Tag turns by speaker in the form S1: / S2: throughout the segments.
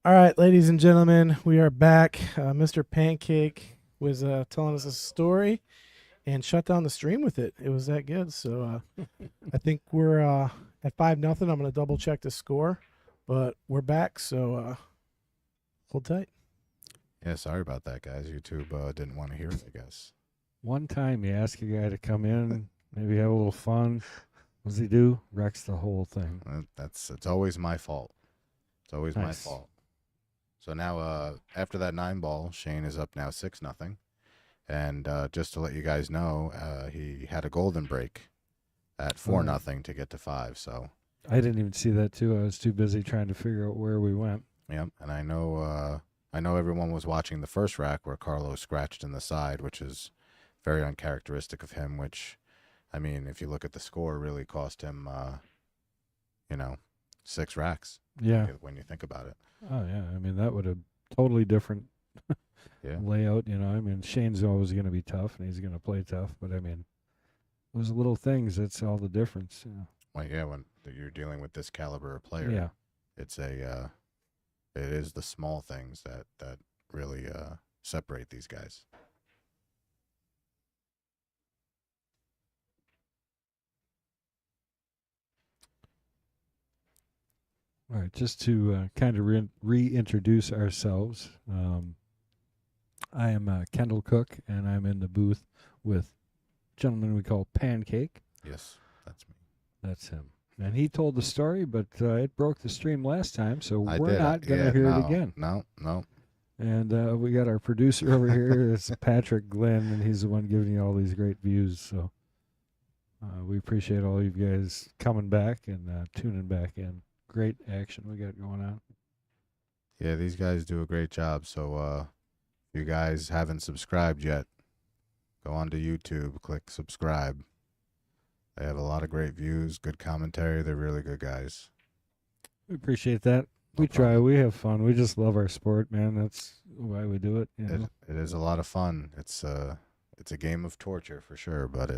S1: All right, ladies and gentlemen, we are back. Mr. Pancake was telling us a story and shut down the stream with it. It was that good. So I think we're at 5-0. I'm going to double check the score, but we're back. So hold tight.
S2: Yeah, sorry about that, guys. YouTube didn't want to hear it, I guess.
S3: One time you ask a guy to come in, maybe have a little fun. What does he do? Wrecks the whole thing.
S2: It's always my fault. It's always my
S3: Nice.
S2: fault. So now, after that 9-ball, Shane is up now 6-0. And just to let you guys know, he had a golden break at 4-0 to get to 5. So
S3: I didn't even see that too. I was too busy trying to figure out where we went.
S2: yep. And I know everyone was watching the first rack where Carlo scratched in the side, which is very uncharacteristic of him. Which, I mean, if you look at the score, really cost him, 6 racks.
S3: Yeah.
S2: When you think about it.
S3: Oh yeah. I mean, that would have totally different
S2: Yeah.
S3: layout. I mean, Shane's always going to be tough and he's going to play tough, but I mean, those little things. That's all the difference.
S2: Well, yeah, when you're dealing with this caliber of player,
S3: Yeah.
S2: it is the small things that really separate these guys.
S3: All right, just to kind of reintroduce ourselves, I am Kendall Cook, and I'm in the booth with a gentleman we call Pancake.
S2: Yes, that's me.
S3: That's him. And he told the story, but it broke the stream last time, so
S2: I
S3: we're
S2: did.
S3: not going to hear it again.
S2: No.
S3: And we got our producer over here. It's Patrick Glenn, and he's the one giving you all these great views. So we appreciate all you guys coming back and tuning back in. Great action we got going on.
S2: Yeah, these guys do a great job. So if you guys haven't subscribed yet, go onto YouTube, click subscribe. They have a lot of great views, good commentary. They're really good guys.
S3: We appreciate that.
S2: No
S3: We try.
S2: problem.
S3: We have fun. We just love our sport, man. That's why we do it.
S2: It is a lot of fun. It's a game of torture for sure, but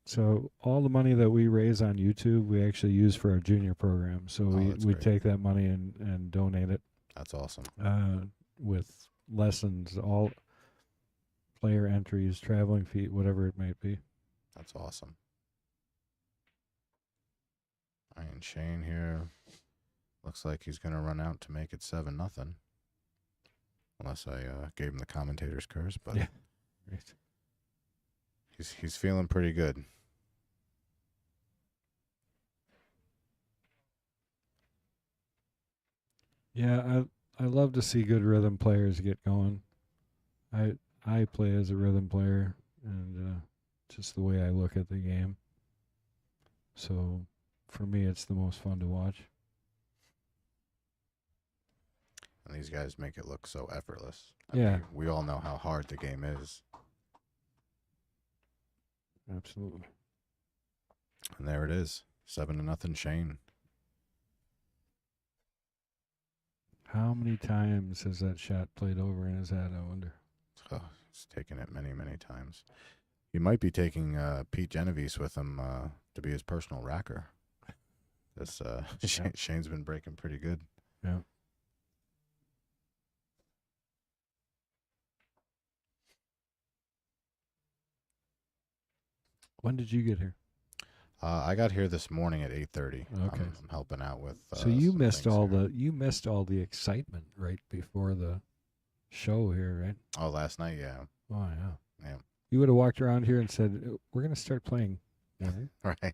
S3: So all the money that we raise on YouTube, we actually use for our junior program. So we
S2: great.
S3: take that money and donate it
S2: That's awesome.
S3: with lessons, all player entries, traveling fee, whatever it might be.
S2: That's awesome. And Shane here looks like he's going to run out to make it 7-0. Unless I gave him the commentator's curse, but
S3: Yeah. Right.
S2: he's feeling pretty good.
S3: Yeah, I love to see good rhythm players get going. I play as a rhythm player, and just the way I look at the game. So for me, it's the most fun to watch.
S2: And these guys make it look so effortless.
S3: Yeah.
S2: mean, we all know how hard the game is.
S3: Absolutely.
S2: And there it is. 7-0 Shane.
S3: How many times has that shot played over in his head, I wonder?
S2: Oh, he's taken it many, many times. He might be taking Pete Genovese with him to be his personal racker. This Shane's been breaking pretty good.
S3: Yeah. When did you get here?
S2: I got here this morning at 8:30.
S3: Okay.
S2: I'm helping out with.
S3: So you
S2: some
S3: missed
S2: things
S3: all
S2: here.
S3: the excitement right before the show here, right?
S2: Oh, last night, yeah.
S3: Oh yeah.
S2: Yeah.
S3: You would have walked around here and said, "We're going to start playing."
S2: Right.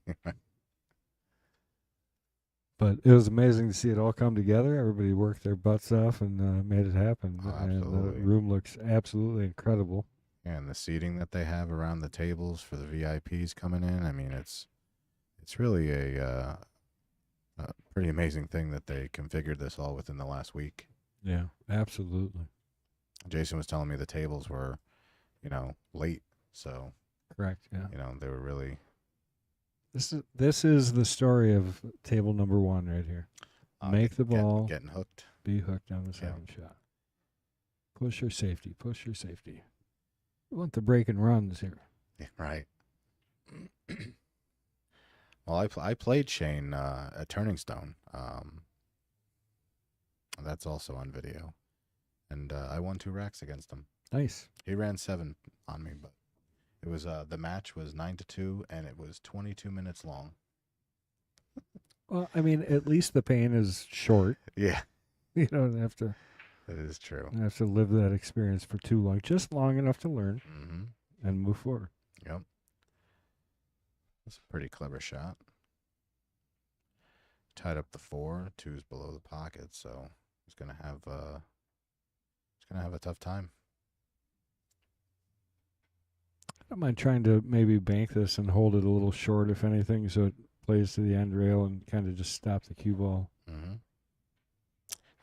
S3: But it was amazing to see it all come together. Everybody worked their butts off and made it happen.
S2: Oh,
S3: and the
S2: absolutely.
S3: room looks absolutely incredible.
S2: And the seating that they have around the tables for the VIPs coming in, I mean, it's really a pretty amazing thing that they configured this all within the last week.
S3: Yeah, absolutely.
S2: Jason was telling me the tables were, late, so
S3: Correct. Yeah.
S2: they were really.
S3: This is the story of table number 1 right here. Make the ball.
S2: Getting hooked.
S3: Be hooked on the second shot. Push your safety. Push your safety. We want the break and runs here.
S2: Yeah, right. Well, I played Shane at Turning Stone. That's also on video. And I won 2 racks against him.
S3: Nice.
S2: He ran 7 on me, but it was the match was 9-2, and it was 22 minutes long.
S3: Well, I mean, at least the pain is short.
S2: Yeah,
S3: You don't have to
S2: that is true.
S3: live that experience for too long. Just long enough to learn
S2: Mm-hmm.
S3: and move forward.
S2: Yep. That's a pretty clever shot. Tied up the 4, 2's below the pocket, so he's gonna have a tough time.
S3: I don't mind trying to maybe bank this and hold it a little short, if anything, so it plays to the end rail and kind of just stop the cue ball.
S2: Mm-hmm.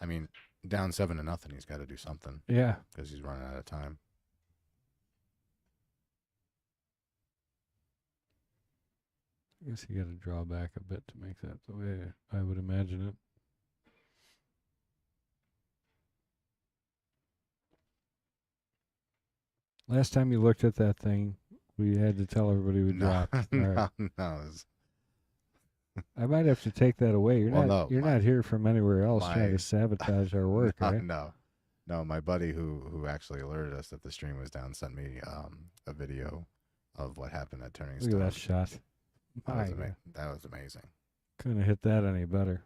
S2: I mean, down 7-0, he's got to do something
S3: Yeah.
S2: because he's running out of time.
S3: I guess you got to draw back a bit to make that the way I would imagine it. Last time you looked at that thing, we had to tell everybody we dropped. All right.
S2: No.
S3: I might have to take that away. You're not here from anywhere else trying to sabotage our work, right?
S2: No. My buddy who actually alerted us that the stream was down sent me a video of what happened at Turning Stone.
S3: Look at that shot.
S2: That was amazing.
S3: Couldn't have hit that any better.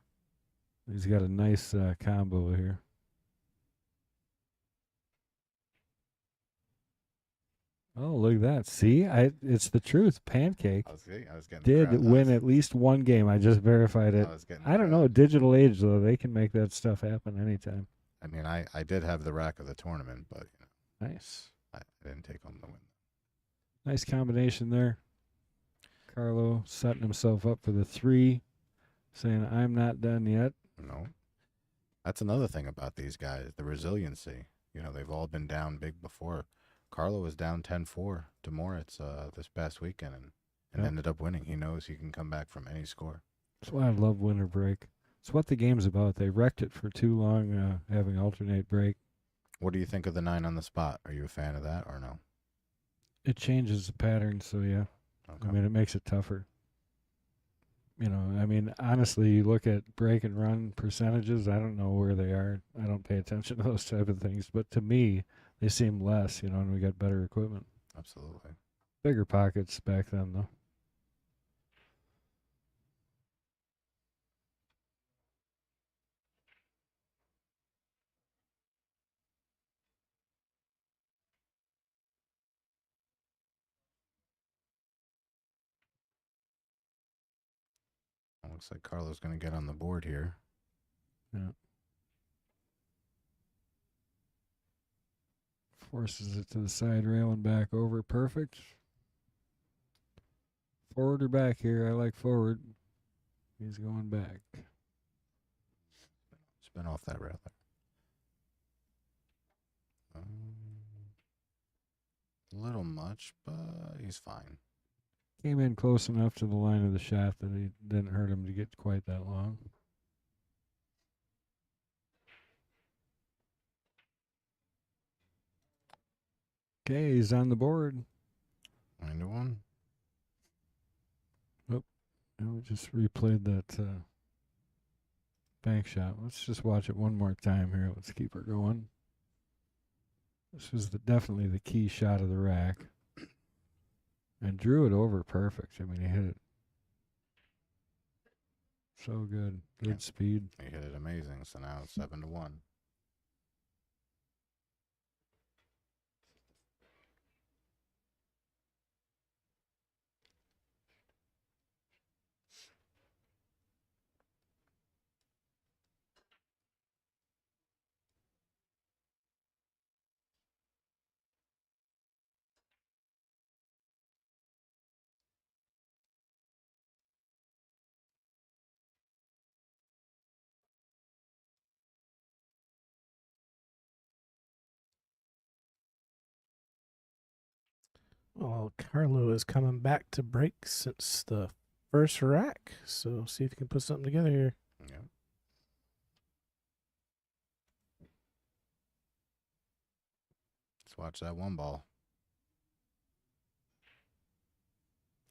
S3: He's got a nice combo here. Oh, look at that. See? It's the truth. Pancake
S2: I was getting
S3: did win at least one game. I just verified it. I don't know. Digital age, though. They can make that stuff happen anytime.
S2: I mean, I did have the rack of the tournament, but
S3: Nice.
S2: I didn't take home the win.
S3: Nice combination there. Carlo setting himself up for the 3, saying, I'm not done yet.
S2: No. That's another thing about these guys, the resiliency. They've all been down big before. Carlo was down 10-4 to Moritz this past weekend and ended up winning. He knows he can come back from any score.
S3: That's why I love winter break. It's what the game's about. They wrecked it for too long, having alternate break.
S2: What do you think of the 9 on the spot? Are you a fan of that or no?
S3: It changes the pattern, so yeah.
S2: Okay.
S3: I mean, it makes it tougher. Honestly, you look at break and run percentages, I don't know where they are. I don't pay attention to those type of things. But to me, they seem less, and we got better equipment.
S2: Absolutely.
S3: Bigger pockets back then, though.
S2: Looks like Carlo's going to get on the board here.
S3: Yeah. Forces it to the side rail and back over. Perfect. Forward or back here? I like forward. He's going back.
S2: Spin off that rail there. A little much, but he's fine.
S3: Came in close enough to the line of the shaft that he didn't hurt him to get quite that long. Okay, he's on the board.
S2: 9-1.
S3: Oh, and we just replayed that bank shot. Let's just watch it one more time here. Let's keep her going. This was definitely the key shot of the rack. And drew it over perfect. I mean, he hit it so good. Good speed.
S2: He hit it amazing. So now it's 7-1.
S1: Well, Carlo is coming back to break since the first rack. So see if you can put something together here.
S2: Yeah. Let's watch that one ball.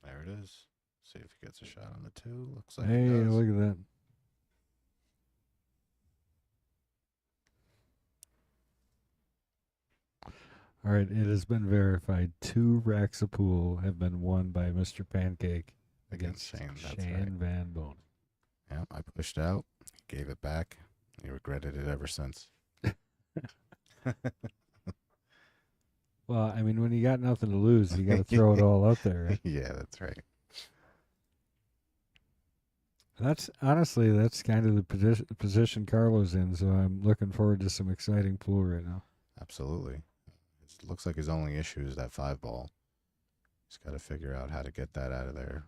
S2: There it is. See if he gets a shot on the 2. Looks like
S3: Hey,
S2: he does.
S3: look at that. All right, it has been verified. 2 racks of pool have been won by Mr. Pancake
S2: Against Shane, that's
S3: Shane
S2: right.
S3: Van Bonen.
S2: Yeah, I pushed out, gave it back. He regretted it ever since.
S3: Well, I mean, when you got nothing to lose, you got to throw it all out there. Right?
S2: Yeah, that's right.
S3: That's kind of the position Carlo's in. So I'm looking forward to some exciting pool right now.
S2: Absolutely. It looks like his only issue is that 5-ball. He's got to figure out how to get that out of there.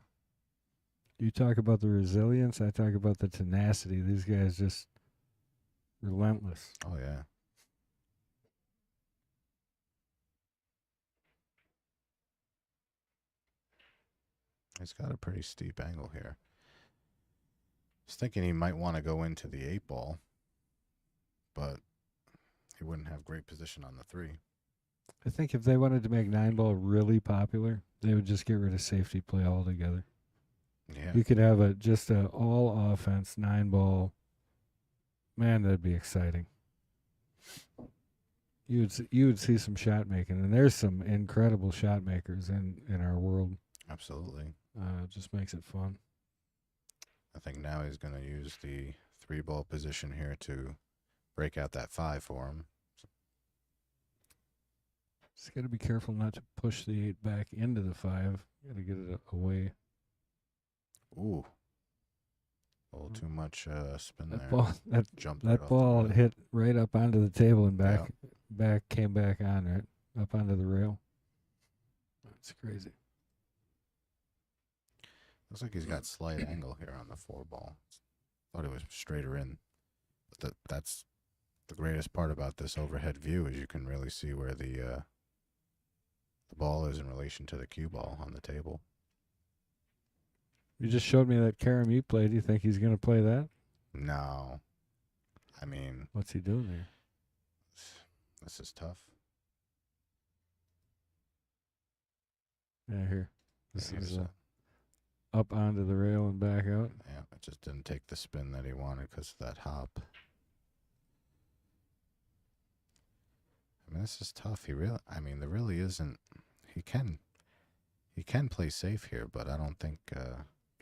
S3: You talk about the resilience. I talk about the tenacity. These guys just relentless.
S2: Oh, yeah. He's got a pretty steep angle here. I was thinking he might want to go into the 8-ball, but he wouldn't have great position on the 3.
S3: I think if they wanted to make 9-ball really popular, they would just get rid of safety play altogether.
S2: Yeah.
S3: You could have just a all offense 9-ball. Man, that'd be exciting. You would see some shot making, and there's some incredible shot makers in our world.
S2: Absolutely.
S3: It just makes it fun.
S2: I think now he's going to use the 3-ball position here to break out that 5 for him.
S3: Just got to be careful not to push the 8 back into the 5. Got to get it away.
S2: Ooh. A little too much spin
S3: That
S2: there.
S3: ball,
S2: Jumped right
S3: that
S2: off
S3: ball
S2: the rail.
S3: hit right up onto the table and came back on, right up onto the rail. That's crazy.
S2: Looks like he's got slight angle here on the 4-ball. Thought it was straighter in. But that's the greatest part about this overhead view is you can really see where the ball is in relation to the cue ball on the table.
S3: You just showed me that carom you played. Do you think he's going to play that?
S2: No. I mean,
S3: What's he doing there?
S2: this is tough.
S3: Yeah, here. This
S2: Yeah,
S3: is up onto the rail and back out.
S2: yeah, it just didn't take the spin that he wanted because of that hop. I mean, this is tough. There really isn't. He can play safe here, but I don't think.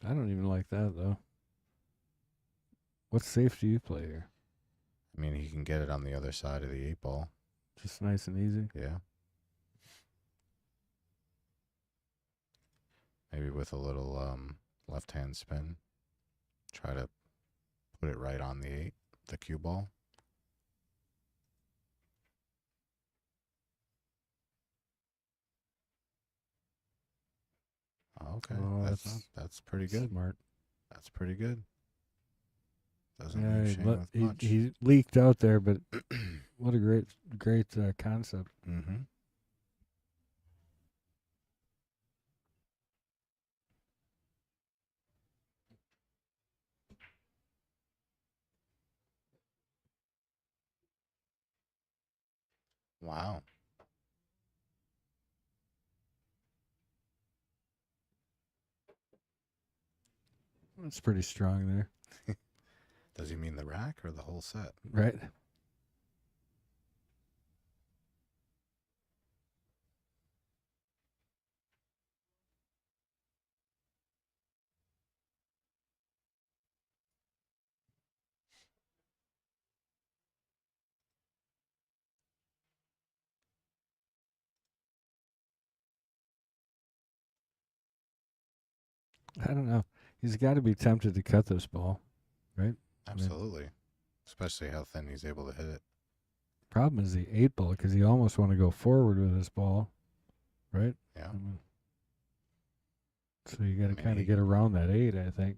S3: I don't even like that, though. What safe do you play here?
S2: I mean, he can get it on the other side of the 8-ball.
S3: Just nice and easy.
S2: Yeah. Maybe with a little left-hand spin. Try to put it right on the cue ball. Okay,
S3: Oh,
S2: that's pretty good.
S3: Smart.
S2: That's pretty good. Doesn't
S3: Yeah,
S2: leave Shane with much.
S3: he leaked out there, but what a great concept.
S2: Mm-hmm. Wow.
S3: That's pretty strong there,
S2: Does he mean the rack or the whole set?
S3: right? I don't know. He's got to be tempted to cut this ball, right?
S2: Absolutely. Especially how thin he's able to hit it.
S3: Problem is the 8-ball because you almost want to go forward with this ball, right?
S2: Yeah.
S3: So you got to kind of get around that 8, I think.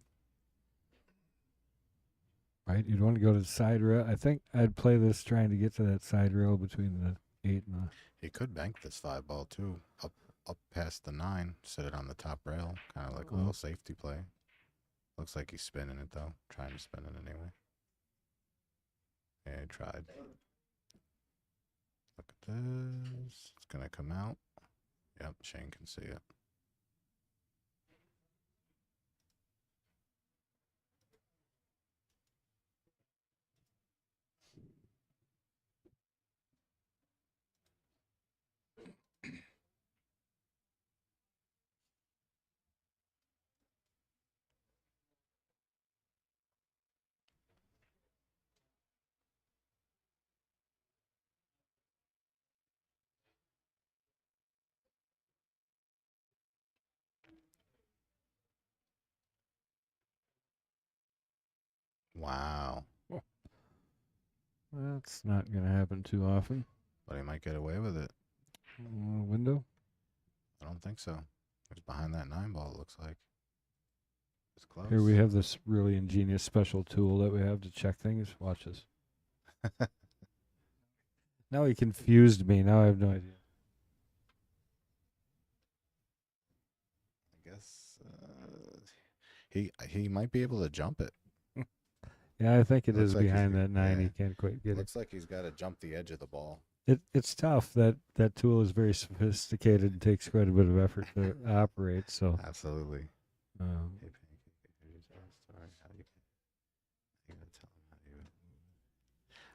S3: Right? You'd want to go to the side rail. I think I'd play this trying to get to that side rail between the 8 and the.
S2: He could bank this 5-ball too, up past the 9, set it on the top rail, kind of like a little safety play. Looks like he's spinning it though, trying to spin it anyway. Yeah, he tried. Look at this. It's gonna come out. Yep, Shane can see it. Wow.
S3: That's not going to happen too often.
S2: But he might get away with it.
S3: Window.
S2: I don't think so. It's behind that 9 ball, it looks like. It's close.
S3: Here we have this really ingenious special tool that we have to check things. Watch this. Now he confused me. Now I have no idea.
S2: I guess he might be able to jump it.
S3: Yeah, I think it
S2: Looks
S3: is
S2: like he's
S3: behind
S2: g-
S3: that 9.
S2: yeah.
S3: He can't quite get it.
S2: Looks like he's got to jump the edge of the ball.
S3: It's tough. That tool is very sophisticated and takes quite a bit of effort to operate. So,
S2: Absolutely.
S3: um,
S2: Hey, Pancake, here's our story. How you gotta tell him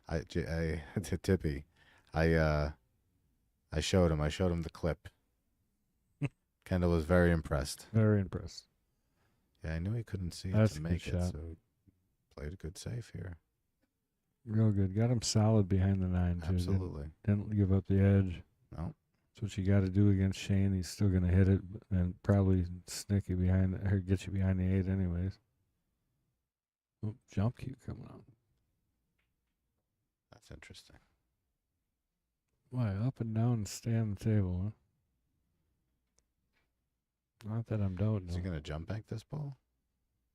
S2: how you. To Tippy, I showed him the clip. Kendall was very impressed.
S3: very impressed.
S2: Yeah, I knew he couldn't see it
S3: That's
S2: to
S3: a good
S2: make it,
S3: shot.
S2: so he played a good save here.
S3: Real good. Got him solid behind the 9 too.
S2: Absolutely.
S3: Didn't give up the edge.
S2: No.
S3: That's what you got to do against Shane. He's still going to hit it and probably snick you behind or get you behind the 8 anyways. Oh, jump cue coming on.
S2: That's interesting.
S3: Why, up and down and stay on the table, huh? Not that I'm doubting.
S2: Is he gonna jump bank this ball?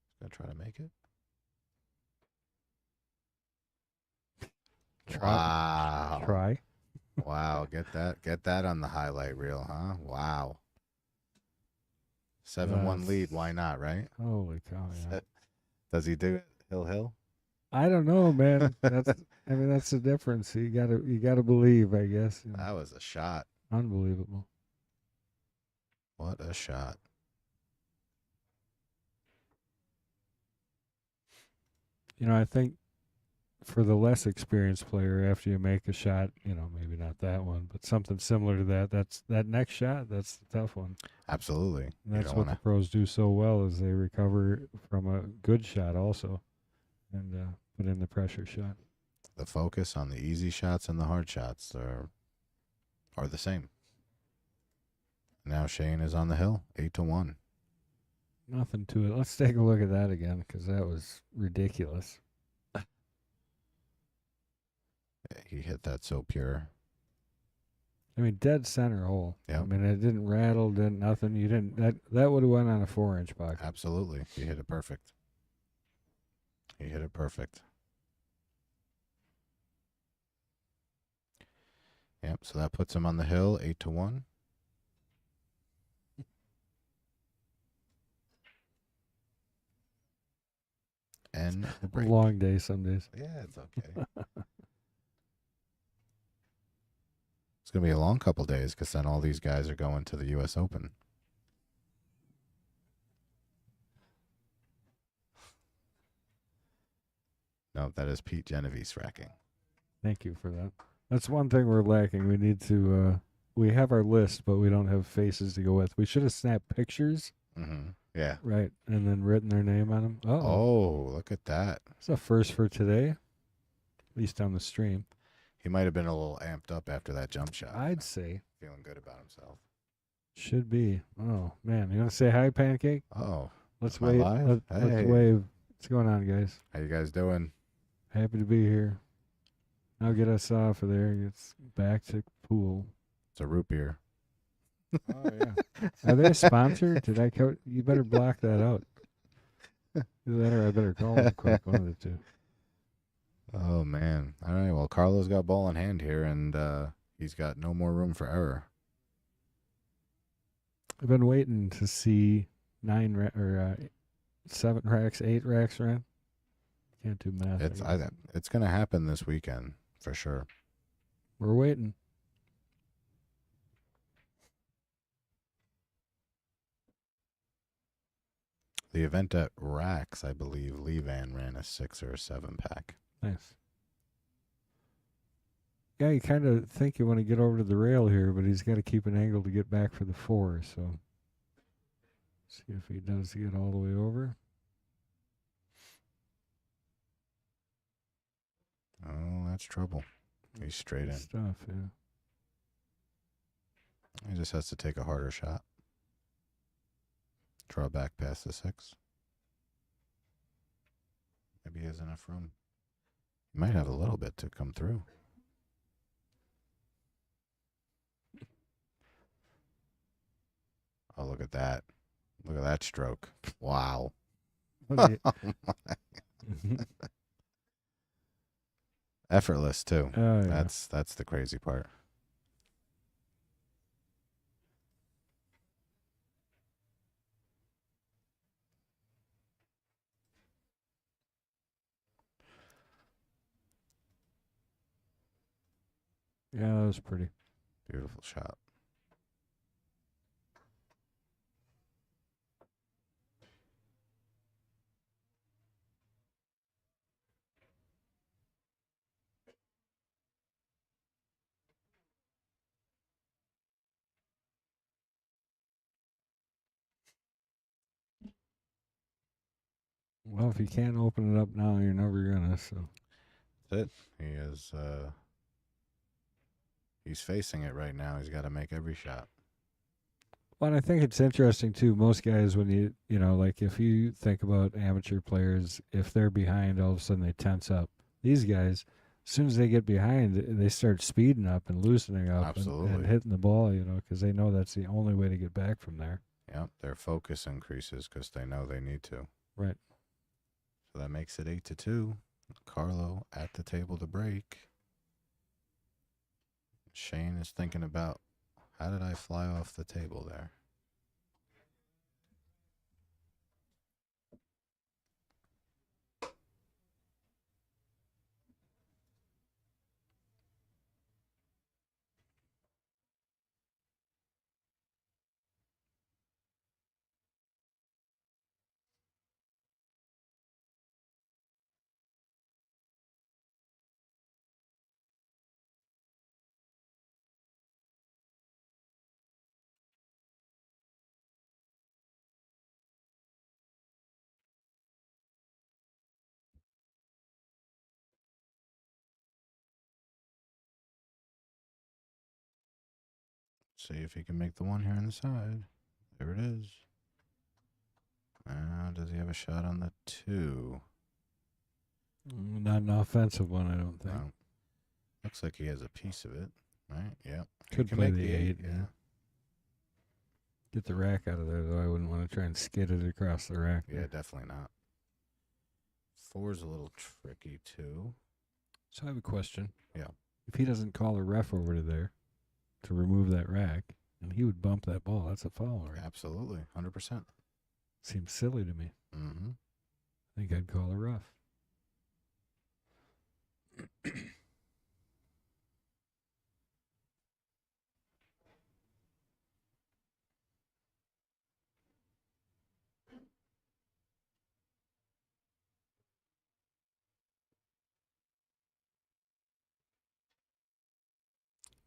S2: He's gonna try to make it. Wow.
S3: Try.
S2: Wow, get that on the highlight reel, huh? Wow. 7-1 lead, why not, right?
S3: Holy cow, yeah.
S2: Does he do it? Hill?
S3: I don't know, man. That's the difference. You gotta believe, I guess. You know.
S2: That was a shot.
S3: Unbelievable.
S2: What a shot.
S3: You know, I think for the less experienced player, after you make a shot, you know, maybe not that one, but something similar to that, that next shot, that's the tough one.
S2: Absolutely.
S3: And that's what the pros do so well is they recover from a good shot also and put in the pressure shot.
S2: The focus on the easy shots and the hard shots are the same. Now Shane is on the hill, 8-1.
S3: Nothing to it. Let's take a look at that again because that was ridiculous.
S2: He hit that so pure.
S3: I mean, dead center hole.
S2: Yep.
S3: I mean, it didn't rattle, didn't nothing. You didn't that would have went on a 4-inch pocket.
S2: Absolutely. He hit it perfect. Yep, so that puts him on the hill, 8-1. And the break.
S3: Long day some days.
S2: Yeah, it's okay. It's going to be a long couple days because then all these guys are going to the U.S. Open. No, that is Pete Genovese racking.
S3: Thank you for that. That's one thing we're lacking. We need to. We have our list, but we don't have faces to go with. We should have snapped pictures.
S2: Mm-hmm. Yeah.
S3: Right, and then written their name on them.
S2: Oh, look at that.
S3: It's a first for today, at least on the stream.
S2: He might have been a little amped up after that jump shot.
S3: I'd say.
S2: Feeling good about himself.
S3: Should be. Oh, man. You want to say hi, Pancake?
S2: Oh.
S3: Let's
S2: am I
S3: wave.
S2: live?
S3: Let's
S2: Hey.
S3: wave. What's going on, guys?
S2: How you guys doing?
S3: Happy to be here. Now get us off of there. It's back to pool.
S2: It's a root beer.
S3: Oh, yeah. Are they a sponsor? Did I co- You better block that out. Either that or I better call them quick. One of the two.
S2: Oh, man. All right. Well, Carlo's got ball in hand here, and he's got no more room for error.
S3: I've been waiting to see 7 racks, 8 racks ran. Can't do math.
S2: It's going to happen this weekend for sure.
S3: We're waiting.
S2: The event at Racks, I believe, Levan ran a 6 or a 7 pack.
S3: Nice. Yeah, you kind of think you want to get over to the rail here, but he's got to keep an angle to get back for the 4. So, see if he does get all the way over.
S2: Oh, that's trouble. He's straight in.
S3: Stuff, yeah.
S2: He just has to take a harder shot. Draw back past the 6. Maybe has enough room. He might have a little bit to come through. Oh, look at that. Look at that stroke. Wow.
S3: What do
S2: Effortless, too.
S3: Oh, yeah.
S2: That's the crazy part.
S3: Yeah, that was pretty.
S2: Beautiful shot.
S3: Well, if you can't open it up now, you're never gonna. So
S2: That's it. He is. He's facing it right now. He's got to make every shot.
S3: Well, and I think it's interesting too. Most guys, when you know, like if you think about amateur players, if they're behind, all of a sudden they tense up. These guys, as soon as they get behind, they start speeding up and loosening up and hitting the ball, you know, because they know that's the only way to get back from there.
S2: Yep, their focus increases because they know they need to.
S3: Right.
S2: So that makes it 8-2. Carlo at the table to break. Shane is thinking about, how did I fly off the table there? See if he can make the one here on the side. There it is. Now, does he have a shot on the 2?
S3: Not an offensive one, I don't think.
S2: No. Looks like he has a piece of it, right? Yep.
S3: Could
S2: He can
S3: play
S2: make
S3: the 8,
S2: yeah.
S3: yeah. Get the rack out of there, though. I wouldn't want to try and skid it across the rack.
S2: Yeah, definitely not. 4's a little tricky, too.
S3: So I have a question.
S2: Yeah.
S3: If he doesn't call a ref over to there to remove that rack, and he would bump that ball, that's a foul, right?
S2: Absolutely. 100%.
S3: Seems silly to me.
S2: Mm-hmm.
S3: I think I'd call a ref.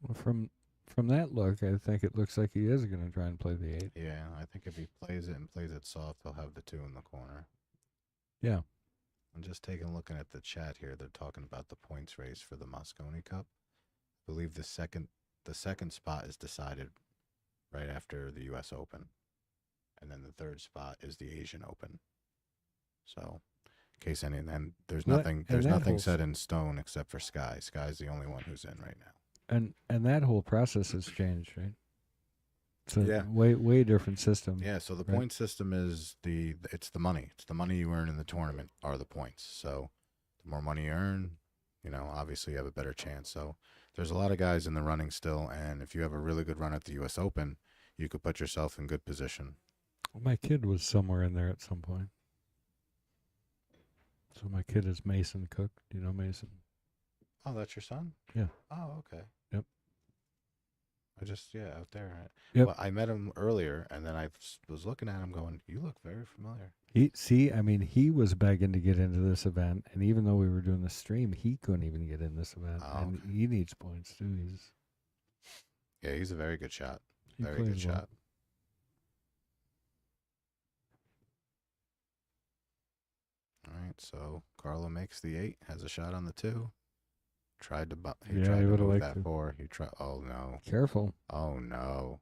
S3: Well, from that look, I think it looks like he is going to try and play the 8.
S2: Yeah, I think if he plays it and plays it soft, he'll have the 2 in the corner.
S3: Yeah.
S2: I'm just looking at the chat here. They're talking about the points race for the Mosconi Cup. I believe the second spot is decided right after the U.S. Open, and then the third spot is the Asian Open. So, in case any, and then there's nothing set in stone except for Sky. Sky's the only one who's in right now.
S3: And that whole process has changed, right? It's a
S2: Yeah.
S3: way different system.
S2: Yeah, so the
S3: right?
S2: point system is it's the money. It's the money you earn in the tournament are the points. So the more money you earn, you know, obviously you have a better chance. So there's a lot of guys in the running still, and if you have a really good run at the US Open, you could put yourself in good position.
S3: Well, my kid was somewhere in there at some point. So my kid is Mason Cook. Do you know Mason?
S2: Oh, that's your son?
S3: Yeah.
S2: Oh, okay.
S3: Yep.
S2: Out there.
S3: Yep.
S2: Well, I met him earlier, and then I was looking at him going, you look very familiar.
S3: He was begging to get into this event, and even though we were doing the stream, he couldn't even get in this event.
S2: Oh,
S3: and
S2: okay.
S3: he needs points, too.
S2: He's a very good shot.
S3: He
S2: Very good
S3: plays well.
S2: shot. All right, so Carlo makes the 8, has a shot on the 2. Tried to
S3: He
S2: tried to
S3: would've
S2: move
S3: liked
S2: that
S3: to.
S2: 4. He tried. Oh no.
S3: Careful.
S2: Oh no.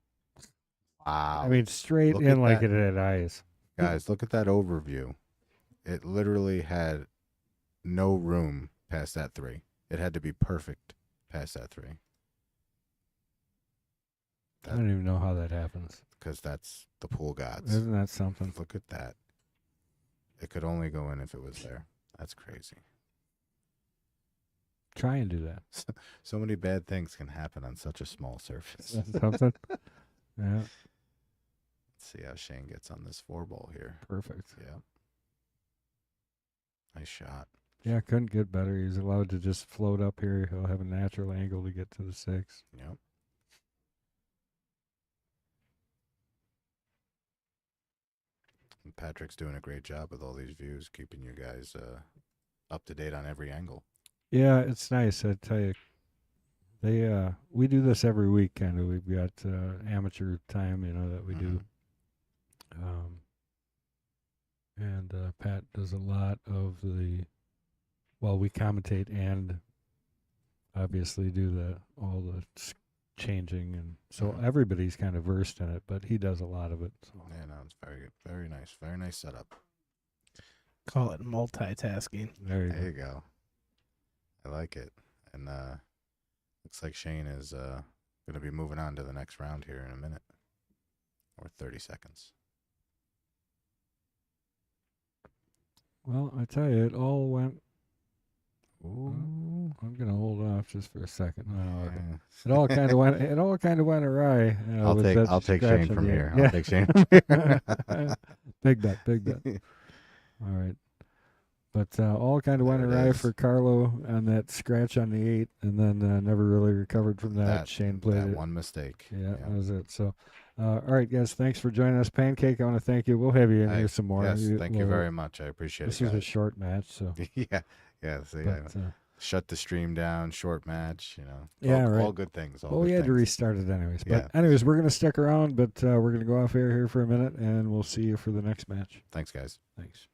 S2: Wow.
S3: I mean, straight
S2: Look
S3: in
S2: at
S3: like
S2: that.
S3: it had eyes.
S2: Guys, look at that overview. It literally had no room past that 3. It had to be perfect past that 3.
S3: I don't even know how that happens.
S2: Because that's the pool gods.
S3: Isn't that something?
S2: Look at that. It could only go in if it was there. That's crazy.
S3: Try and do that.
S2: So many bad things can happen on such a small surface.
S3: Isn't that something? Yeah,
S2: Let's see how Shane gets on this 4-ball here.
S3: perfect.
S2: Yeah. Nice shot.
S3: Yeah, couldn't get better. He's allowed to just float up here. He'll have a natural angle to get to the 6.
S2: Yep. And Patrick's doing a great job with all these views, keeping you guys up to date on every angle.
S3: Yeah, it's nice. I tell you, we do this every week. Kind of, we've got amateur time, that we do, and Pat does a lot of we commentate and obviously do all the changing, and so everybody's kind of versed in it, but he does a lot of it. So.
S2: Yeah, no, it's very good. Very nice. Very nice setup.
S1: Call it multitasking.
S3: There you
S2: There
S3: go.
S2: you go. I like it. And looks like Shane is going to be moving on to the next round here in a minute. Or 30 seconds.
S3: Well, I tell you, it all went.
S2: Ooh.
S3: I'm gonna hold off just for a second. No,
S2: Yeah.
S3: it all kind of went. It all kind of went awry.
S2: I'll
S3: with
S2: take
S3: that
S2: I'll take
S3: scratch
S2: Shane
S3: at
S2: from
S3: the
S2: here.
S3: end.
S2: I'll take Shane from here.
S3: Big bet, big bet. All right, but all kind of went
S2: There it
S3: awry
S2: is.
S3: for Carlo on that scratch on the 8, and then never really recovered from that. Shane played
S2: that
S3: it.
S2: one mistake.
S3: Yeah, that was it. So, all right, guys, thanks for joining us. Pancake, I want to thank you. We'll have you in
S2: Hey,
S3: here some more.
S2: Yes, thank you
S3: Well,
S2: very much. I appreciate
S3: This
S2: it.
S3: was a
S2: guys.
S3: short match, so.
S2: Yeah. See,
S3: But,
S2: shut the stream down. Short match.
S3: Yeah,
S2: all,
S3: right.
S2: all good things. All
S3: well, we
S2: good
S3: had to
S2: things.
S3: restart it anyways.
S2: Yeah.
S3: But anyways, we're going to stick around, but we're going to go off air here for a minute, and we'll see you for the next match.
S2: Thanks, guys.
S3: Thanks.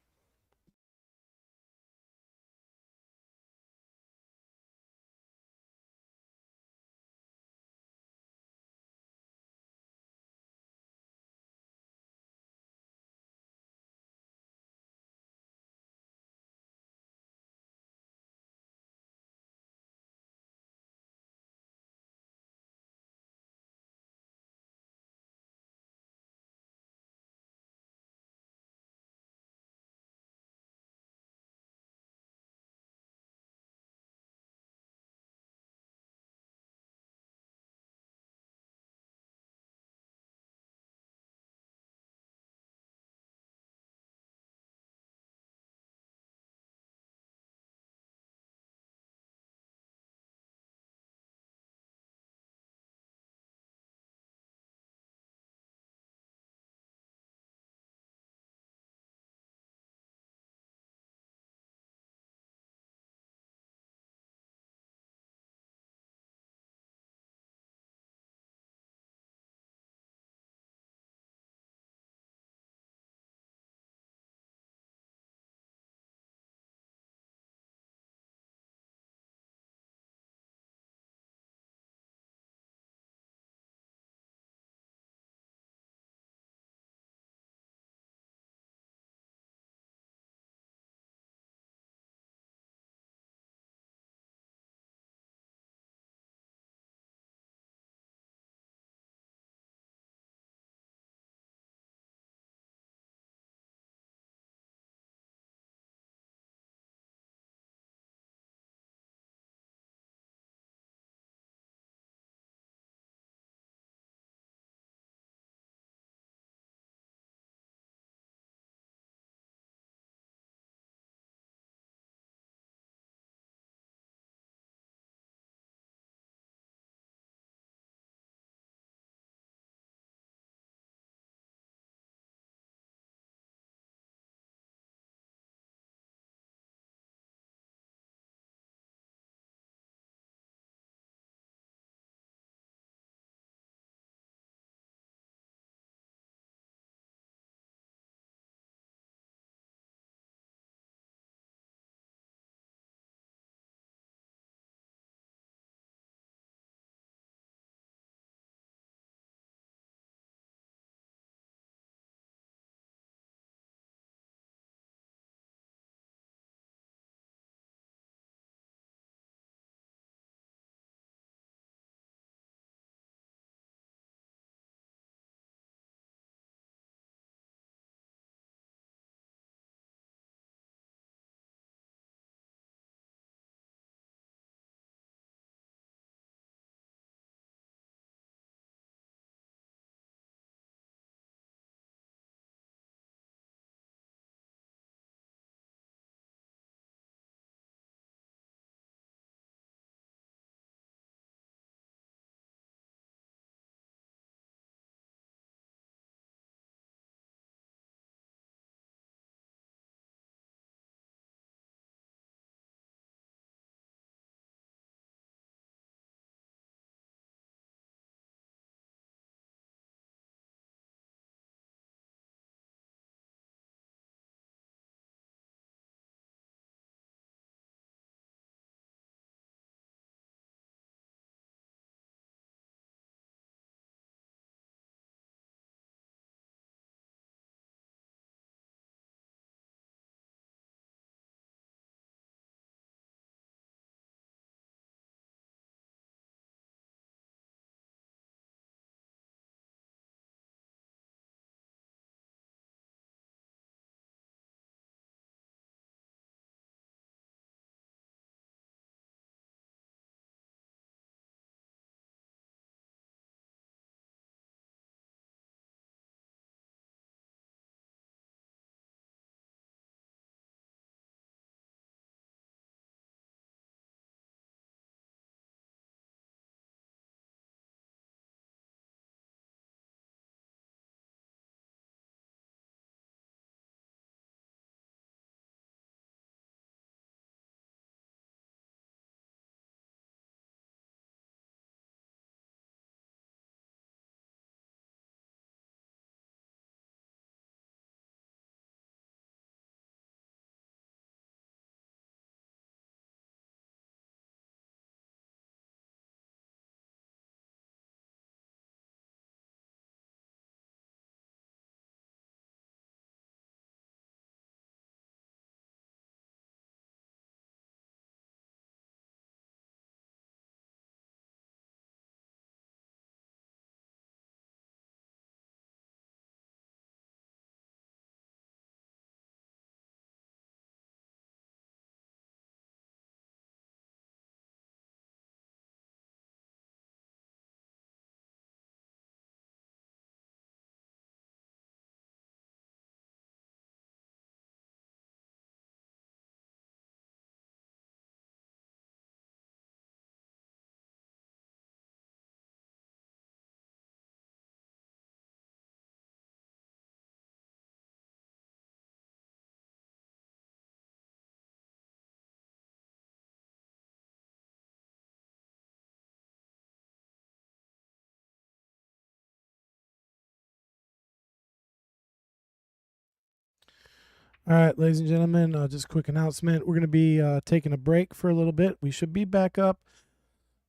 S1: All right, ladies and gentlemen, just a quick announcement. We're going to be taking a break for a little bit. We should be back up,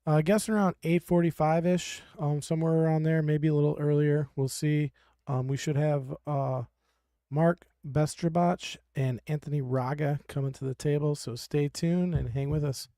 S1: I guess, around 8:45-ish, somewhere around there, maybe a little earlier. We'll see. We should have Mark Bestrabach and Anthony Raga coming to the table, so stay tuned and hang with us.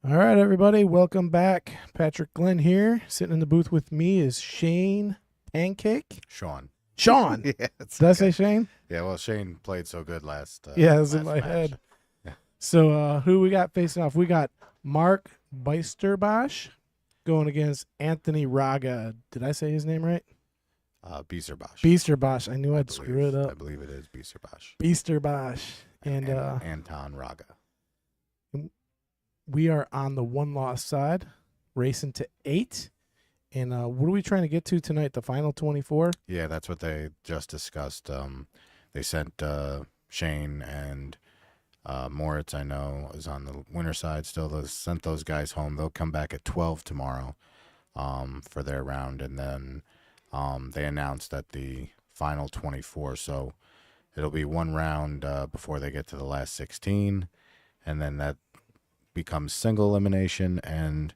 S1: All right, everybody, welcome back. Patrick Glenn here. Sitting in the booth with me is Shane Pancake.
S2: Sean.
S1: Sean.
S2: Yeah, it's
S1: Did I
S2: okay.
S1: say Shane?
S2: Yeah, well, Shane played so good last.
S1: Yeah, it was in
S2: last
S1: my
S2: match.
S1: head.
S2: Yeah.
S1: So who we got facing off? We got Mark Beisterbosch going against Anthony Raga. Did I say his name right?
S2: Biesterbosch.
S1: Beisterbosch. I knew I'd
S2: believe-
S1: screw it
S2: I
S1: up.
S2: believe it is Biesterbosch.
S1: Beisterbosch. And
S2: Anton Raga.
S1: we are on the one-loss side, racing to 8. And what are we trying to get to tonight? The final 24?
S2: Yeah, that's what they just discussed. They sent Shane and Moritz, I know, is on the winner side still. They sent those guys home. They'll come back at 12 tomorrow for their round. And then they announced that the final 24. So it'll be one round before they get to the last 16. And then that becomes single elimination. And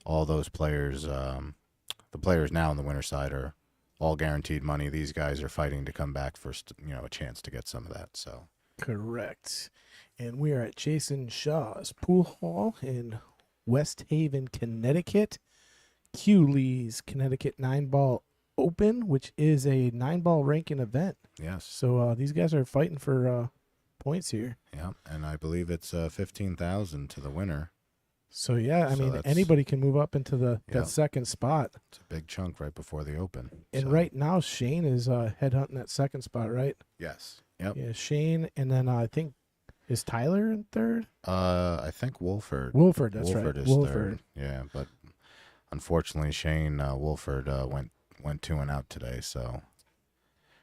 S2: all those players, the players now on the winner side are all guaranteed money. These guys are fighting to come back for a chance to get some of that. So
S1: Correct. And we are at Jason Shaw's Pool Hall in West Haven, Connecticut. CueLee's Connecticut 9-Ball Open, which is a 9-ball ranking event.
S2: yes,
S1: So these guys are fighting for points here.
S2: yeah, and I believe it's 15,000 to the winner.
S1: So yeah, I
S2: So
S1: mean
S2: that's-
S1: anybody can move up into
S2: Yeah.
S1: that second spot.
S2: It's a big chunk right before the Open.
S1: And
S2: So,
S1: right now Shane is headhunting that second spot, right?
S2: yes, yep.
S1: Yeah, Shane, and then I think is Tyler in third?
S2: I think Wolford.
S1: Wolford, that's
S2: Wolford
S1: right.
S2: is
S1: Wolford.
S2: third. Yeah, but unfortunately, Shane Wolford went 2 and out today, so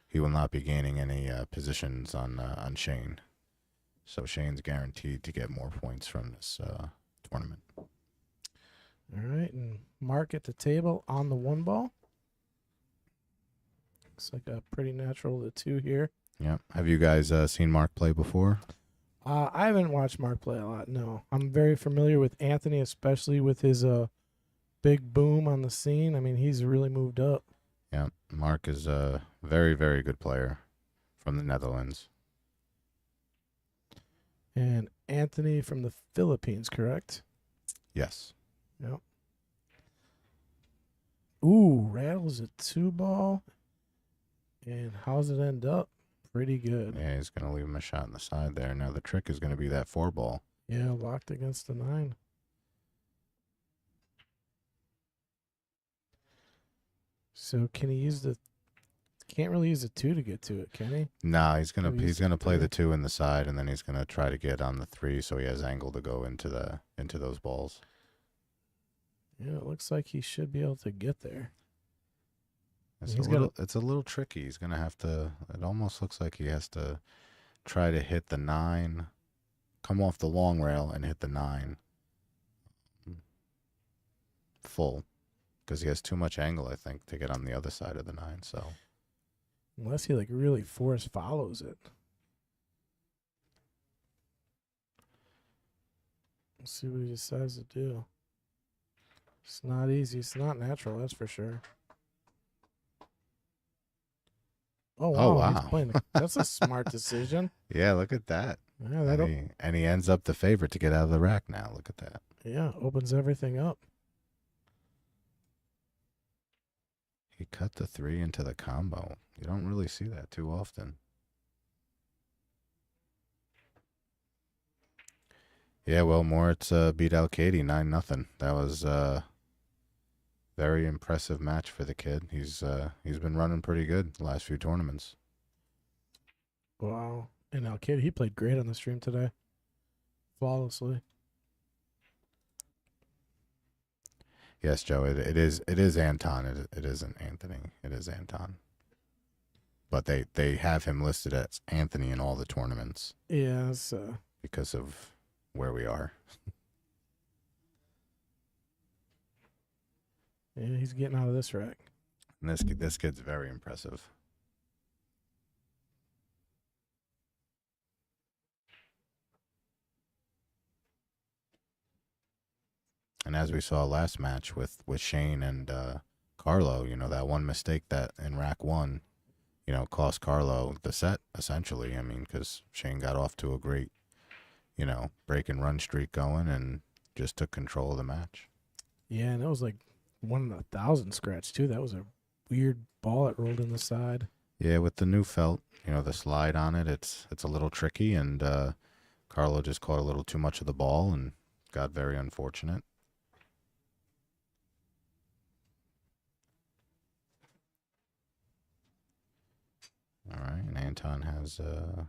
S2: he will not be gaining any positions on Shane. So Shane's guaranteed to get more points from this tournament.
S1: All right, and Mark at the table on the 1-ball. Looks like a pretty natural the 2 here.
S2: Yeah. Have you guys seen Mark play before?
S1: I haven't watched Mark play a lot. No, I'm very familiar with Anthony, especially with his big boom on the scene. I mean, he's really moved up.
S2: Yeah. Mark is a very, very good player from the Netherlands.
S1: And Anthony from the Philippines, correct?
S2: Yes.
S1: Yep. Ooh, rattles a 2-ball. And how's it end up? Pretty good.
S2: Yeah, he's going to leave him a shot in the side there. Now the trick is going to be that 4-ball.
S1: Yeah, locked against the 9. So can he use the? Can't really use the 2 to get to it, can he?
S2: No, he's
S1: Maybe
S2: gonna
S1: use
S2: play
S1: the
S2: the 2 in the side, and then he's gonna try to get on the 3, so he has angle to go into those balls.
S1: Yeah, it looks like he should be able to get there.
S2: It's
S1: He's
S2: a little tricky. He's gonna have to. It almost looks like he has to try to hit the 9, come off the long rail and hit the 9 full, because he has too much angle, I think, to get on the other side of the 9. So
S1: Unless he like really force follows it. Let's see what he decides to do. It's not easy. It's not natural, that's for sure. Oh wow, he's
S2: wow.
S1: playing. That's a smart decision.
S2: yeah, look at that.
S1: Yeah, that
S2: And he ends up the favorite to get out of the rack now. Look at that.
S1: opens everything up.
S2: He cut the 3 into the combo. You don't really see that too often. Yeah, well, Moritz beat Al-Kaidi 9-0. That was a very impressive match for the kid. He's been running pretty good the last few tournaments.
S1: Wow. And now, kid, he played great on the stream today. Flawlessly.
S2: Yes, Joe, it is Anton. It isn't Anthony. It is Anton. But they have him listed as Anthony in all the tournaments
S1: Yeah, so
S2: because of where we are.
S1: yeah, he's getting out of this rack.
S2: And this kid's very impressive. And as we saw last match with Shane and Carlo, that one mistake that in rack 1, cost Carlo the set, essentially. I mean, because Shane got off to a great, break and run streak going and just took control of the match.
S1: Yeah, and it was like 1 in 1,000 scratch too. That was a weird ball that rolled in the side.
S2: Yeah, with the new felt, the slide on it, it's a little tricky, and Carlo just caught a little too much of the ball and got very unfortunate. All right, and Anton has a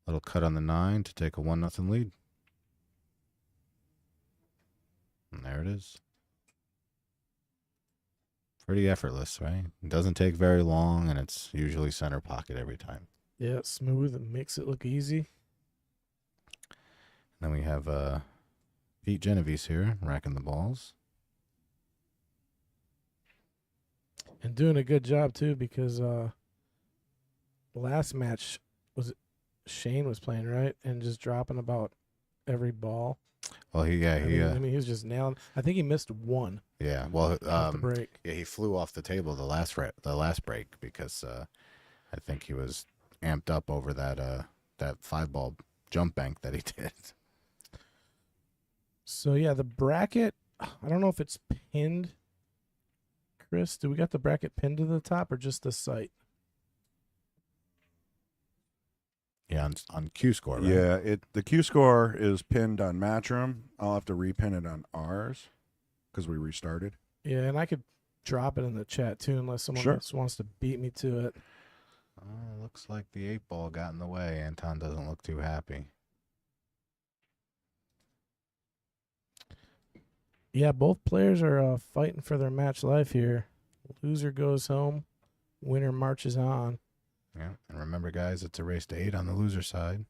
S2: little cut on the 9 to take a 1-0 lead. And there it is. Pretty effortless, right? It doesn't take very long, and it's usually center pocket every time.
S1: Yeah, smooth and makes it look easy.
S2: Then we have Pete Genovese here, racking the balls.
S1: And doing a good job too, because the last match Shane was playing, right? And just dropping about every ball.
S2: Well, he
S1: was just nailing. I think he missed one.
S2: Yeah, well,
S1: off the break.
S2: Yeah, he flew off the table the last break because I think he was amped up over that 5-ball jump bank that he did.
S1: So yeah, the bracket. I don't know if it's pinned. Chris, do we got the bracket pinned to the top or just the site?
S2: Yeah, on CueScore, right?
S4: Yeah, the Q score is pinned on Matchroom. I'll have to repin it on ours because we restarted.
S1: Yeah, and I could drop it in the chat too, unless someone
S4: Sure.
S1: else wants to beat me to it.
S2: Looks like the 8-ball got in the way. Anton doesn't look too happy.
S1: Yeah, both players are fighting for their match life here. Loser goes home, winner marches on.
S2: Yeah, and remember, guys, it's a race to 8 on the loser side.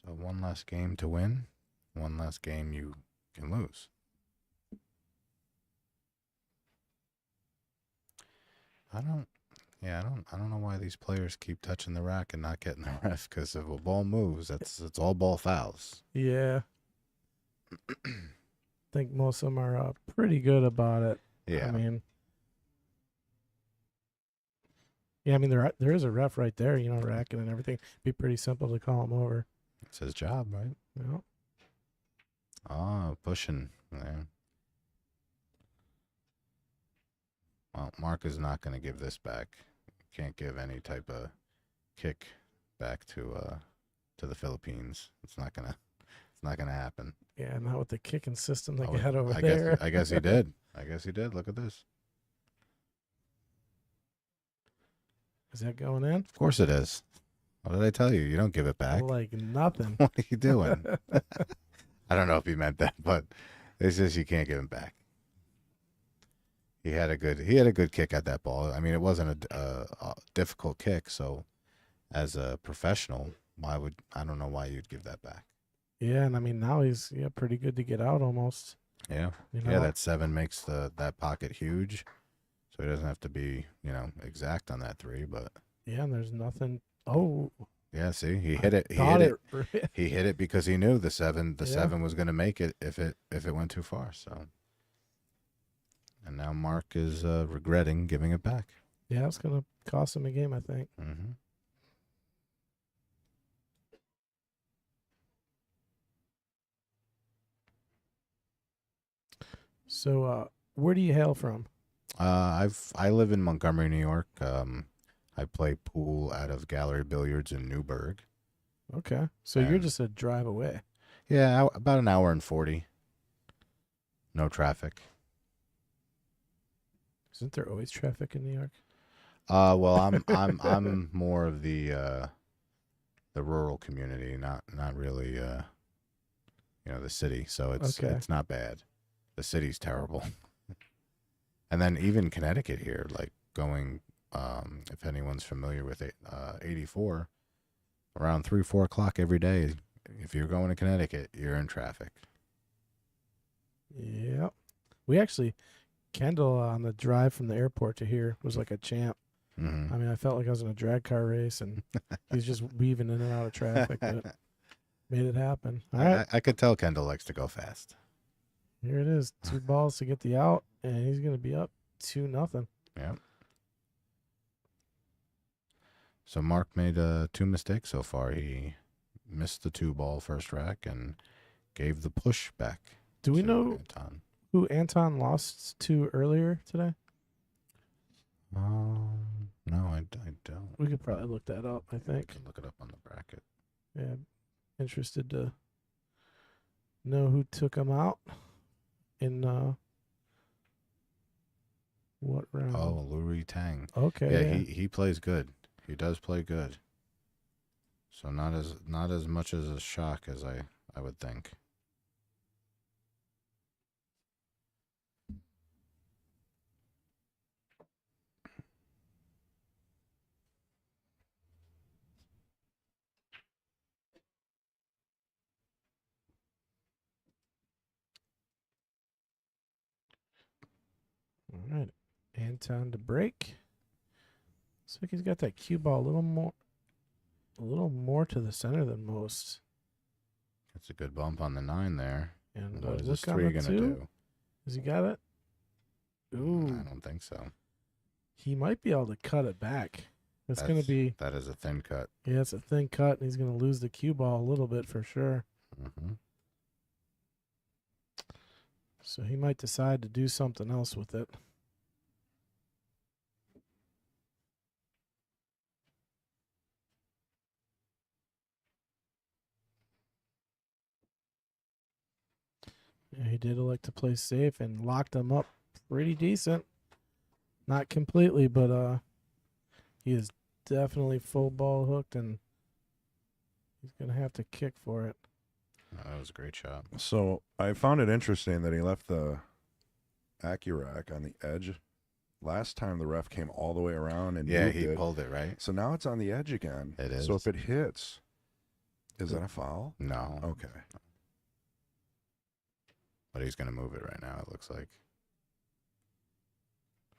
S2: So one less game to win, one less game you can lose. I don't know why these players keep touching the rack and not getting the ref, because if a ball moves, it's all ball fouls.
S1: Yeah. I think most of them are pretty good about it.
S2: Yeah.
S1: I mean, there is a ref right there, racking and everything. Be pretty simple to call him over.
S2: It's his job, right?
S1: Yeah.
S2: Oh, pushing there. Well, Mark is not going to give this back. Can't give any type of kick back to the Philippines. It's not gonna happen.
S1: Yeah, not with the kicking system they
S2: Oh,
S1: got over
S2: I
S1: there.
S2: I guess he did. I guess he did. Look at this.
S1: Is that going in?
S2: Of course it is. What did I tell you? You don't give it back.
S1: Like nothing.
S2: What are you doing? I don't know if he meant that, but it's just you can't give him back. He had a good kick at that ball. I mean, it wasn't a difficult kick. So, as a professional, I don't know why you'd give that back.
S1: Yeah, and I mean now he's pretty good to get out almost.
S2: Yeah, yeah. That 7 makes that pocket huge, so he doesn't have to be exact on that 3. But
S1: yeah, and there's nothing. Oh,
S2: yeah. See, he hit it. He hit it because he knew the 7 was going to make it if it went too far. So. And now Mark is regretting giving it back.
S1: Yeah, it's going to cost him a game, I think.
S2: Mm-hmm.
S1: So, where do you hail from?
S2: I live in Montgomery, New York. I play pool out of Gallery Billiards in Newburgh.
S1: Okay, so you're just a drive away.
S2: Yeah, about an hour and 40. No traffic.
S1: Isn't there always traffic in New York?
S2: Well, I'm more of the rural community, not really the city. So it's not bad. The city's terrible. And then even Connecticut here, like going, if anyone's familiar with it, 84, around 3-4 o'clock every day. If you're going to Connecticut, you're in traffic.
S1: Yeah, we actually. Kendall on the drive from the airport to here was like a champ.
S2: Mm-hmm.
S1: I mean, I felt like I was in a drag car race, and he was just weaving in and out of traffic, but made it happen. All right,
S2: I could tell Kendall likes to go fast.
S1: Here it is, 2 balls to get the out, and he's going to be up 2-0.
S2: Yeah. So Mark made 2 mistakes so far. He missed the 2-ball first rack and gave the push back.
S1: Do we
S2: to
S1: know
S2: Anton?
S1: who Anton lost to earlier today?
S2: No, I don't.
S1: We could probably look that up, I
S2: I
S1: think.
S2: can look it up on the bracket.
S1: Yeah, interested to know who took him out in what round.
S2: Oh, Louis Tang.
S1: Okay.
S2: Yeah, he plays good. He does play good. So not as much as a shock as I would think.
S1: All right. Anton to break. Looks like he's got that cue ball a little more to the center than most.
S2: It's a good bump on the 9 there.
S1: And
S2: What is
S1: look
S2: this
S1: on
S2: 3
S1: the
S2: going to
S1: 2.
S2: do?
S1: Has he got it? Ooh.
S2: I don't think so.
S1: He might be able to cut it back. It's going to be,
S2: That is a thin cut.
S1: yeah, it's a thin cut, and he's going to lose the cue ball a little bit for sure.
S2: Mm-hmm.
S1: So he might decide to do something else with it. Yeah, he did elect to play safe and locked him up pretty decent. Not completely, but he is definitely full ball hooked, and he's going to have to kick for it.
S2: Oh, that was a great shot.
S4: So I found it interesting that he left the Accurac on the edge. Last time the ref came all the way around and
S2: Yeah,
S4: moved
S2: he
S4: it.
S2: pulled it, right?
S4: So now it's on the edge again.
S2: It is.
S4: So if it hits, is that a foul?
S2: No.
S4: Okay.
S2: But he's going to move it right now, it looks like.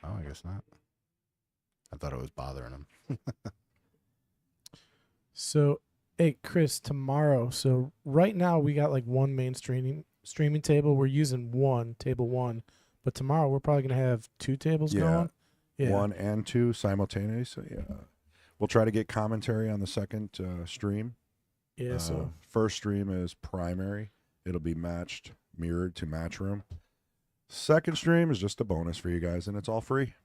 S2: Oh, I guess not. I thought it was bothering him.
S1: So, hey, Chris, tomorrow. So right now we got like one main streaming table. We're using table one. But tomorrow we're probably going to have 2 tables going. Yeah.
S4: 1 and 2 simultaneously. Yeah. We'll try to get commentary on the second stream.
S1: Yeah, so
S4: First stream is primary. It'll be mirrored to match room. Second stream is just a bonus for you guys, and it's all free.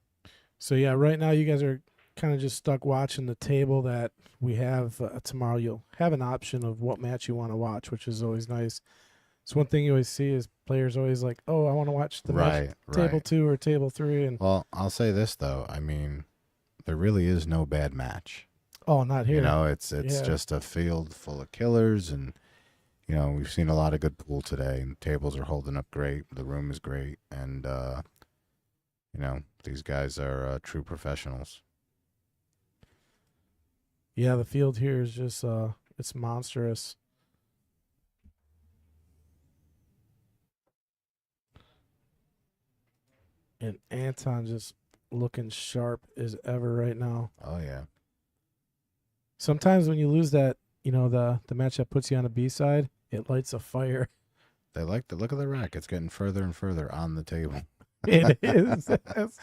S1: So yeah, right now you guys are kind of just stuck watching the table that we have tomorrow. You'll have an option of what match you want to watch, which is always nice. So one thing you always see is players always like, oh, I want to watch the match, table 2 or table 3. And
S2: Well, I'll say this, though. I mean, there really is no bad match.
S1: oh, not here.
S2: You know, it's
S1: Yeah.
S2: just a field full of killers, and you know, we've seen a lot of good pool today, and tables are holding up great. The room is great, and you know, these guys are true professionals.
S1: Yeah, the field here is just it's monstrous. And Anton just looking sharp as ever right now.
S2: Oh yeah,
S1: Sometimes when you lose that, you know, the match that puts you on the B side, it lights a fire.
S2: they like the look of the rack. It's getting further and further on the table.
S1: It is. That's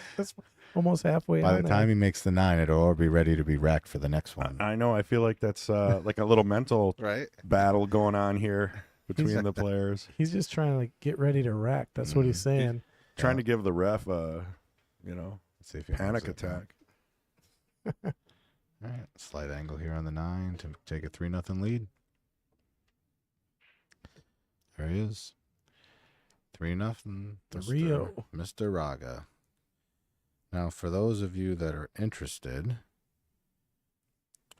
S1: almost halfway
S2: By
S1: on
S2: the
S1: there.
S2: time he makes the 9, it'll all be ready to be racked for the next one.
S4: I know. I feel like that's like a little mental
S2: Right?
S4: battle going on here between the players.
S1: He's just trying to like get ready to rack. That's what he's saying.
S4: Trying to give the ref a,
S2: Let's see if he
S4: panic
S2: moves it back.
S4: attack.
S2: All right, slight angle here on the 9 to take a 3-0 lead. There he is. 3-0.
S1: The Rio.
S2: Mr. Raga. Now, for those of you that are interested,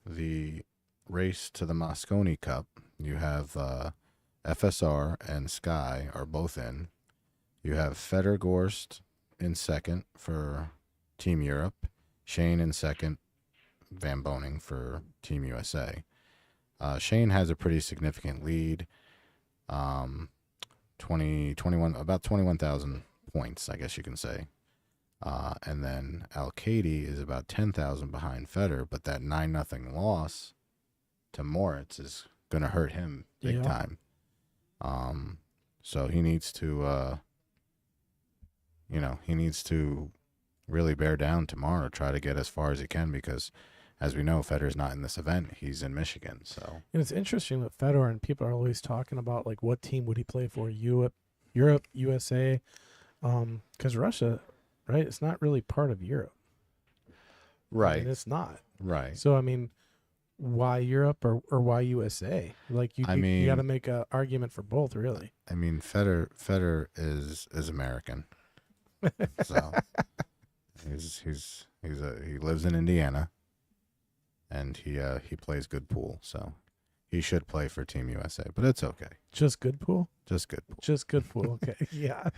S2: the race to the Moscone Cup, you have FSR and Sky are both in. You have Federgorst in second for Team Europe, Shane in second, Van Boning for Team USA. Shane has a pretty significant lead, 21, about 21,000 points, I guess you can say. And then Al-Kaidi is about 10,000 behind Feder, but that 9-0 loss to Moritz is going to hurt him big time. So he needs to, he needs to really bear down tomorrow, try to get as far as he can, because as we know, Federer's not in this event. He's in Michigan. So
S1: And it's interesting that Federer and people are always talking about like what team would he play for? Europe, USA, because Russia, right? It's not really part of Europe. I mean, it's not.
S2: Right.
S1: So I mean, why Europe or why USA? Like you got to
S2: mean-
S1: make an argument for both, really.
S2: I mean, Federer is American. So he lives in Indiana, and he plays good pool. So he should play for Team USA, but it's okay.
S1: Just good pool.
S2: Just good pool.
S1: Just good pool. Okay. Yeah.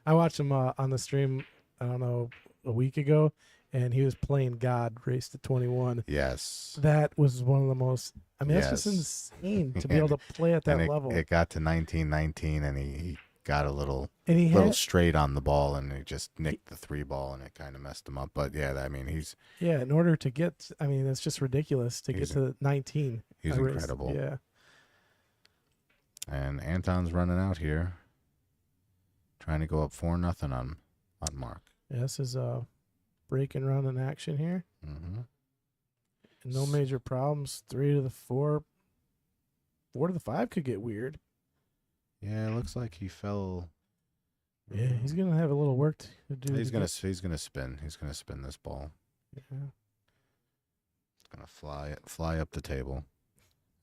S1: I watched him on the stream. I don't know, a week ago, and he was playing God Race to 21.
S2: Yes.
S1: That was one of the most. I mean, that's just
S2: Yes.
S1: insane to be able to play at that
S2: And
S1: level.
S2: it got to 19-19, and he got a little
S1: And he
S2: little
S1: had,
S2: straight on the ball, and he just nicked the 3 ball, and it kind of messed him up. But yeah, I mean, he's
S1: yeah. In order to get, I mean, it's just ridiculous to get
S2: He's-
S1: to 19.
S2: he's
S1: I raced-
S2: incredible.
S1: Yeah.
S2: And Anton's running out here, trying to go up 4-0 on Mark.
S1: Yeah, this is a break and run in action here.
S2: Mm-hmm.
S1: No major problems. 3 to the 4. 4 to the 5 could get weird.
S2: Yeah, it looks like he fell.
S1: Yeah, he's gonna have a little work to do.
S2: He's
S1: to
S2: gonna
S1: get-
S2: he's gonna spin. He's gonna spin this ball.
S1: Yeah.
S2: It's gonna fly up the table,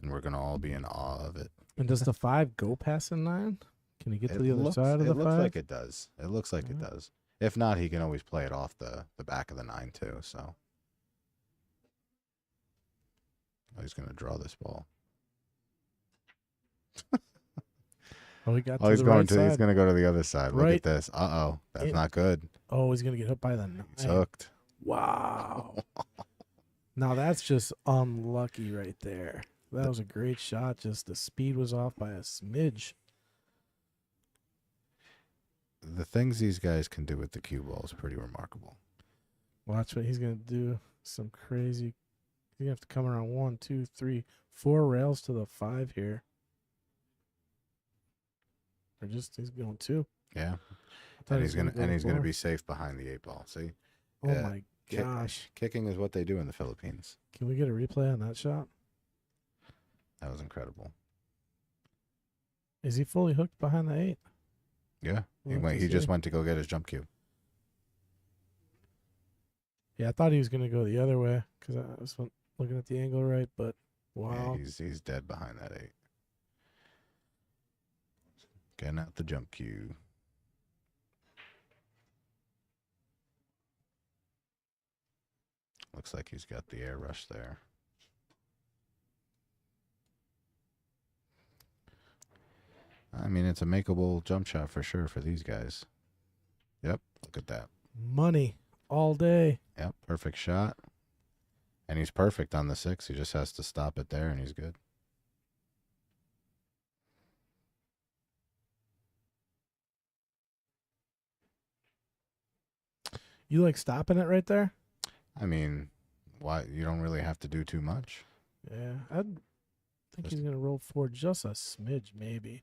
S2: and we're gonna all be in awe of it.
S1: And does the 5 go past the 9? Can he get to the other side of the
S2: It looks
S1: 5?
S2: like it does. It looks like it
S1: Yeah.
S2: does. If not, he can always play it off the back of the 9 too. So he's gonna draw this ball.
S1: Oh, he got
S2: Oh,
S1: to
S2: he's
S1: the
S2: going
S1: right
S2: to.
S1: side.
S2: He's gonna go to the other side. Look
S1: Right.
S2: at this. That's
S1: It-
S2: not good.
S1: Oh, he's gonna get hit by the 9.
S2: It's hooked.
S1: Wow. Now that's just unlucky right there. That was a great shot. Just the speed was off by a smidge.
S2: The things these guys can do with the cue ball is pretty remarkable.
S1: Watch what he's gonna do. Some crazy. You have to come around 1, 2, 3, 4 rails to the 5 here. Or just he's going 2.
S2: Yeah,
S1: I thought
S2: and
S1: he
S2: he's
S1: was
S2: gonna
S1: go 4.
S2: be safe behind the 8 ball. See,
S1: Oh
S2: yeah.
S1: my gosh!
S2: kicking is what they do in the Philippines.
S1: Can we get a replay on that shot?
S2: That was incredible.
S1: Is he fully hooked behind the 8?
S2: Yeah,
S1: We'll have to
S2: he just
S1: see.
S2: went to go get his jump cue.
S1: Yeah, I thought he was gonna go the other way because I was looking at the angle right, but wow.
S2: Yeah, he's dead behind that 8. Getting out the jump cue. Looks like he's got the air rush there. I mean, it's a makeable jump shot for sure for these guys. Yep, look at that.
S1: Money all day.
S2: Yep, perfect shot. And he's perfect on the 6. He just has to stop it there, and he's good.
S1: You like stopping it right there?
S2: I mean, why you don't really have to do too much.
S1: Yeah, I think
S2: Just-
S1: he's gonna roll forward just a smidge, maybe.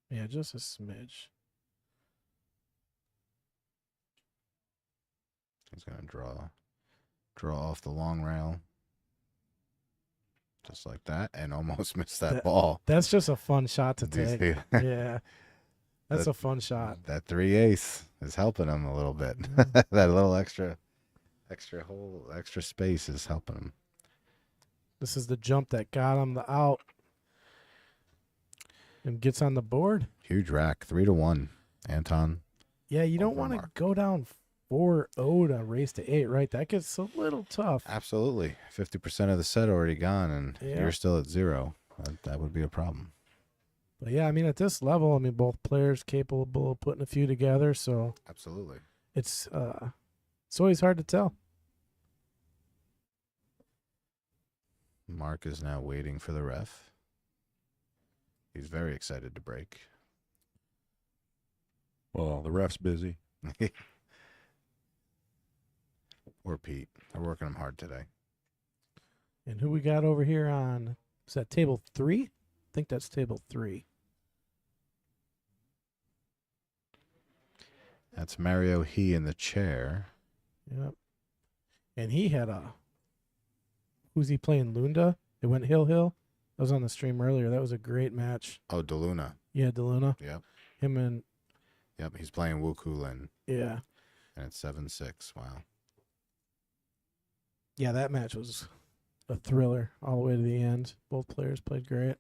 S1: Yeah, just a smidge.
S2: He's gonna draw off the long rail, just like that, and almost miss that ball.
S1: That's just a fun shot to
S2: Do you
S1: take.
S2: see that?
S1: Yeah, that's
S2: That-
S1: a fun shot.
S2: That 3 ace is helping him a little bit.
S1: Yeah.
S2: That little extra space is helping him.
S1: This is the jump that got him the out and gets on the board.
S2: Huge rack, 3-1. Anton.
S1: Yeah, you don't
S2: Over
S1: want to
S2: Mark.
S1: go down 4-0 to race to 8, right? That gets a little tough.
S2: Absolutely. 50% of the set already gone, and
S1: Yeah.
S2: you're still at 0. That would be a problem.
S1: But yeah, I mean, at this level, I mean, both players capable of putting a few together, so
S2: Absolutely.
S1: it's always hard to tell.
S2: Mark is now waiting for the ref. He's very excited to break.
S4: Well, the ref's busy.
S2: Or Pete. They're working him hard today.
S1: And who we got over here on, is that table 3? I think that's table 3.
S2: That's Mario He in the chair.
S1: Yep. And he had a. Who's he playing? Lunda. It went Hill. I was on the stream earlier. That was a great match.
S2: Oh, DeLuna.
S1: Yeah, DeLuna.
S2: Yep.
S1: Him and
S2: Yep. He's playing Wu Kulin,
S1: yeah.
S2: and it's 7-6. Wow.
S1: Yeah, that match was a thriller all the way to the end. Both players played great.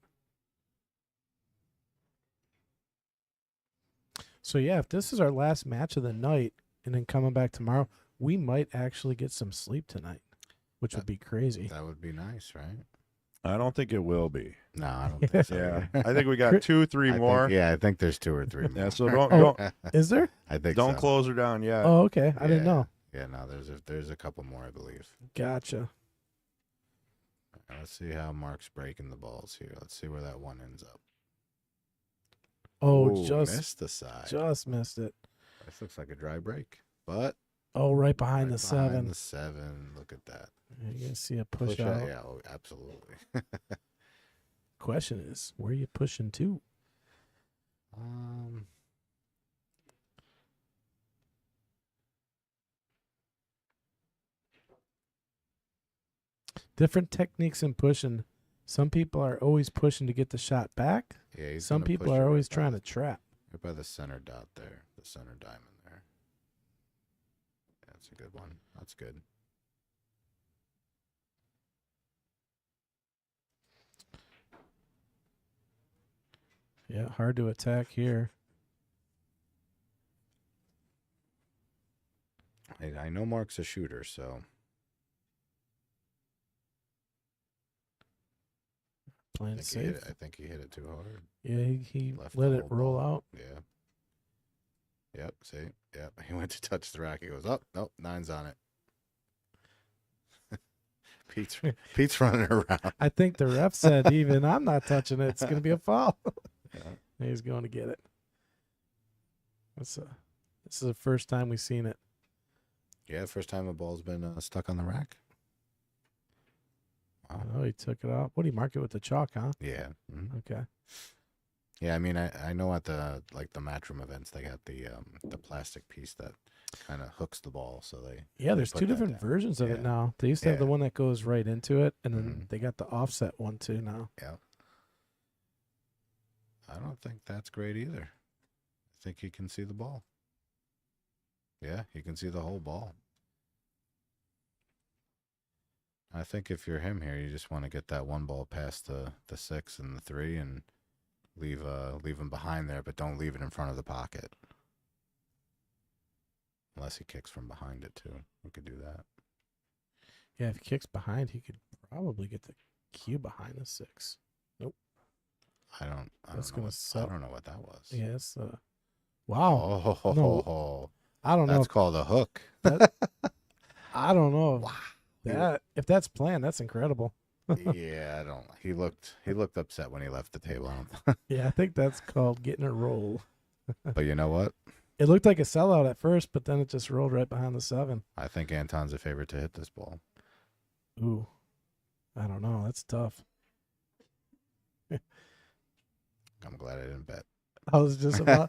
S1: So yeah, if this is our last match of the night and then coming back tomorrow, we might actually get some sleep tonight, which would be crazy.
S2: That would be nice, right?
S4: I don't think it will be.
S2: No, I don't think so.
S4: Yeah,
S2: either.
S4: I think we got 2, 3
S2: I
S4: more.
S2: think, yeah, I think there's 2 or 3 more.
S4: Yeah, so don't
S1: Oh.
S4: don't
S1: Is there?
S2: I think
S4: don't
S2: so.
S4: close her down yet.
S1: Oh, okay. I didn't
S2: Yeah.
S1: know.
S2: Yeah, no, there's a couple more, I believe.
S1: Gotcha.
S2: Let's see how Mark's breaking the balls here. Let's see where that one ends up.
S1: Oh,
S2: Ooh,
S1: just
S2: missed the side.
S1: missed it.
S2: This looks like a dry break, but
S1: Oh, right behind
S2: right
S1: the
S2: behind
S1: 7.
S2: the 7. Look at that.
S1: You can see a push out.
S2: Yeah, oh, absolutely.
S1: Question is, where are you pushing to? Different techniques in pushing. Some people are always pushing to get the shot back.
S2: Yeah, he's
S1: Some
S2: gonna
S1: people
S2: push it
S1: are
S2: right
S1: always
S2: by
S1: trying
S2: the-
S1: to trap.
S2: right by the center dot there, the center diamond there. That's a good one. That's good.
S1: Yeah, hard to attack here.
S2: I know Mark's a shooter, so
S1: Playing
S2: I
S1: safe.
S2: think he hit it too hard.
S1: Yeah, he
S2: Left
S1: let
S2: the
S1: it
S2: whole
S1: roll
S2: ball.
S1: out.
S2: Yeah. Yep. See. Yep. He went to touch the rack. He goes, "Oh, nope, 9's on it." Pete's running around.
S1: I think the ref said even I'm not touching it. It's going to be a foul.
S2: Yeah.
S1: He's going to get it. This is the first time we've seen it.
S2: Yeah, first time a ball's been stuck on the rack. Wow.
S1: Oh, he took it off. What, did he mark it with the chalk, huh?
S2: Yeah. Mhm.
S1: Okay.
S2: Yeah, I mean, I know at the Matchroom events they got the plastic piece that kind of hooks the ball, so they
S1: Yeah, there's
S2: put
S1: two
S2: that
S1: different
S2: down.
S1: versions of it
S2: Yeah.
S1: now. They used to have the
S2: Yeah.
S1: one that goes right into it, and then
S2: Mhm.
S1: they got the offset one too now.
S2: Yeah. I don't think that's great either. I think he can see the ball. Yeah, he can see the whole ball. I think if you're him here, you just want to get that one ball past the 6 and the 3 and leave him behind there, but don't leave it in front of the pocket. Unless he kicks from behind it too. We could do that.
S1: Yeah, if he kicks behind, he could probably get the cue behind the 6.
S2: I don't
S1: That's
S2: know
S1: gonna
S2: what,
S1: suck.
S2: I don't know what that was.
S1: Yes. Wow.
S2: Oh,
S1: No. I don't know.
S2: that's called a hook.
S1: I don't know.
S2: Wow.
S1: That if that's planned, that's incredible.
S2: Yeah, I don't. He looked upset when he left the table. I don't-
S1: Yeah, I think that's called getting a roll.
S2: But you know what?
S1: It looked like a sellout at first, but then it just rolled right behind the 7.
S2: I think Anton's a favorite to hit this ball.
S1: Ooh. I don't know. That's tough.
S2: I'm glad I didn't bet.
S1: I was just about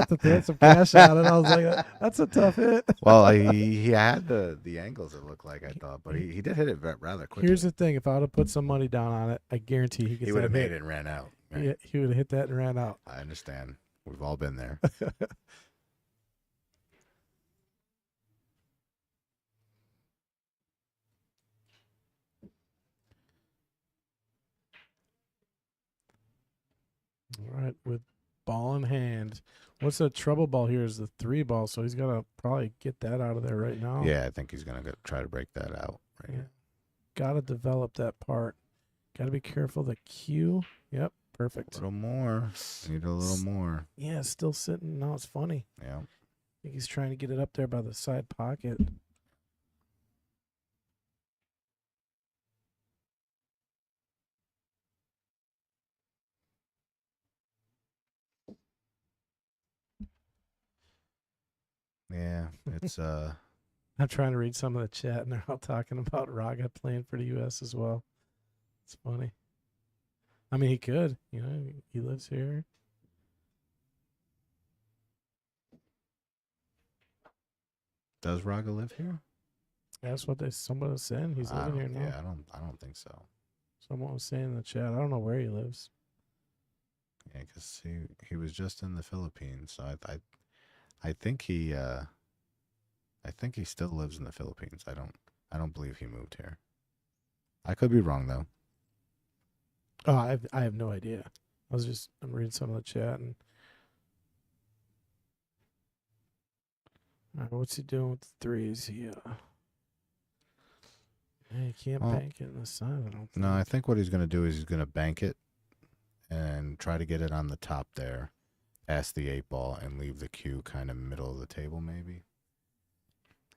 S1: to throw some cash out, and I was like, "That's a tough hit."
S2: Well, he had the angles, it looked like, I thought, but he did hit it rather quickly.
S1: Here's the thing: if I would have put some money down on it, I guarantee he gets
S2: He would have
S1: that
S2: made
S1: hit.
S2: it and ran out. Right?
S1: Yeah, he would have hit that and ran out.
S2: I understand. We've all been there.
S1: All right, with ball in hand. What's the trouble ball here is the 3 ball, so he's got to probably get that out of there right now.
S2: Yeah, I think he's going to try to break that out. Right.
S1: Yeah. Got to develop that part. Got to be careful. The cue. Yep,
S2: A
S1: perfect.
S2: little more. Need a little more.
S1: Yeah, still sitting. Now it's funny.
S2: Yeah.
S1: I think he's trying to get it up there by the side pocket.
S2: Yeah, it's
S1: I'm trying to read some of the chat, and they're all talking about Raga playing for the U.S. as well. It's funny. I mean, he could. You know, he lives here.
S2: Does Raga live here?
S1: That's what someone was saying. He's living here now.
S2: Yeah, I don't think so.
S1: Someone was saying in the chat. I don't know where he lives.
S2: Yeah, because he was just in the Philippines, so I think he still lives in the Philippines. I don't believe he moved here. I could be wrong though.
S1: Oh, I have no idea. I'm reading some of the chat and. All right, what's he doing with the threes? He can't bank it in the side. I don't think.
S2: No, I think what he's gonna do is he's gonna bank it and try to get it on the top there, past the 8-ball, and leave the cue kind of middle of the table maybe.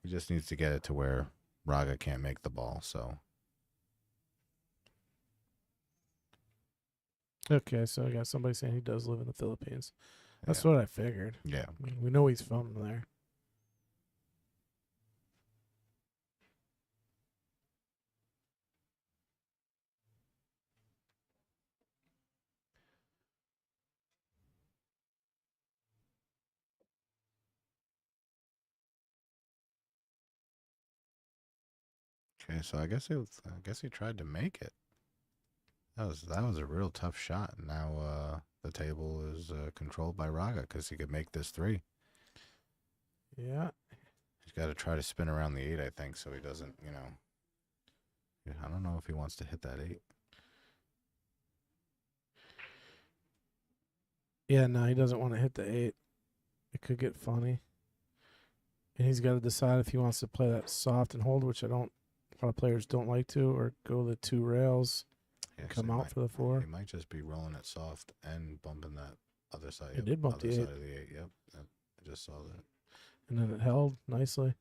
S2: He just needs to get it to where Raga can't make the ball. So
S1: Okay, so I got somebody saying he does live in the Philippines. That's
S2: yeah.
S1: what I figured.
S2: Yeah.
S1: I mean, we know he's from there.
S2: Okay, so I guess he tried to make it. That was a real tough shot. Now the table is controlled by Raga because he could make this 3.
S1: Yeah.
S2: He's got to try to spin around the 8, I think, so he doesn't, I don't know if he wants to hit that 8.
S1: Yeah, no, he doesn't want to hit the 8. It could get funny. And he's got to decide if he wants to play that soft and hold, which a lot of players don't like to, or go the 2 rails, come out for the 4.
S2: He might just be rolling it soft and bumping that other side.
S1: It did bump the 8.
S2: Side of the 8. Yep, I just saw that.
S1: And then it held nicely.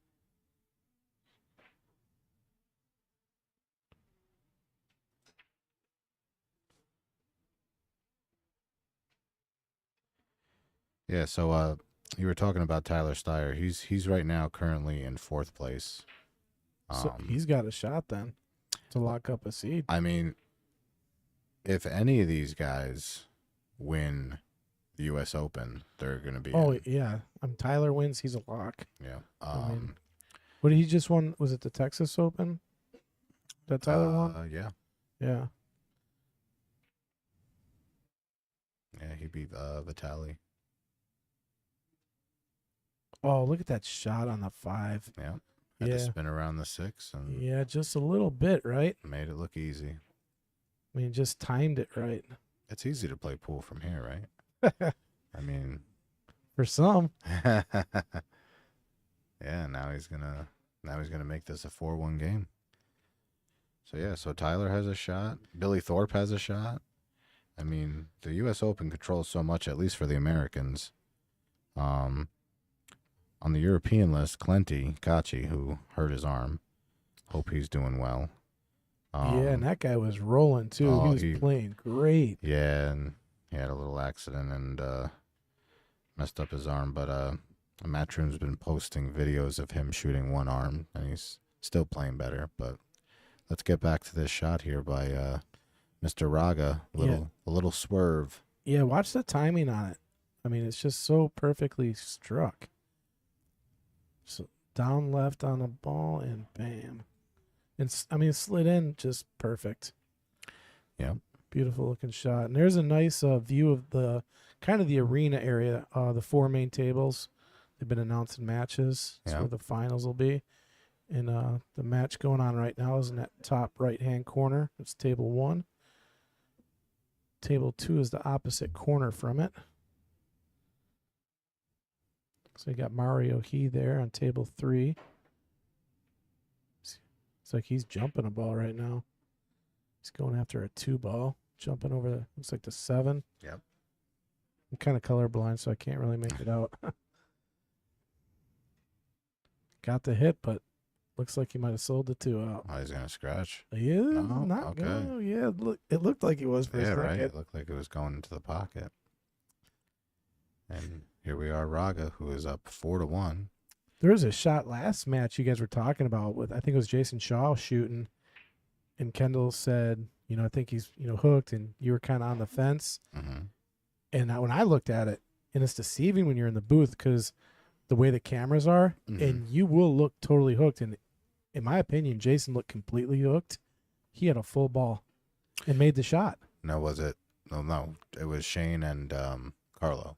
S2: Yeah, so you were talking about Tyler Steyer. He's right now currently in 4th place.
S1: So he's got a shot then to lock up a seed.
S2: I mean, if any of these guys win the U.S. Open, they're going to be in.
S1: Yeah. Tyler wins. He's a lock.
S2: Yeah.
S1: What did he just won? Was it the Texas Open that Tyler won?
S2: Yeah.
S1: Yeah.
S2: Yeah, he beat Vitali.
S1: Oh, look at that shot on the 5.
S2: Yeah. Had to spin around the 6 and
S1: Yeah, just a little bit, right?
S2: made it look easy.
S1: I mean, just timed it right.
S2: It's easy to play pool from here, right? I mean,
S1: For some.
S2: yeah. Now he's gonna make this a 4-1 game. So yeah, so Tyler has a shot. Billy Thorpe has a shot. I mean, the U.S. Open controls so much, at least for the Americans. On the European list, Kachi, who hurt his arm. Hope he's doing well.
S1: Yeah, and that guy was rolling too. He was playing great.
S2: Yeah, and he had a little accident and messed up his arm. But Matchroom's been posting videos of him shooting one arm, and he's still playing better. But let's get back to this shot here by Mr. Raga. A little swerve.
S1: Yeah, watch the timing on it. I mean, it's just so perfectly struck. So down left on the ball and bam. And it slid in just perfect.
S2: Yeah.
S1: Beautiful looking shot. And there's a nice view of the kind of the arena area, the 4 main tables. They've been announcing matches. That's where the finals will be. And the match going on right now is in that top right-hand corner. It's table 1. Table 2 is the opposite corner from it. So you got Mario He there on table 3. It's like he's jumping a ball right now. He's going after a 2 ball, jumping over looks like the 7.
S2: Yep.
S1: I'm kind of colorblind, so I can't really make it out. Got the hit, but looks like he might have sold the 2 out.
S2: Oh, he's gonna scratch.
S1: He is
S2: No?
S1: not
S2: Okay.
S1: going. Yeah, it looked like it was for a second.
S2: Right. It looked like it was going into the pocket. And here we are, Raga, who is up 4-1.
S1: There was a shot last match you guys were talking about with, I think it was Jason Shaw shooting, and Kendall said, I think he's, hooked, and you were kind of on the fence.
S2: Mm-hmm.
S1: And when I looked at it, and it's deceiving when you're in the booth because the way the cameras are,
S2: Mhm.
S1: and you will look totally hooked. And in my opinion, Jason looked completely hooked. He had a full ball and made the shot.
S2: No, was it? No, it was Shane and Carlo.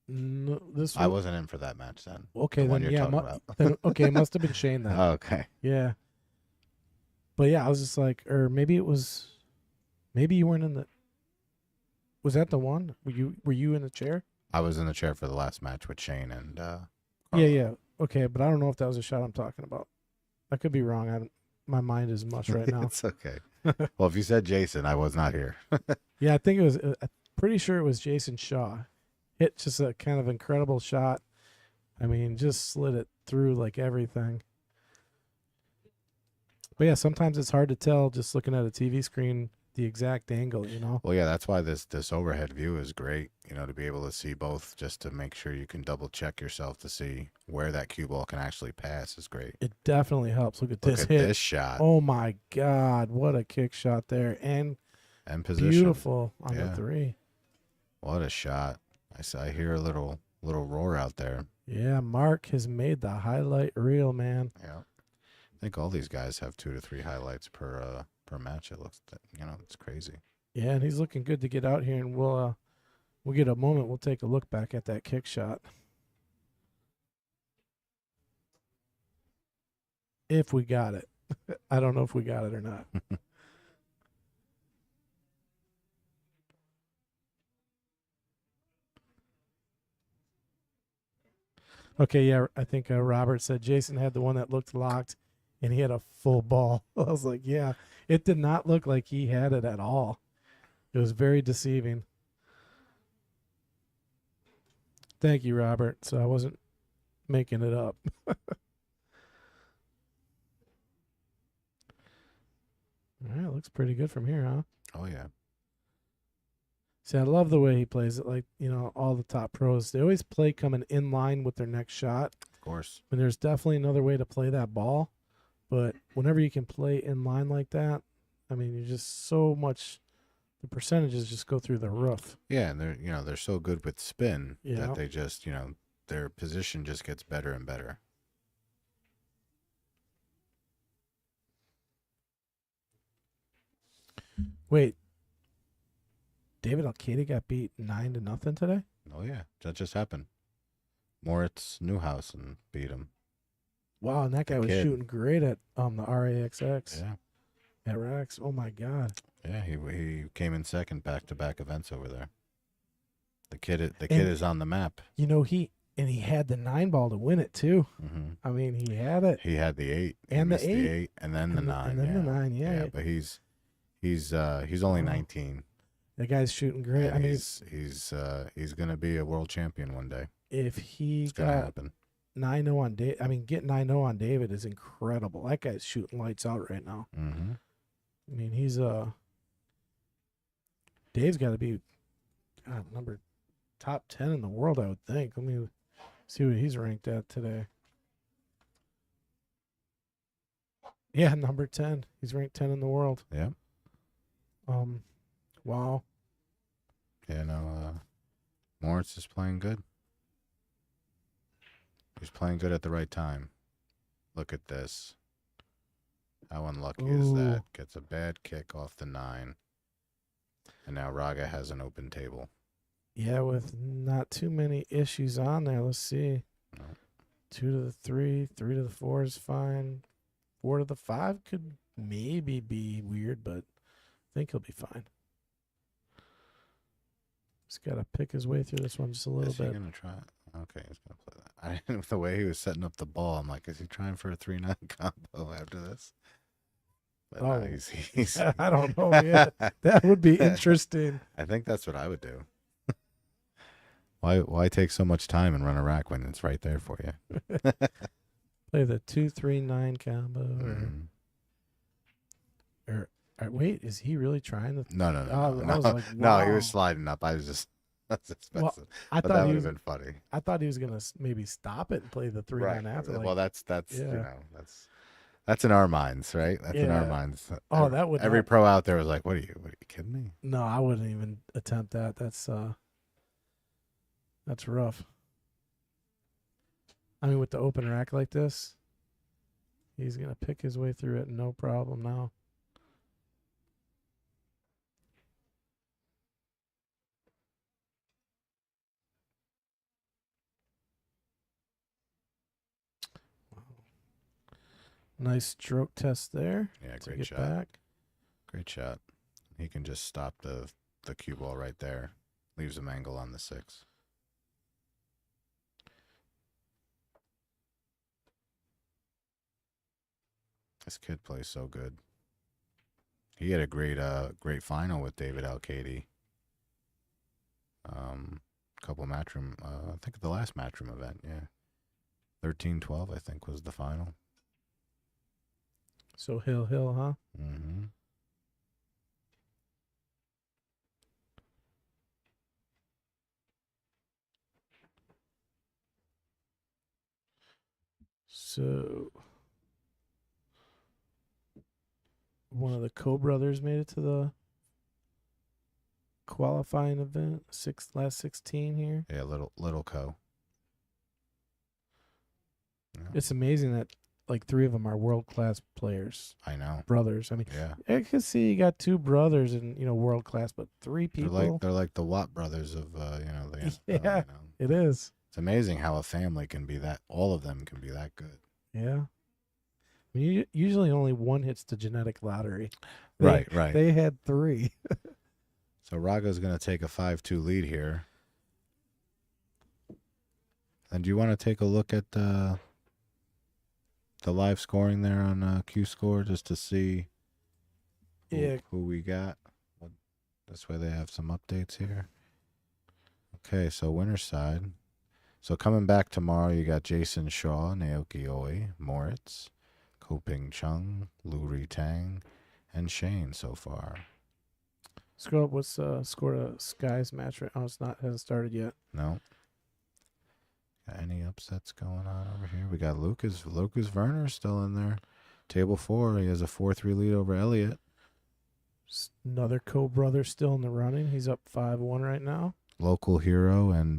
S1: No, this
S2: I
S1: was,
S2: wasn't in for that match then.
S1: okay.
S2: The one
S1: Then
S2: you're
S1: yeah,
S2: talking about.
S1: then, okay, it must have been Shane then.
S2: Okay.
S1: Yeah, but yeah, I was just like, or maybe it was, maybe you weren't in the. Was that the one? Were you in the chair?
S2: I was in the chair for the last match with Shane and Carlo.
S1: Yeah. Okay, but I don't know if that was a shot I'm talking about. I could be wrong. My mind is mush right now.
S2: It's okay. Well, if you said Jason, I was not here.
S1: Yeah, I think it was. I'm pretty sure it was Jason Shaw. Hit just a kind of incredible shot. I mean, just slid it through like everything. But yeah, sometimes it's hard to tell just looking at a TV screen the exact angle, you know?
S2: Well, yeah, that's why this overhead view is great, to be able to see both, just to make sure you can double check yourself to see where that cue ball can actually pass is great.
S1: It definitely helps. Look at
S2: Look
S1: this
S2: at
S1: hit.
S2: this shot.
S1: Oh my God, what a kick shot there. And
S2: Position.
S1: beautiful on the
S2: Yeah.
S1: 3.
S2: What a shot. I hear a little roar out there.
S1: Yeah, Mark has made the highlight reel, man.
S2: Yeah. I think all these guys have 2 to 3 highlights per match. It looks, it's crazy.
S1: Yeah, and he's looking good to get out here, and we'll get a moment. We'll take a look back at that kick shot. If we got it. I don't know if we got it or not. Okay, yeah, I think Robert said Jason had the one that looked locked, and he had a full ball. I was like, yeah, it did not look like he had it at all. It was very deceiving. Thank you, Robert. So I wasn't making it up. All right, looks pretty good from here, huh?
S2: Oh, yeah.
S1: See, I love the way he plays it. Like, all the top pros, they always play coming in line with their next shot.
S2: Of course.
S1: And there's definitely another way to play that ball. But whenever you can play in line like that, I mean, you're just so much, the percentages just go through the roof.
S2: Yeah, and they're so good with spin
S1: Yeah.
S2: that they just, their position just gets better and better.
S1: Wait, David Alcade got beat 9-0 today?
S2: Oh, yeah. That just happened. Moritz Newhouse and beat him.
S1: Wow, and that guy was
S2: kid.
S1: shooting great at the RAXX
S2: Yeah.
S1: at Rax. Oh my God.
S2: Yeah, he came in second back-to-back events over there. The kid
S1: And-
S2: is on the map.
S1: He had the 9-ball to win it too.
S2: Hmm.
S1: I mean, he had it.
S2: He had the 8.
S1: And
S2: he
S1: the
S2: missed
S1: 8.
S2: the 8, and then the 9.
S1: And then the 9, yeah.
S2: But he's only
S1: Oh.
S2: 19.
S1: The guy's shooting great.
S2: And
S1: I mean,
S2: he's gonna be a world champion one day.
S1: if he
S2: It's gonna
S1: got
S2: happen.
S1: 9-0 on David, I mean, getting 9-0 on David is incredible. That guy's shooting lights out right now.
S2: Hmm.
S1: I mean, he's Dave's got to be top 10 in the world, I would think. Let me see what he's ranked at today. Yeah, number 10. He's ranked 10 in the world.
S2: Yeah.
S1: Wow.
S2: Yeah. No. Moritz is playing good. He's playing good at the right time. Look at this. How unlucky is
S1: Ooh.
S2: that? Gets a bad kick off the 9. And now Raga has an open table.
S1: Yeah, with not too many issues on there. Let's see.
S2: No.
S1: 2 to the 3, 3 to the 4 is fine. 4 to the 5 could maybe be weird, but I think he'll be fine. He's got to pick his way through this one just a little
S2: Is he
S1: bit.
S2: gonna try it? Okay, he's gonna play that. The way he was setting up the ball, I'm like, is he trying for a 3-9 combo after this? But no,
S1: Oh.
S2: he's
S1: I don't know. Yeah, that would be interesting.
S2: I think that's what I would do. Why take so much time and run a rack when it's right there for you?
S1: Play the 2-3-9 combo.
S2: Mhm.
S1: Or wait, is he really trying to?
S2: No,
S1: Oh, I was like,
S2: no, he was
S1: wow.
S2: sliding up. I was just
S1: Well,
S2: messing.
S1: I
S2: But that
S1: thought he
S2: would
S1: was.
S2: have been funny.
S1: I thought he was gonna maybe stop it and play the 3-9 after. Like,
S2: Well, that's
S1: yeah.
S2: that's in our minds, right? That's in our
S1: Yeah.
S2: minds.
S1: Oh, that would
S2: every
S1: not-
S2: pro out there was like, "What are you kidding me?"
S1: No, I wouldn't even attempt that. That's rough. I mean, with the open rack like this, he's going to pick his way through it, no problem now. Nice stroke test there.
S2: Yeah,
S1: to
S2: great
S1: get
S2: shot.
S1: back.
S2: Great shot. He can just stop the cue ball right there. Leaves him angle on the 6. This kid plays so good. He had a great final with David Alcady. Couple matchroom. I think the last matchroom event. Yeah, 13-12. I think was the final.
S1: So Hill, huh?
S2: Mm-hmm.
S1: So one of the co-brothers made it to the qualifying event, last 16 here.
S2: Yeah, little co. Yeah,
S1: It's amazing that like 3 of them are world-class players,
S2: I know.
S1: brothers. I mean,
S2: Yeah,
S1: I can see you got 2 brothers and world-class, but 3 people.
S2: they're like the Watt brothers of the NFL,
S1: Yeah. It is.
S2: It's amazing how a family can be that. All of them can be that good.
S1: Yeah. I mean, usually only one hits the genetic lottery.
S2: Right.
S1: They had 3.
S2: So Raga's going to take a 5-2 lead here. And do you want to take a look at the live scoring there on Q-Score just to see who we got? This way they have some updates here. Okay, so winner's side. So coming back tomorrow, you got Jason Shaw, Naoki Oi, Moritz, Koping Chung, Luri Tang, and Shane so far.
S1: Scroll up. What's score of Sky's match right now? Hasn't started yet.
S2: No. Got any upsets going on over here? We got Lucas Werner still in there. Table 4. He has a 4-3 lead over Elliott.
S1: Another co-brother still in the running. He's up 5-1 right now.
S2: Local hero and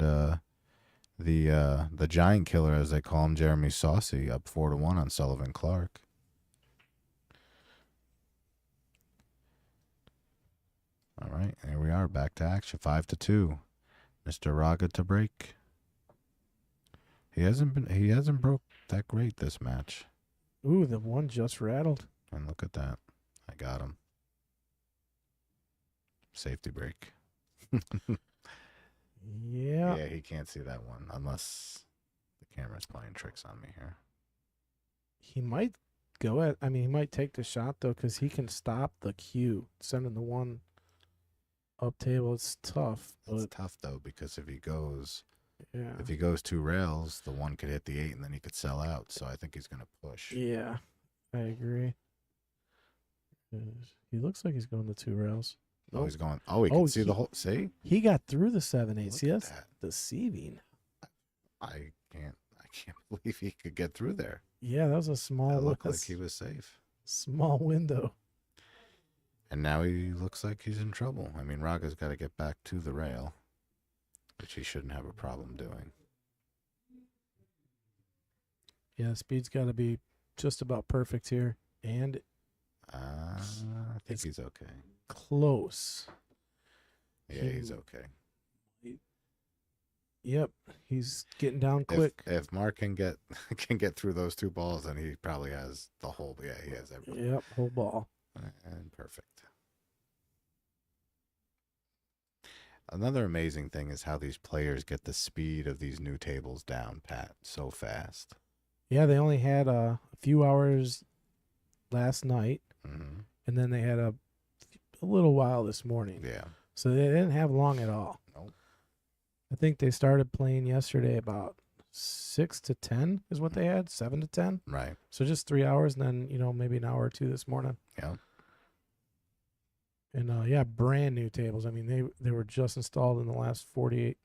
S2: the giant killer, as they call him, Jeremy Saucy, up 4-1 on Sullivan Clark. All right, here we are, back to action, 5-2. Mr. Raga to break. He hasn't broke that great this match.
S1: Ooh, the one just rattled.
S2: And look at that. I got him. Safety break.
S1: Yeah.
S2: Yeah, he can't see that one unless the camera's playing tricks on me here.
S1: He might he might take the shot, though, because he can stop the cue. Sending the one up table, it's tough.
S2: It's
S1: But
S2: tough, though, because if he goes
S1: yeah.
S2: 2 rails, the one could hit the 8 and then he could sell out. So I think he's going to push.
S1: Yeah, I agree. He looks like he's going to 2 rails.
S2: Oh, he's going. Oh, he can see the whole. See?
S1: He got through the 7-8.
S2: Look
S1: See,
S2: at
S1: that's
S2: that.
S1: deceiving.
S2: I can't believe he could get through there.
S1: Yeah, that was a
S2: It
S1: small
S2: looked like he was safe.
S1: small window.
S2: And now he looks like he's in trouble. I mean, Raga's got to get back to the rail, which he shouldn't have a problem doing.
S1: Yeah, speed's got to be just about perfect here. And
S2: I think
S1: It's-
S2: he's okay.
S1: close.
S2: Yeah, he's okay.
S1: Yep, he's getting down quick.
S2: If Mark can get through those 2 balls, then he probably has the whole. Yeah, he has everything.
S1: Yep, whole ball.
S2: And perfect. Another amazing thing is how these players get the speed of these new tables down, Pat, so fast.
S1: Yeah, they only had a few hours last night,
S2: Mm-hmm.
S1: and then they had a little while this morning.
S2: Yeah.
S1: So they didn't have long at all.
S2: Nope.
S1: I think they started playing yesterday about 6 to 10 is what they had, 7 to 10.
S2: Right.
S1: So just 3 hours, and then maybe an hour or 2 this morning.
S2: Yeah.
S1: And yeah, brand new tables. I mean, they were just installed in the last 48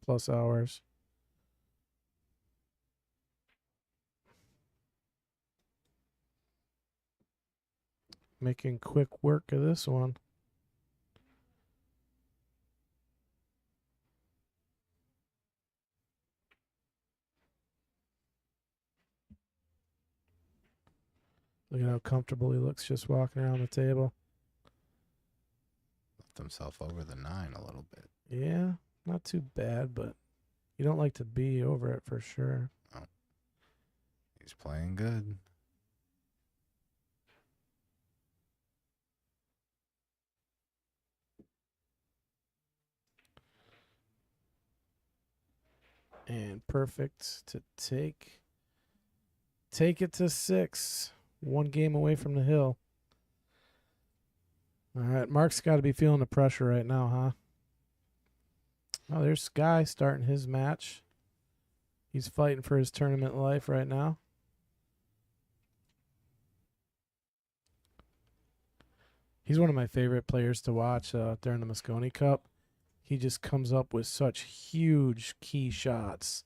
S1: plus hours. Making quick work of this one. how comfortable he looks just walking around the table.
S2: Left himself over the 9 a little bit.
S1: Yeah, not too bad, but you don't like to be over it for sure.
S2: He's playing good.
S1: And perfect to take it to 6. 1 game away from the hill. All right, Mark's got to be feeling the pressure right now, huh? Oh, there's Sky starting his match. He's fighting for his tournament life right now. He's one of my favorite players to watch during the Moscone Cup. He just comes up with such huge key shots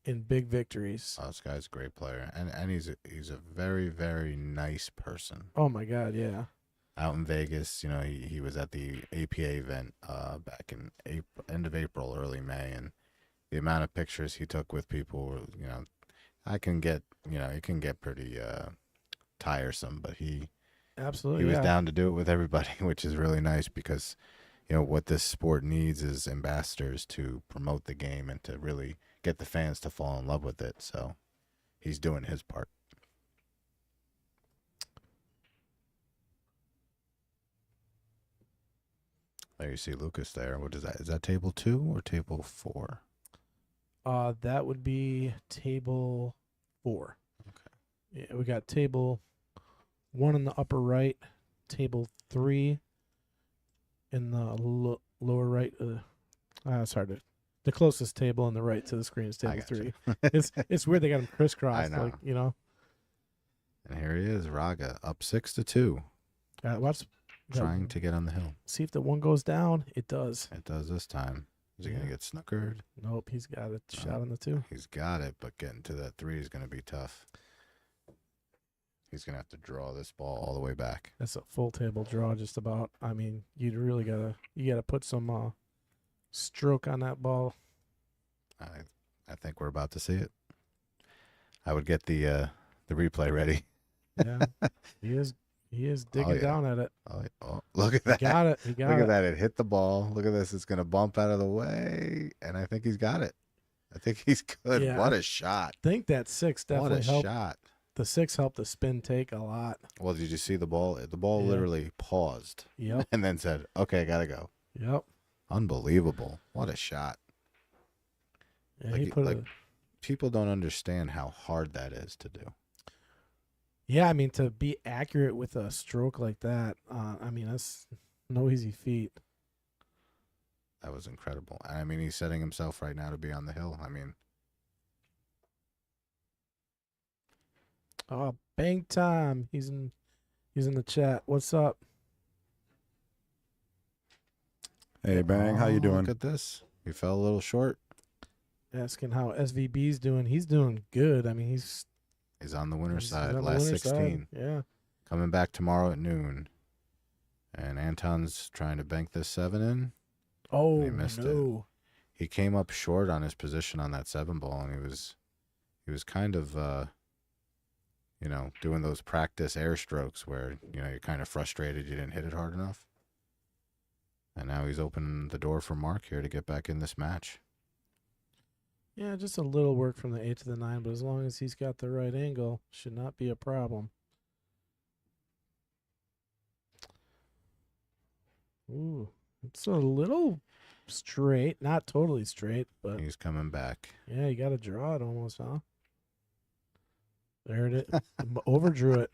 S1: in big victories.
S2: Oh, this guy's a great player, and he's a very, very nice person.
S1: Oh my God, yeah.
S2: Out in Vegas, he was at the APA event back in end of April, early May, and the amount of pictures he took with people, it can get pretty tiresome, but he
S1: Absolutely,
S2: was
S1: yeah.
S2: down to do it with everybody, which is really nice because what this sport needs is ambassadors to promote the game and to really get the fans to fall in love with it. So he's doing his part. There you see Lucas there. What is that? Is that table 2 or table 4?
S1: That would be table 4.
S2: Okay.
S1: Yeah, we got table 1 in the upper right, table 3 in the lower right. Sorry, the closest table on the right to the screen is table 3. It's weird they got them crisscrossed.
S2: I know.
S1: Like, you know.
S2: And here he is, Raga, up 6-2,
S1: Watch.
S2: trying to get on the hill.
S1: See if the 1 goes down. It does.
S2: It does this time. Is he going to get snookered?
S1: Nope, he's got a shot on the 2.
S2: He's got it, but getting to that 3 is going to be tough. He's going to have to draw this ball all the way back.
S1: That's a full table draw just about. I mean, you really gotta put some stroke on that ball.
S2: I think we're about to see it. I would get the replay ready.
S1: Yeah. He is digging down at it.
S2: Oh, look at that.
S1: He got it. He got
S2: Look
S1: it.
S2: at that. It hit the ball. Look at this. It's going to bump out of the way. And I think he's got it. I think he's good.
S1: Yeah,
S2: What a shot.
S1: I think that 6 definitely
S2: What a
S1: helped.
S2: shot.
S1: The 6 helped the spin take a lot.
S2: Well, did you see the ball? The ball
S1: Yeah.
S2: literally paused.
S1: Yep.
S2: And then said, okay, I got to go.
S1: Yep.
S2: Unbelievable. What a shot.
S1: Yeah,
S2: Like-
S1: he put
S2: like- People don't understand how hard that is to do.
S1: Yeah, I mean, to be accurate with a stroke like that, I mean, that's no easy feat.
S2: That was incredible. I mean, he's setting himself right now to be on the hill. I mean,
S1: Oh, bang time. He's in the chat. What's up?
S4: Hey, Bang, how you doing?
S2: Look at this. He fell a little short.
S1: Asking how SVB's doing. He's doing good. I mean, he's
S2: He's on the winner's side,
S1: on the
S2: last
S1: winner's
S2: 16.
S1: side. Yeah.
S2: Coming back tomorrow at noon. And Anton's trying to bank this 7 in.
S1: Oh,
S2: He missed it.
S1: no.
S2: He came up short on his position on that 7 ball, and he was kind of doing those practice air strokes where you're kind of frustrated you didn't hit it hard enough. And now he's opening the door for Mark here to get back in this match.
S1: Yeah, just a little work from the 8 to the 9, but as long as he's got the right angle, should not be a problem. Ooh, it's a little straight, not totally straight, but
S2: He's coming back.
S1: yeah, you got to draw it almost, huh? There it is. Overdrew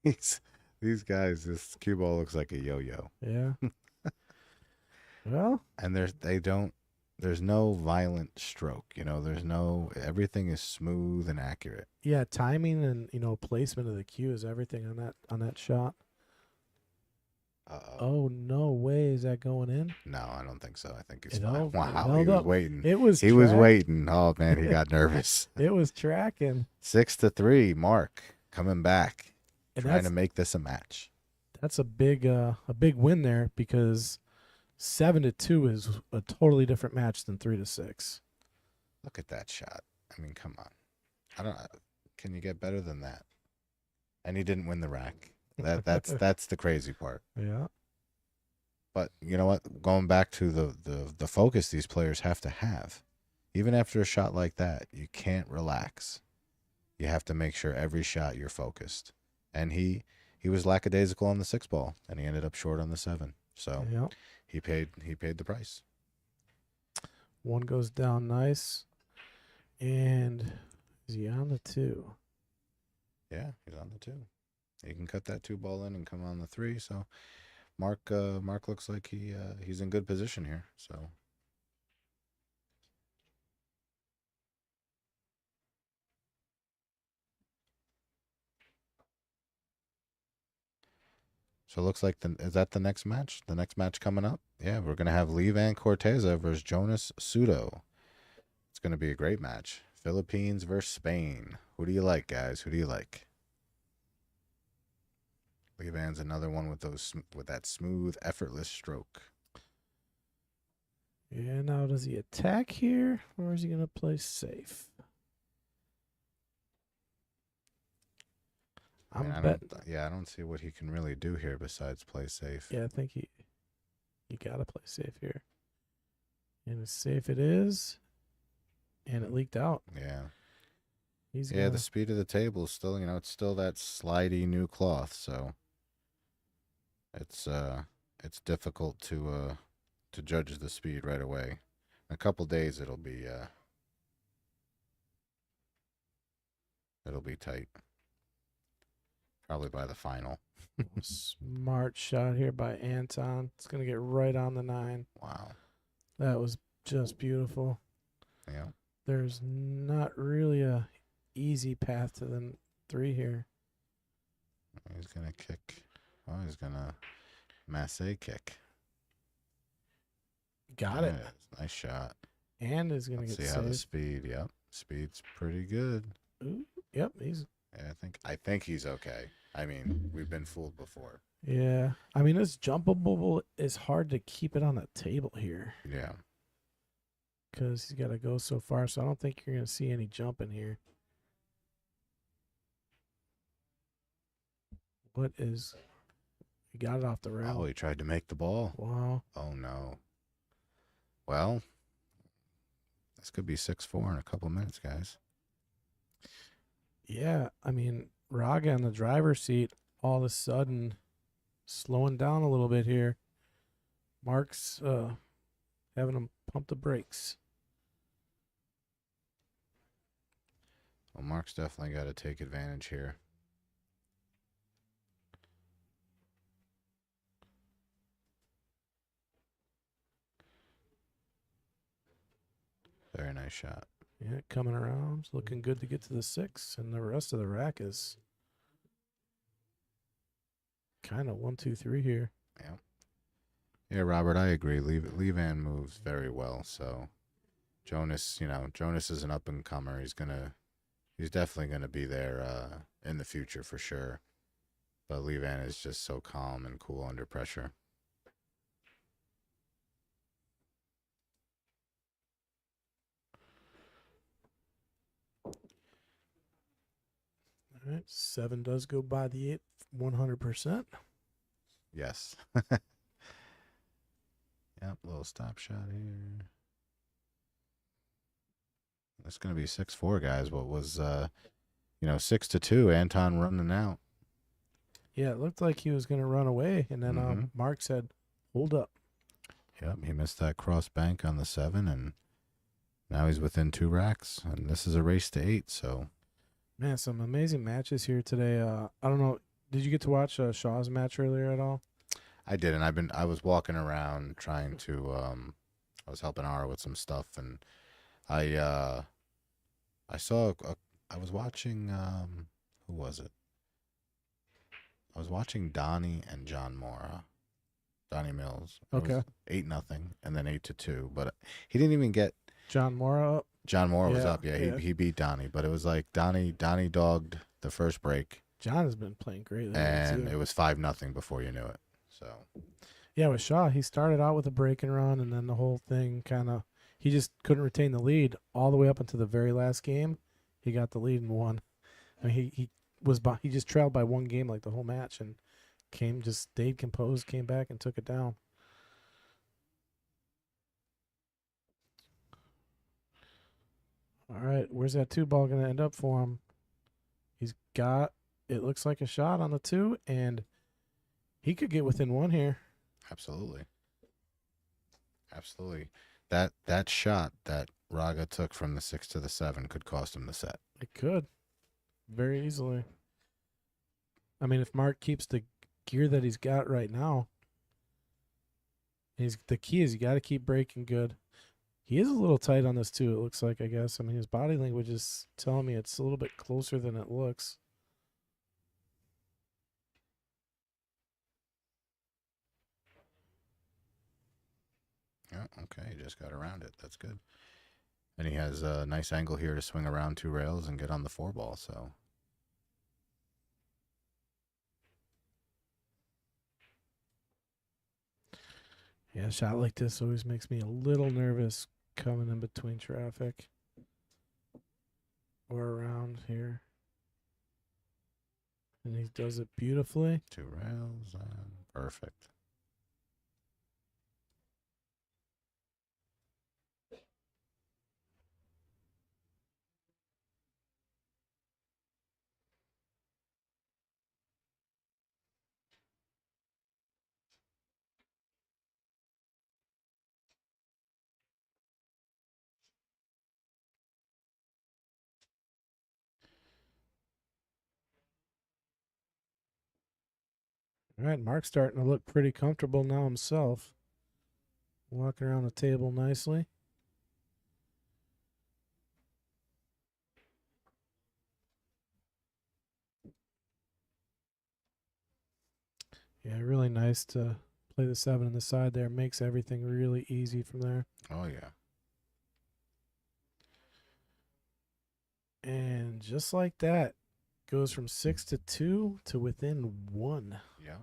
S1: it.
S2: These guys, this cue ball looks like a yo-yo.
S1: Yeah. Well,
S2: And there's no violent stroke, everything is smooth and accurate.
S1: yeah, timing and placement of the cue is everything on that shot.
S2: Uh-oh.
S1: Oh, no way is that going in?
S2: No, I don't think so. I think he's
S1: It
S2: fine.
S1: held- it
S2: Wow,
S1: held
S2: he was
S1: up.
S2: waiting.
S1: It was
S2: He was
S1: track-
S2: waiting. Oh man, he got nervous.
S1: It was tracking.
S2: 6-3, Mark coming back,
S1: And
S2: trying to make this a match.
S1: that's a big win there because 7-2 is a totally different match than 3-6.
S2: Look at that shot. I mean, come on. Can you get better than that? and he didn't win the rack. That's the crazy part.
S1: Yeah.
S2: But you know what? Going back to the focus these players have to have, even after a shot like that, you can't relax. You have to make sure every shot you're focused. And he was lackadaisical on the 6 ball, and he ended up short on the 7. So
S1: Yeah.
S2: he paid the price.
S1: One goes down nice. And is he on the 2?
S2: Yeah, he's on the 2. He can cut that 2 ball in and come on the 3. So Mark looks like he's in good position here. So it looks like is that the next match? The next match coming up? Yeah, we're gonna have Lee Van Corteza versus Jonas Sudo. It's gonna be a great match. Philippines versus Spain. Who do you like, guys? Who do you like? Lee Van's another one with that smooth, effortless stroke.
S1: Yeah, now does he attack here, or is he going to play safe?
S2: I mean,
S1: I'm
S2: I
S1: betting.
S2: don't see what he can really do here besides play safe.
S1: Yeah, I think he got to play safe here. And it's safe it is. And it leaked out.
S2: Yeah.
S1: He's
S2: Yeah, the speed of the table is still, it's still that slidey new cloth, so it's difficult to judge the speed right away. In a couple days it'll be tight. Probably by the final.
S1: Smart shot here by Anton. It's going to get right on the 9.
S2: Wow.
S1: That was just beautiful.
S2: Yeah.
S1: There's not really a easy path to the 3 here.
S2: He's going to kick. Oh, he's going to masse kick.
S1: Got it.
S2: Nice shot.
S1: And is going to get
S2: see
S1: saved.
S2: how the speed, yep. Speed's pretty good.
S1: Ooh, yep, he's...
S2: Yeah, I think he's okay. I mean, we've been fooled before.
S1: Yeah. I mean, this jumpable is hard to keep it on the table here.
S2: Yeah.
S1: Because he's got to go so far, so I don't think you're going to see any jumping here. What is... He got it off the rail.
S2: Oh, he tried to make the ball.
S1: Wow.
S2: Oh, no. Well, this could be 6-4 in a couple minutes, guys.
S1: Yeah, I mean, Raga in the driver's seat all of a sudden slowing down a little bit here. Mark's having him pump the brakes.
S2: Well, Mark's definitely got to take advantage here. Very nice shot.
S1: Yeah, coming around. It's looking good to get to the 6, and the rest of the rack is kind of 1, 2, 3 here.
S2: Yeah. Yeah, Robert, I agree. Lee Van moves very well. So Jonas, Jonas is an up and comer. He's definitely gonna be there in the future for sure. But Lee Van is just so calm and cool under pressure.
S1: All right, 7 does go by the 8, 100%.
S2: Yes. Yep, little stop shot here. It's going to be 6-4, guys. What was, 6-2, Anton running out.
S1: Yeah, it looked like he was going to run away, and then
S2: Mhm.
S1: Mark said, hold up.
S2: Yep, he missed that cross bank on the 7, and now he's within 2 racks, and this is a race to 8, so.
S1: Man, some amazing matches here today. I don't know. Did you get to watch Shaw's match earlier at all?
S2: I did, and I was walking around trying to, I was helping Ara with some stuff, and I saw, I was watching, who was it? I was watching Donnie and John Mora. Donnie Mills.
S1: Okay.
S2: 8-0, and then 8-2, but he didn't even get.
S1: John Mora up.
S2: John Mora was
S1: Yeah,
S2: up, yeah.
S1: yeah.
S2: He beat Donnie, but it was like Donnie dogged the first break,
S1: John has been playing great lately,
S2: and
S1: too.
S2: it was 5-0 before you knew it. So
S1: Yeah, with Shaw, he started out with a break and run, and then the whole thing he just couldn't retain the lead all the way up until the very last game. He got the lead and won. I mean, he he just trailed by one game like the whole match and stayed composed, came back and took it down. All right, where's that 2 ball going to end up for him? He's got, it looks like a shot on the 2, and he could get within 1 here.
S2: Absolutely. Absolutely. That shot that Raga took from the 6 to the 7 could cost him the set.
S1: It could. Very easily. I mean, if Mark keeps the gear that he's got right now, the key is you got to keep breaking good. He is a little tight on this too, it looks like, I guess. I mean, his body language is telling me it's a little bit closer than it looks.
S2: Yeah, okay, he just got around it. That's good. And he has a nice angle here to swing around 2 rails and get on the 4 ball, so.
S1: Yeah, a shot like this always makes me a little nervous coming in between traffic or around here. And he does it beautifully.
S2: 2 rails, perfect.
S1: All right, Mark's starting to look pretty comfortable now himself. Walking around the table nicely. Yeah, really nice to play the 7 on the side there. Makes everything really easy from there.
S2: Oh, yeah.
S1: And just like that, goes from 6 to 2 to within 1.
S2: Yep.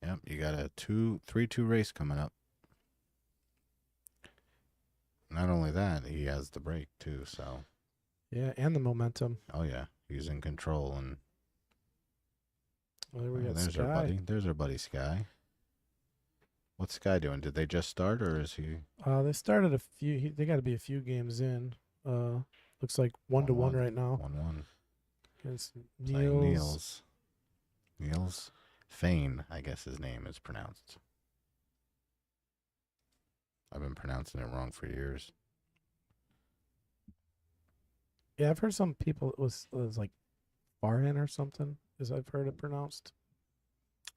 S2: Yep, you got a 3-2 race coming up. Not only that, he has the break too, so.
S1: Yeah, and the momentum.
S2: Oh, yeah. He's in control. And
S1: Well, there we got
S2: there's
S1: Sky.
S2: our buddy. There's our buddy Sky. What's Sky doing? Did they just start, or is he?
S1: They started a few. They got to be a few games in. Looks like 1-1 right now.
S2: 1-1.
S1: Against
S2: Playing
S1: Niels.
S2: Niels Fane, I guess his name is pronounced. I've been pronouncing it wrong for years.
S1: Yeah, I've heard some people it was like Farhan or something, as I've heard it pronounced.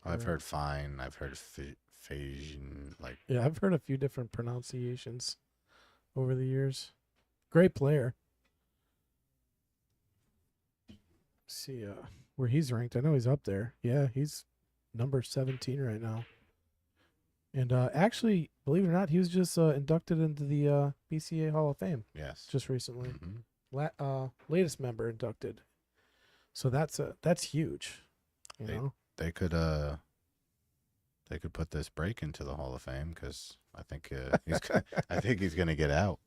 S2: I've
S1: Or-
S2: heard fine. I've heard Phasian. Like,
S1: Yeah, I've heard a few different pronunciations over the years. Great player. See where he's ranked. I know he's up there. Yeah, he's number 17 right now. And actually, believe it or not, he was just inducted into the BCA Hall of Fame
S2: yes.
S1: just recently.
S2: Mhm.
S1: Latest member inducted. So that's huge. You know?
S2: They could put this break into the Hall of Fame, because I think I think he's gonna get out.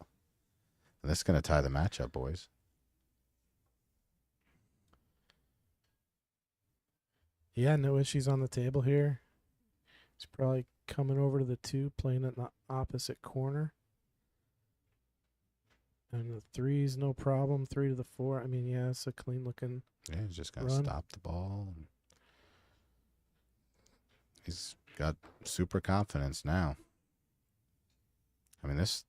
S2: And this is gonna tie the match up, boys.
S1: Yeah, no issues on the table here. He's probably coming over to the 2, playing it in the opposite corner. And the 3's no problem. 3 to the 4. I mean, yeah, it's a clean looking.
S2: Yeah, he's just gonna
S1: Run.
S2: stop the ball. And he's got super confidence now. I mean, this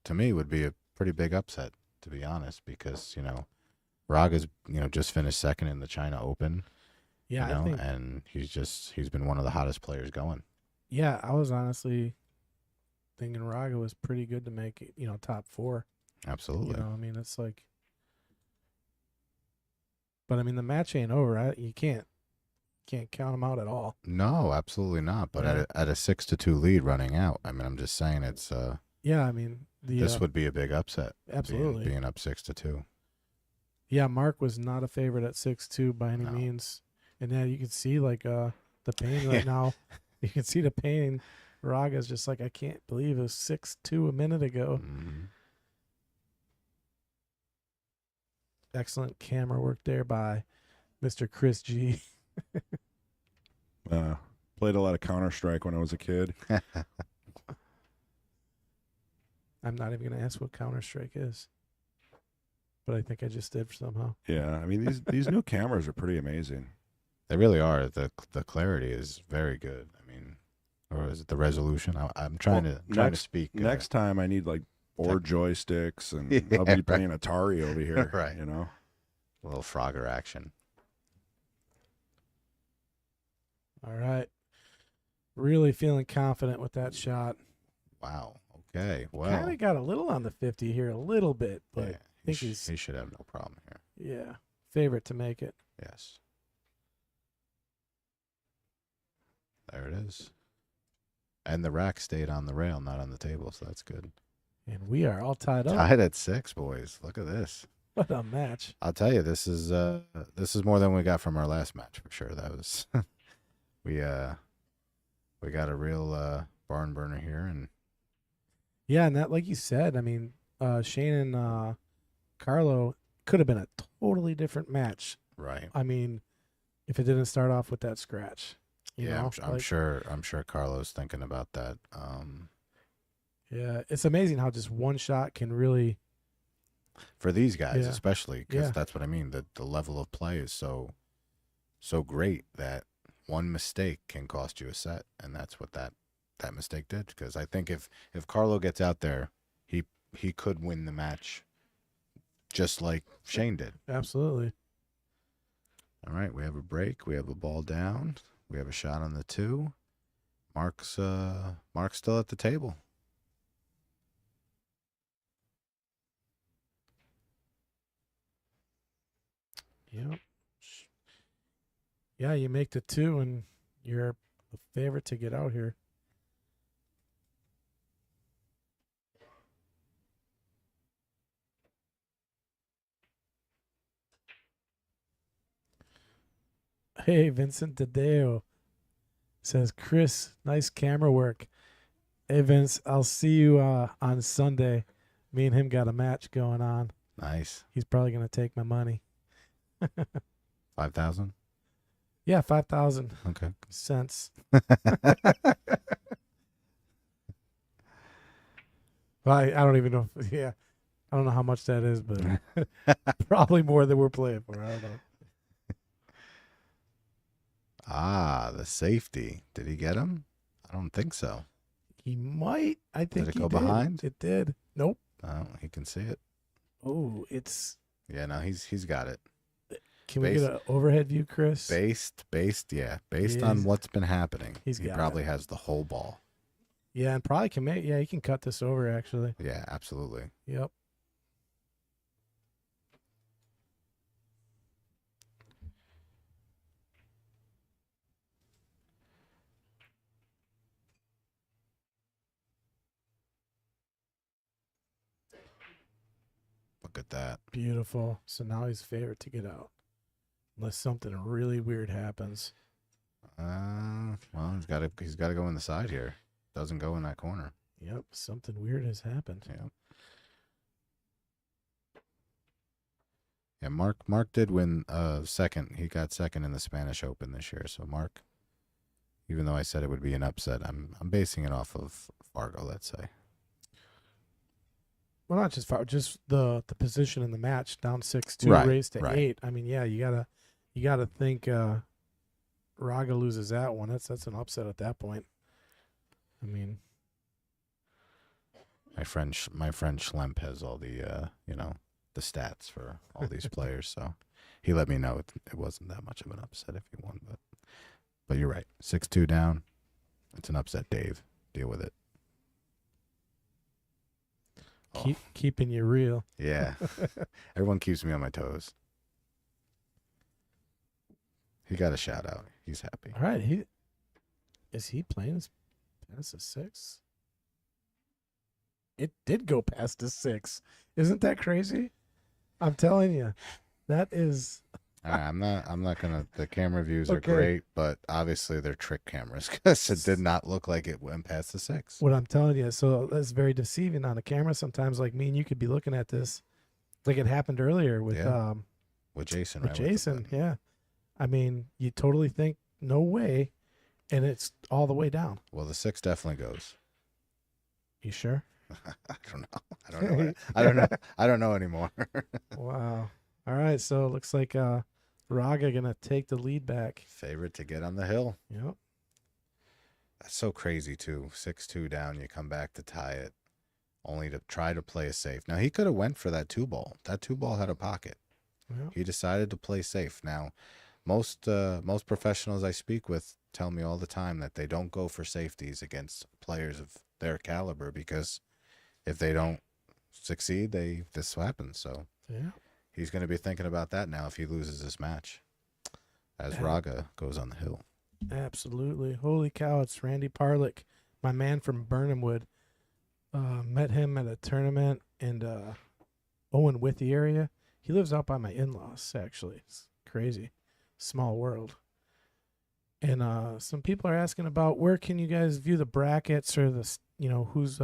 S2: to me would be a pretty big upset, to be honest, because Raga's just finished second in the China Open.
S1: Yeah, I think.
S2: And he's been one of the hottest players going.
S1: Yeah, I was honestly thinking Raga was pretty good to make it, top 4.
S2: Absolutely.
S1: I mean, it's like. But I mean, the match ain't over. You can't count him out at all.
S2: No, absolutely not. But
S1: Yeah.
S2: at a 6-2 lead running out, I mean, I'm just saying it's
S1: Yeah, I mean,
S2: this would be a big upset.
S1: absolutely.
S2: being up 6-2.
S1: Yeah, Mark was not a favorite at 6-2 by any
S2: No.
S1: means. And yeah, you can see like the pain right now. You can see the pain. Raga's just like, I can't believe it was 6-2 a minute ago.
S2: Mhm.
S1: excellent camera work there by Mr. Chris G.
S4: Played a lot of Counter-Strike when I was a kid.
S1: I'm not even going to ask what Counter-Strike is, but I think I just did somehow.
S4: Yeah, I mean these new cameras are pretty amazing.
S2: They really are. The clarity is very good. I mean, or is it the resolution? I'm trying to speak.
S4: Next time I need like 4 joysticks, and
S2: Yeah,
S4: I'll be
S2: right.
S4: playing Atari over here.
S2: Right.
S4: You know.
S2: a little Frogger action.
S1: All right. Really feeling confident with that shot.
S2: Wow. Okay. Well,
S1: Kind of got a little on the 50 here, a little bit, but
S2: yeah,
S1: think
S2: he
S1: he's-
S2: should have no problem here.
S1: yeah, favorite to make it.
S2: Yes. There it is. And the rack stayed on the rail, not on the table, so that's good.
S1: And we are all tied up.
S2: Tied at 6, boys. Look at this.
S1: What a match.
S2: I'll tell you, this is more than we got from our last match for sure. That was we got a real barn burner here, and
S1: Yeah, and that, like you said, I mean, Shane and Carlo could have been a totally different match.
S2: right.
S1: I mean, if it didn't start off with that scratch. You
S2: Yeah,
S1: know?
S2: I'm sure Carlo's thinking about that.
S1: Yeah, it's amazing how just one shot can really.
S2: For these guys,
S1: Yeah.
S2: especially, because
S1: Yeah.
S2: that's what I mean. The level of play is so great that one mistake can cost you a set, and that's what that mistake did. Because I think if Carlo gets out there, he could win the match, just like Shane did.
S1: Absolutely.
S2: All right, we have a break. We have a ball down. We have a shot on the 2. Mark's still at the table.
S1: Yep. Yeah, you make the 2, and you're the favorite to get out here. Hey, Vincent Tadeo says, Chris, nice camera work. Hey, Vince, I'll see you on Sunday. Me and him got a match going on.
S2: Nice.
S1: He's probably going to take my money.
S2: 5,000.
S1: Yeah, 5,000
S2: Okay.
S1: cents. Well, I don't even know. Yeah, I don't know how much that is, but probably more than we're playing for. I don't know.
S2: Ah, the safety. Did he get him? I don't think so.
S1: He might. I think
S2: it
S1: he
S2: go
S1: did.
S2: behind?
S1: It did. Nope.
S2: Oh, he can see it.
S1: Oh, it's.
S2: Yeah, no, he's got it.
S1: Can we get an overhead view, Chris?
S2: Based
S1: He's-
S2: on what's been happening.
S1: he's
S2: He
S1: got
S2: probably has the whole ball.
S1: Yeah, and probably can make. Yeah, he can cut this over. Actually.
S2: Yeah, absolutely.
S1: Yep.
S2: Look at that.
S1: Beautiful. So now he's favorite to get out, unless something really weird happens.
S2: Well, he's got to go in the side here. Doesn't go in that corner.
S1: Yep, something weird has happened.
S2: Yeah. Yeah, Mark did win second. He got second in the Spanish Open this year. So Mark, even though I said it would be an upset, I'm basing it off of Fargo, let's say.
S1: Well, not just far, just the position in the match, down 6-2,
S2: Right,
S1: raised to
S2: right.
S1: 8. I mean, yeah, you gotta think Raga loses that one. That's an upset at that point. I mean,
S2: My friend Schlemp has all the the stats for all these players, so he let me know it wasn't that much of an upset if he won, but you're right. 6-2 down. It's an upset, Dave. Deal with it. Oh,
S1: keeping you real.
S2: yeah. Everyone keeps me on my toes. He got a shout out. He's happy.
S1: All right, is he playing his past a 6? It did go past a 6. Isn't that crazy? I'm telling you, that is.
S2: All right, I'm not gonna. The camera views are
S1: Okay.
S2: great, but obviously they're trick cameras because it did not look like it went past the 6.
S1: What I'm telling you, so that's very deceiving on the camera. Sometimes, like me and you could be looking at this, like it happened earlier with
S2: Yeah. With Jason,
S1: with
S2: right?
S1: Jason. Yeah, I mean, you totally think no way, and it's all the way down.
S2: Well, the 6 definitely goes.
S1: You sure?
S2: I don't know. I don't know. I don't know. I don't know anymore.
S1: Wow. All right, so it looks like Raga gonna take the lead back.
S2: Favorite to get on the hill.
S1: Yep.
S2: That's so crazy too. 6-2 down, you come back to tie it, only to try to play it safe. Now he could have went for that 2-ball. That 2-ball had a pocket.
S1: Yep.
S2: He decided to play safe. Now, most professionals I speak with tell me all the time that they don't go for safeties against players of their caliber because if they don't succeed, this happens. So
S1: Yeah.
S2: he's going to be thinking about that now if he loses this match, as
S1: Yeah.
S2: Raga goes on the hill.
S1: Absolutely. Holy cow! It's Randy Parlick, my man from Burnhamwood. Met him at a tournament in Owen Withy area. He lives out by my in-laws. Actually, it's crazy, small world. And some people are asking about where can you guys view the brackets or who's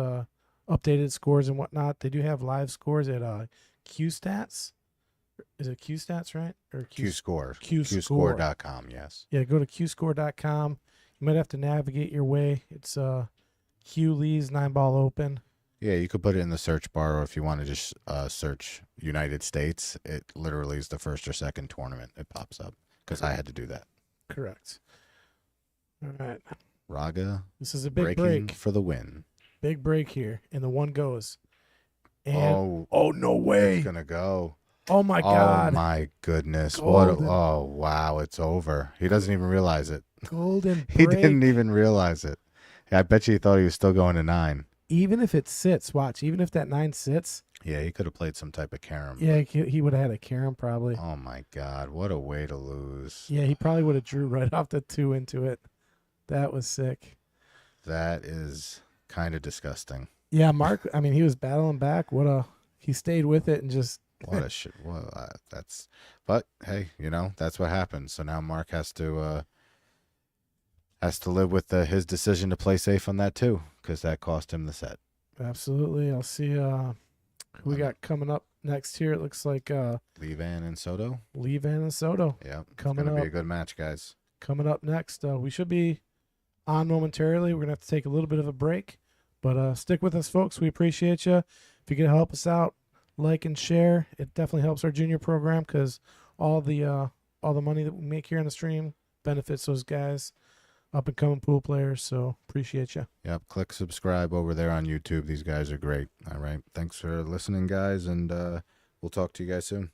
S1: updated scores and whatnot. They do have live scores at QStats. Is it QStats, right? Or
S2: Q-Score.
S1: Q-Score.
S2: Qscore.com, yes.
S1: Yeah, go to qscore.com. You might have to navigate your way. It's CueLee's 9-ball open.
S2: Yeah, you could put it in the search bar, or if you want to just search United States, it literally is the first or second tournament. It pops up because I had to do that.
S1: Correct. All right.
S2: Raga
S1: This is a big
S2: breaking
S1: break.
S2: for the win.
S1: Big break here. And the one goes. And
S2: Oh,
S1: no way.
S2: it's going to go.
S1: Oh my God.
S2: Oh, my goodness.
S1: Golden.
S2: Oh, wow, it's over. He doesn't even realize it.
S1: Golden break.
S2: He didn't even realize it. I bet you he thought he was still going to 9.
S1: Even if it sits, watch. Even if that 9 sits.
S2: Yeah, he could have played some type of carom.
S1: Yeah, he would have had a carom probably.
S2: Oh, my God. What a way to lose.
S1: Yeah, he probably would have drew right off the 2 into it. That was sick.
S2: That is kind of disgusting.
S1: Yeah, Mark, I mean, he was battling back. He stayed with it and just.
S2: What a shit. Well, but hey, that's what happens. So now Mark has to live with his decision to play safe on that too, because that cost him the set.
S1: Absolutely. I'll see who we got coming up next here. It looks like
S2: Levan and Soto.
S1: Levan and Soto.
S2: Yeah,
S1: Coming
S2: it's gonna
S1: up.
S2: be a good match, guys.
S1: Coming up next. We should be on momentarily. We're gonna have to take a little bit of a break, but stick with us, folks. We appreciate you. If you can help us out, like and share. It definitely helps our junior program because all the money that we make here on the stream benefits those guys, up and coming pool players. So appreciate you.
S2: Yep, click subscribe over there on YouTube. These guys are great. All right, thanks for listening, guys, and we'll talk to you guys soon.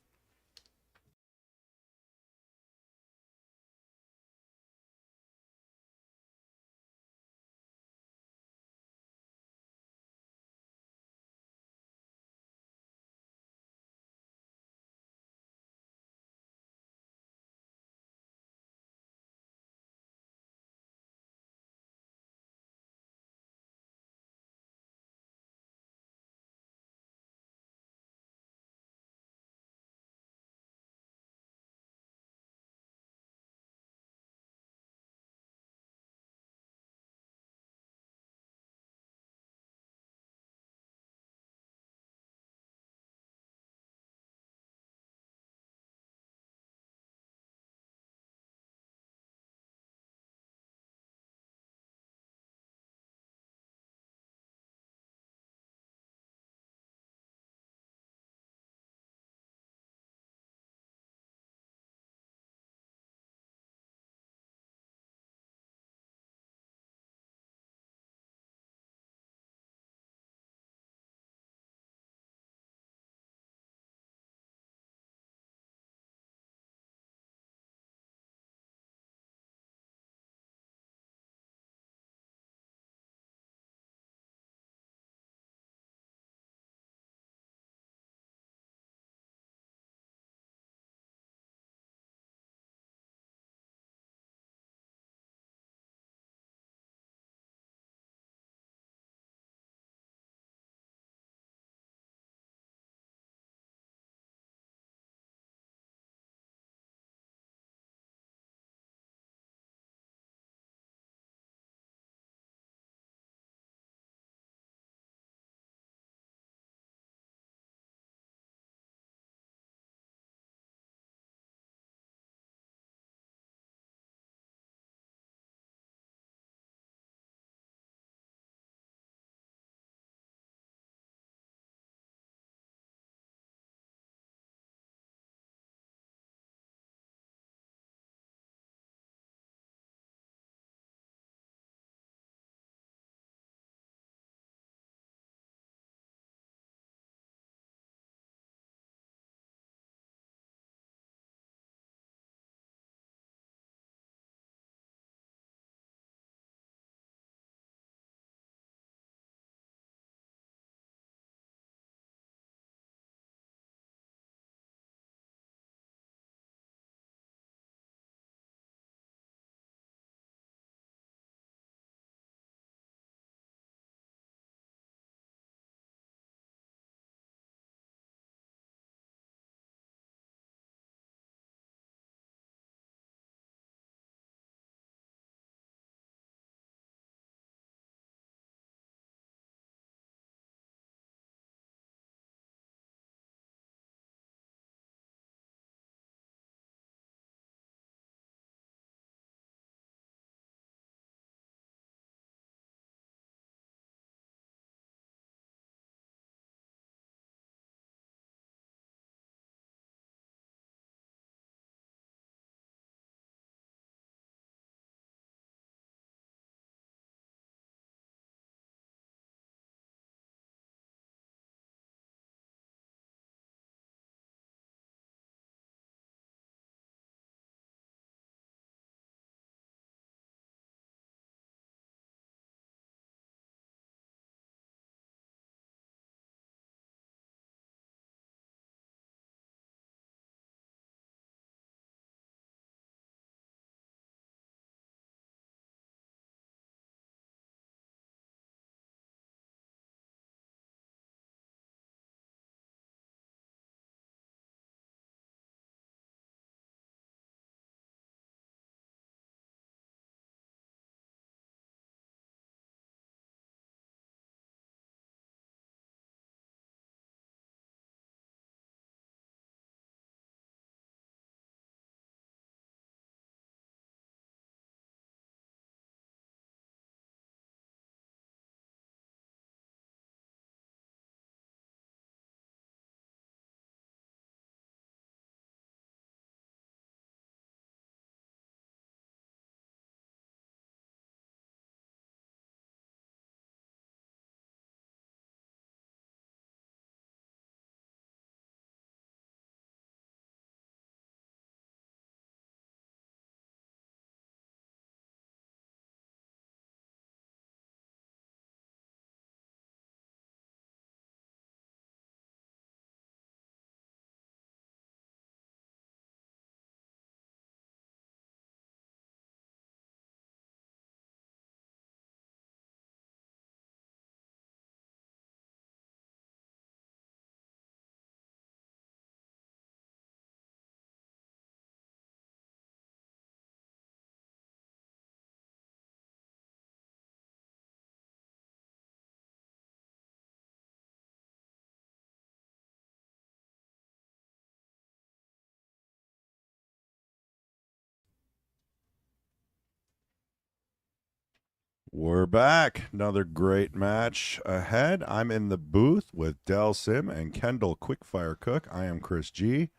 S4: We're back. Another great match ahead. I'm in the booth with Del Sim and Kendall Quickfire Cook. I am Chris G.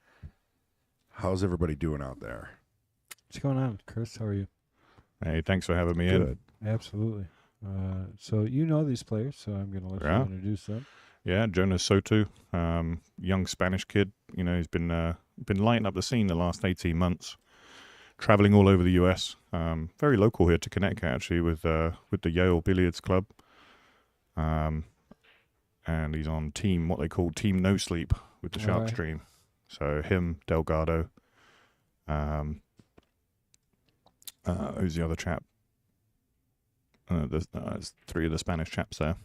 S4: How's everybody doing out there?
S3: What's going on, Chris? How are you?
S5: Hey, thanks for having me in.
S4: Good.
S3: Absolutely. So you know these players, so I'm going to let you introduce them.
S5: Yeah, Jonas Soto, young Spanish kid. You know, he's been lighting up the scene the last 18 months, traveling all over the U.S. Very local here to Connecticut, actually, with the Yale Billiards Club. And he's on what they call Team No Sleep with the Shark Stream. So him, Delgado. Who's the other chap? There's 3 of the Spanish chaps there.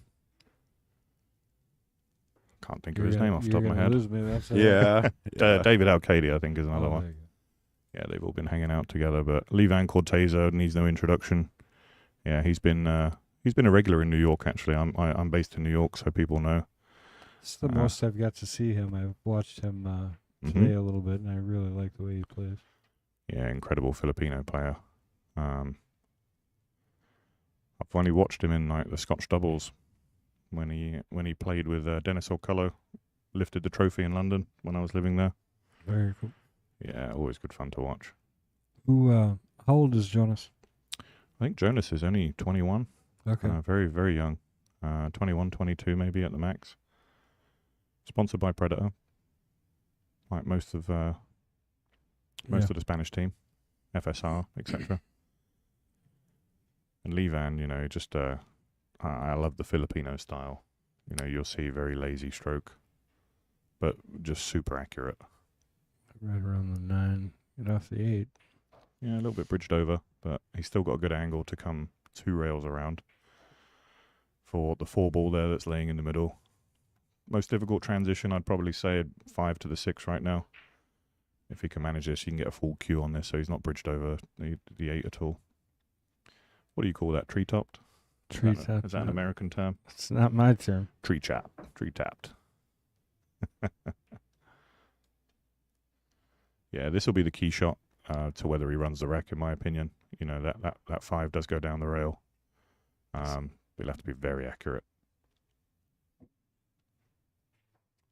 S5: Can't think of his name off the top of my head.
S3: Lose me, that's
S4: Yeah.
S5: David Alcady, I think, is another one.
S3: there you go.
S5: Yeah, they've all been hanging out together. But Lee Van Corteza needs no introduction. Yeah, he's been a regular in New York. Actually, I'm based in New York, so people know.
S3: It's the most I've got to see him. I've watched him today a little bit, and I really like the way he plays.
S5: Yeah, incredible Filipino player. I've finally watched him in like the Scotch doubles when he played with Dennis Carlo, lifted the trophy in London when I was living there.
S3: Very cool.
S5: Yeah, always good fun to watch.
S3: How old is Jonas?
S5: I think Jonas is only 21.
S3: Okay.
S5: Very, very young. 21, 22 maybe at the max. Sponsored by Predator. Like most of the Spanish team. FSR, etc. And Lee Van, you know, just I love the Filipino style. You know, you'll see very lazy stroke, but just super accurate.
S3: Right around the 9, get off the 8.
S5: Yeah, a little bit bridged over, but he's still got a good angle to come 2 rails around for the 4 ball there that's laying in the middle. Most difficult transition, I'd probably say 5 to the 6 right now. If he can manage this, you can get a full cue on this, so he's not bridged over the 8 at all. What do you call that? Tree topped?
S3: Tree tapped.
S5: Is that an American term?
S3: It's not my term.
S5: Tree tapped. Yeah, this will be the key shot to whether he runs the wreck, in my opinion. You know, that 5 does go down the rail. He'll have to be very accurate.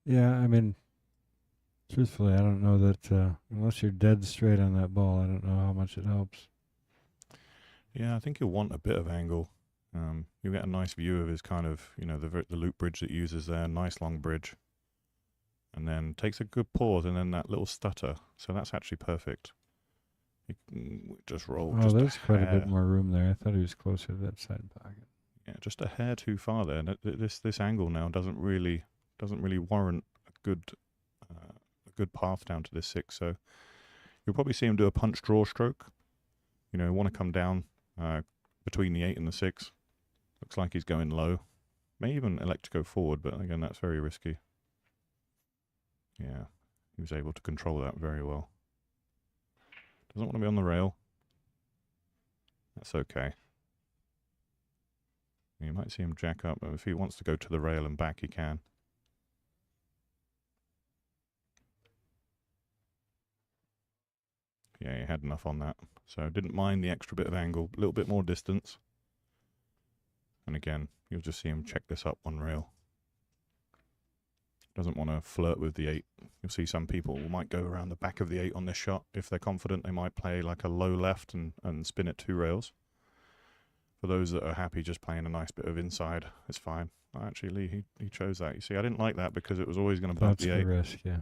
S3: Yeah, I mean, truthfully, I don't know that unless you're dead straight on that ball, I don't know how much it helps.
S5: Yeah, I think you'll want a bit of angle. You'll get a nice view of his kind of, you know, the loop bridge that he uses there, nice long bridge. And then takes a good pause and then that little stutter. So that's actually perfect. You can just roll.
S3: Oh,
S5: just
S3: there's quite a
S5: hair.
S3: bit more room there. I thought he was closer to that side pocket.
S5: Yeah, just a hair too far there. And this angle now doesn't really warrant a good path down to this 6. So you'll probably see him do a punch draw stroke. You know, want to come down between the 8 and the 6. Looks like he's going low. May even elect to go forward, but again, that's very risky. Yeah, he was able to control that very well. Doesn't want to be on the rail. That's okay. You might see him jack up, but if he wants to go to the rail and back, he can. Yeah, he had enough on that. So didn't mind the extra bit of angle, a little bit more distance. And again, you'll just see him check this up on rail. Doesn't want to flirt with the 8. You'll see some people might go around the back of the 8 on this shot. If they're confident, they might play like a low left and spin it 2 rails. For those that are happy just playing a nice bit of inside, it's fine. Actually, Lee, he chose that. You see, I didn't like that because it was always going to bump the 8.
S3: That's the risk, yeah.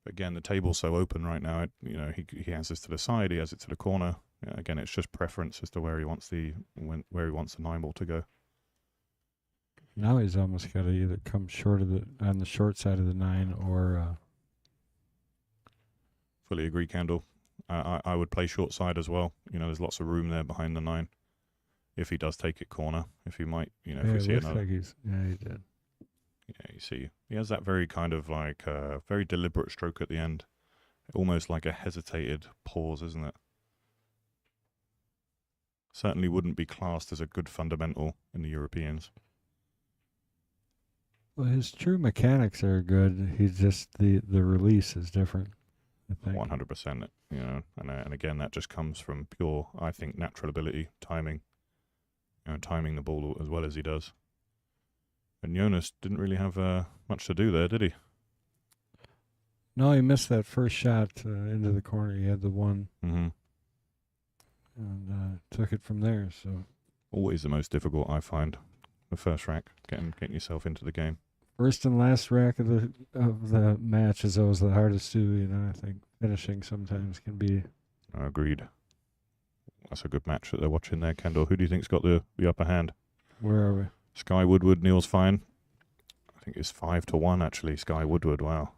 S5: Again, the table's so open right now. You know, he has this to the side, he has it to the corner. Yeah, again, it's just preference as to where he wants the 9 ball to go.
S3: Now he's almost got to either come short of on the short side of the 9 or.
S5: Fully agree, Kendall. I would play short side as well. You know, there's lots of room there behind the 9. If he does take it corner, if he might, you know,
S3: Yeah,
S5: if we see
S3: it looks
S5: another.
S3: like he did.
S5: Yeah, you see, he has that very kind of like very deliberate stroke at the end, almost like a hesitated pause, isn't it? Certainly wouldn't be classed as a good fundamental in the Europeans.
S3: Well, his true mechanics are good. He's just the release is different, I think.
S5: 100%. You know, and again, that just comes from pure, I think, natural ability, timing. timing the ball as well as he does. And Jonas didn't really have much to do there, did he?
S3: No, he missed that first shot into the corner. He had the one
S5: Mm-hmm.
S3: and took it from there. So
S5: Always the most difficult, I find. The first rack, getting yourself into the game.
S3: first and last rack of the match is always the hardest too. You know, I think finishing sometimes can be.
S5: Agreed. That's a good match that they're watching there, Kendall. Who do you think's got the upper hand?
S3: Where are we?
S5: Sky Woodward, Neil's fine. I think it's 5-1 actually. Sky Woodward. Wow.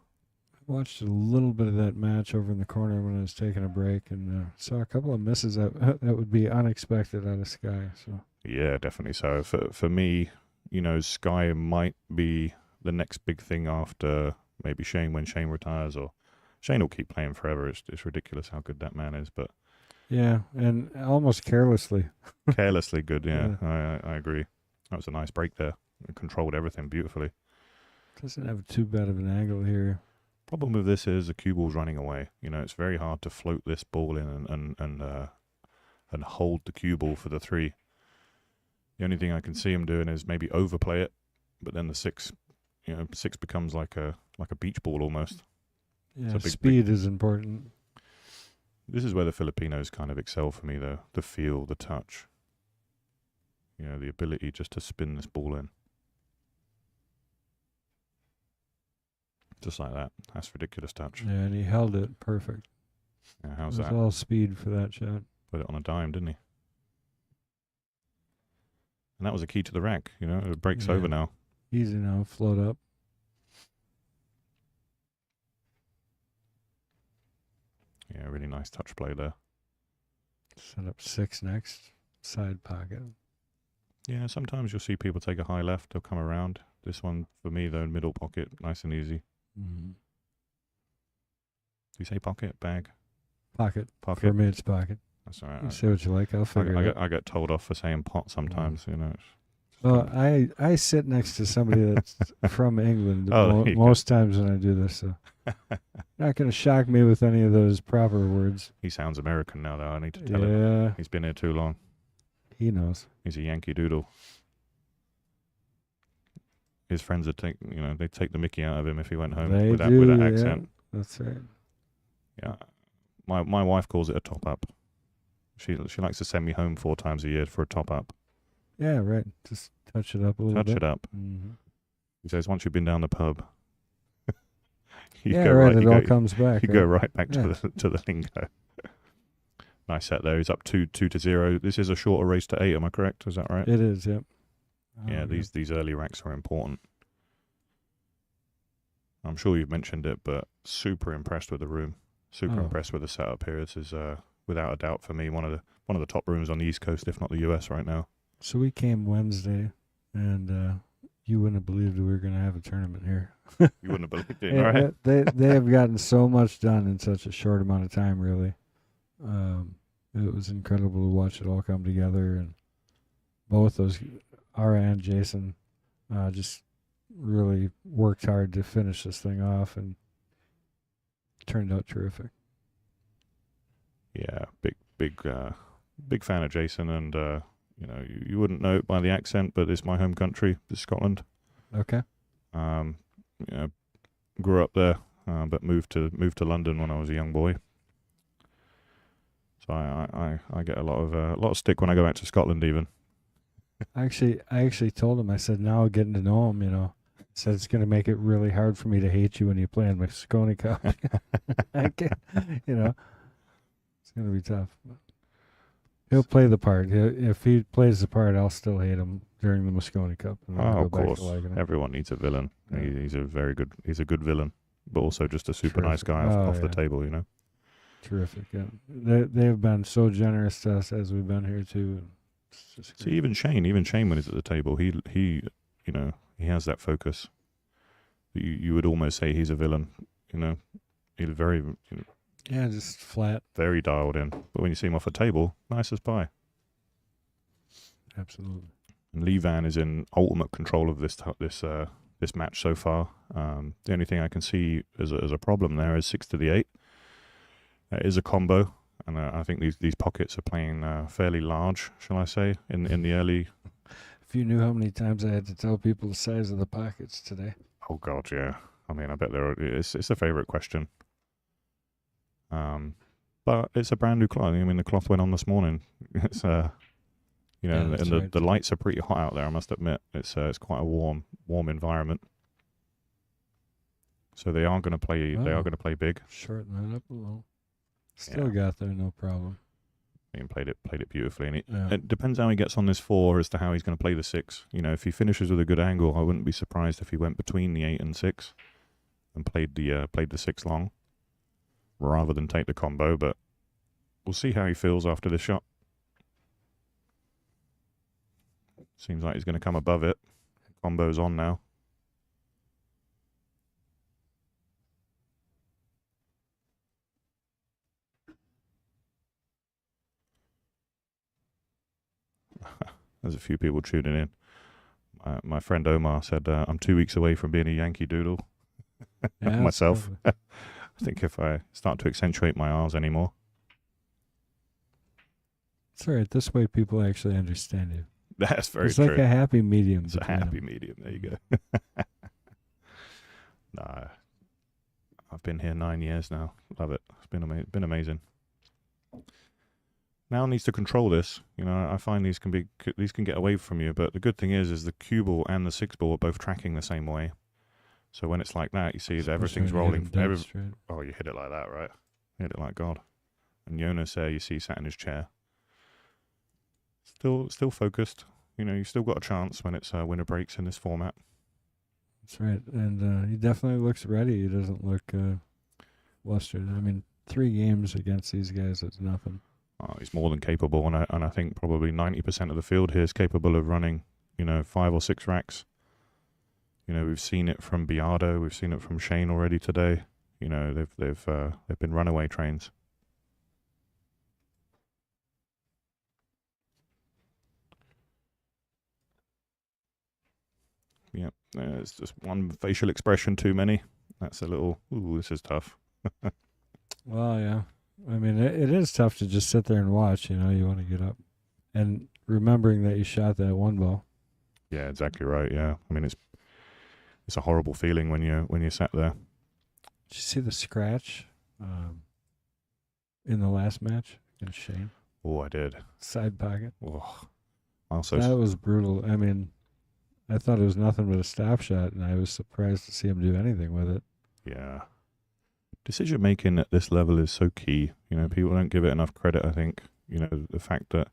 S3: I watched a little bit of that match over in the corner when I was taking a break and saw a couple of misses that would be unexpected out of Sky. So
S5: Yeah, definitely so. For me, Sky might be the next big thing after maybe Shane when Shane retires, or Shane will keep playing forever. It's ridiculous how good that man is, but
S3: yeah, and almost carelessly.
S5: carelessly good. Yeah, I agree. That was a nice break there. It controlled everything beautifully.
S3: Doesn't have too bad of an angle here.
S5: Problem with this is the cue ball's running away. It's very hard to float this ball in and hold the cue ball for the 3. The only thing I can see him doing is maybe overplay it, but then the 6 becomes like a beach ball almost.
S3: Yeah,
S5: big-
S3: speed is important.
S5: This is where the Filipinos kind of excel for me, though. The feel, the touch. The ability just to spin this ball in. Just like that. That's ridiculous touch.
S3: Yeah, and he held it perfect.
S5: Yeah,
S3: It
S5: how's
S3: was
S5: that?
S3: all speed for that shot.
S5: Put it on a dime, didn't he? And that was the key to the rack. It breaks
S3: Yeah.
S5: over now.
S3: Easy now, float up.
S5: Yeah, really nice touch play there.
S3: Set up 6 next. Side pocket.
S5: Yeah, sometimes you'll see people take a high left. They'll come around. This one, for me, though, middle pocket, nice and easy.
S3: Mm-hmm.
S5: Do you say pocket? Bag?
S3: Pocket.
S5: Pocket?
S3: For me, it's pocket.
S5: That's all
S3: You
S5: right.
S3: say what you like. I'll figure it out.
S5: I get told off for saying pot sometimes,
S3: Well, I sit next to somebody that's from England
S5: Oh, there you go.
S3: most times when I do this, so not going to shock me with any of those proper words.
S5: He sounds American now, though. I need to tell him.
S3: Yeah,
S5: He's been here too long.
S3: he knows.
S5: He's a Yankee Doodle. His friends would take the Mickey out of him if he went home
S3: They
S5: with that
S3: do, yeah.
S5: accent.
S3: That's right.
S5: Yeah, my wife calls it a top up. She likes to send me home 4 times a year for a top up.
S3: Yeah, right. Just touch it up a little
S5: Touch
S3: bit.
S5: it up.
S3: Mm-hmm.
S5: He says once you've been down the pub,
S3: Yeah, right. It all comes back.
S5: You
S3: right?
S5: go right back
S3: Yeah.
S5: to the lingo. Nice set there. He's up 2-0. This is a shorter race to 8. Am I correct? Is that right?
S3: It is. Yep.
S5: Yeah, these early racks are important. I'm sure you've mentioned it, but super impressed with the room. Super
S3: Oh.
S5: impressed with the setup here. This is without a doubt for me one of the top rooms on the East Coast, if not the US, right now.
S3: So we came Wednesday, and you wouldn't have believed we were going to have a tournament here.
S5: You wouldn't have believed it,
S3: Yeah,
S5: right?
S3: They have gotten so much done in such a short amount of time, really. It was incredible to watch it all come together, and both those, Ara and Jason, just really worked hard to finish this thing off, and turned out terrific.
S5: Yeah, big fan of Jason, and you wouldn't know it by the accent, but it's my home country, it's Scotland.
S3: Okay.
S5: Grew up there, but moved to London when I was a young boy. So I get a lot of stick when I go back to Scotland, even.
S3: I actually told him, I said, now getting to know him, I said it's going to make it really hard for me to hate you when you play in Moscone Cup. I can't, it's going to be tough. He'll play the part. If he plays the part, I'll still hate him during the Moscone Cup. And then I'll
S5: Of
S3: go back
S5: course,
S3: to liking him.
S5: everyone needs a villain.
S3: Yeah.
S5: He's a good villain, but also just a super nice
S3: Terrific.
S5: guy
S3: Oh,
S5: off the
S3: yeah.
S5: table,
S3: Terrific. Yeah, they've been so generous to us as we've been here too. It's just
S5: See,
S3: great.
S5: even Shane when he's at the table, he has that focus. You would almost say he's a villain. He's very
S3: Yeah, just flat.
S5: very dialed in. But when you see him off a table, nice as pie.
S3: Absolutely.
S5: And Lee Van is in ultimate control of this match so far. The only thing I can see as a problem there is 6 to the 8. That is a combo, and I think these pockets are playing fairly large, shall I say, in the early
S3: If you knew how many times I had to tell people the size of the pockets today.
S5: Oh God, yeah. I mean, I bet it's a favorite question. But it's a brand new cloth. I mean, the cloth went on this morning. It's you know,
S3: Yeah, that's
S5: and
S3: right.
S5: the lights are pretty hot out there. I must admit, it's quite a warm environment. So they are going to play. They are
S3: Oh.
S5: going to play big.
S3: Shorten that up a little. Still
S5: Yeah.
S3: got there, no problem.
S5: And played it beautifully. And
S3: Yeah.
S5: it depends how he gets on this 4 as to how he's going to play the 6. You know, if he finishes with a good angle, I wouldn't be surprised if he went between the 8 and 6 and played the 6 long rather than take the combo. But we'll see how he feels after this shot. Seems like he's going to come above it. Combo's on now. There's a few people tuning in. My friend Omar said, I'm 2 weeks away from being a Yankee Doodle.
S3: Yeah,
S5: Myself.
S3: that's
S5: I think if I start to accentuate my R's anymore.
S3: It's all right. This way people actually understand you.
S5: That's very
S3: It's
S5: true.
S3: like a happy medium.
S5: It's a
S3: between
S5: happy
S3: them.
S5: medium. There you go. Nah, I've been here 9 years now. Love it. It's been amazing. Now needs to control this. You know, I find these can get away from you. But the good thing is the cue ball and the 6 ball are both tracking the same way. So when it's like that, you see that everything's
S3: Especially when you hit
S5: rolling.
S3: 'em dead straight.
S5: Oh, you hit it like that, right? Hit it like God. And Jonas there, you see, sat in his chair. Still focused. You know, you still got a chance when it's winner breaks in this format.
S3: That's right. And he definitely looks ready. He doesn't look flustered. I mean, 3 games against these guys is nothing.
S5: Oh, he's more than capable, and I think probably 90% of the field here is capable of running, you know, 5 or 6 racks. You know, we've seen it from Biardo, we've seen it from Shane already today. You know, they've been runaway trains. Yep, there's just one facial expression too many. That's a little, ooh, this is tough.
S3: Well, yeah. I mean, it is tough to just sit there and watch. You know, you want to get up. And remembering that you shot that 1 ball.
S5: Yeah, exactly right. Yeah, I mean, it's a horrible feeling when you sat there.
S3: Did you see the scratch in the last match against Shane?
S5: Oh, I did.
S3: Side pocket.
S5: Oh, also,
S3: That was brutal. I mean, I thought it was nothing but a stop shot, and I was surprised to see him do anything with it.
S5: yeah. Decision making at this level is so key. You know, people don't give it enough credit, I think. You know, the fact that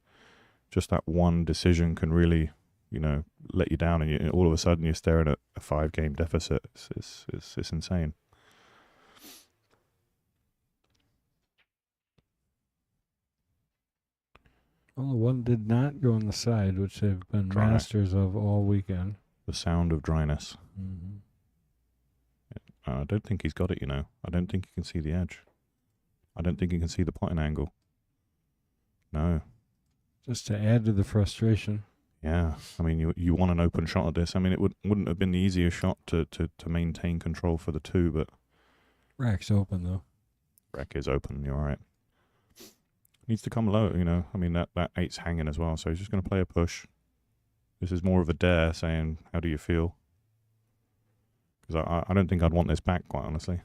S5: just that one decision can really, you know, let you down, and all of a sudden you're staring at a 5-game deficit. It's insane.
S3: Well, one did not go on the side, which they've been
S5: Dry.
S3: masters of all weekend.
S5: The sound of dryness.
S3: Mm-hmm.
S5: I don't think he's got it, you know. I don't think he can see the edge. I don't think he can see the potting angle. No.
S3: Just to add to the frustration.
S5: Yeah. I mean, you want an open shot at this. I mean, it wouldn't have been the easiest shot to maintain control for the 2, but
S3: Rack's open, though.
S5: rack is open. You're right. Needs to come low, you know. I mean, that 8's hanging as well, so he's just going to play a push. This is more of a dare, saying, how do you feel? Because I don't think I'd want this back, quite honestly.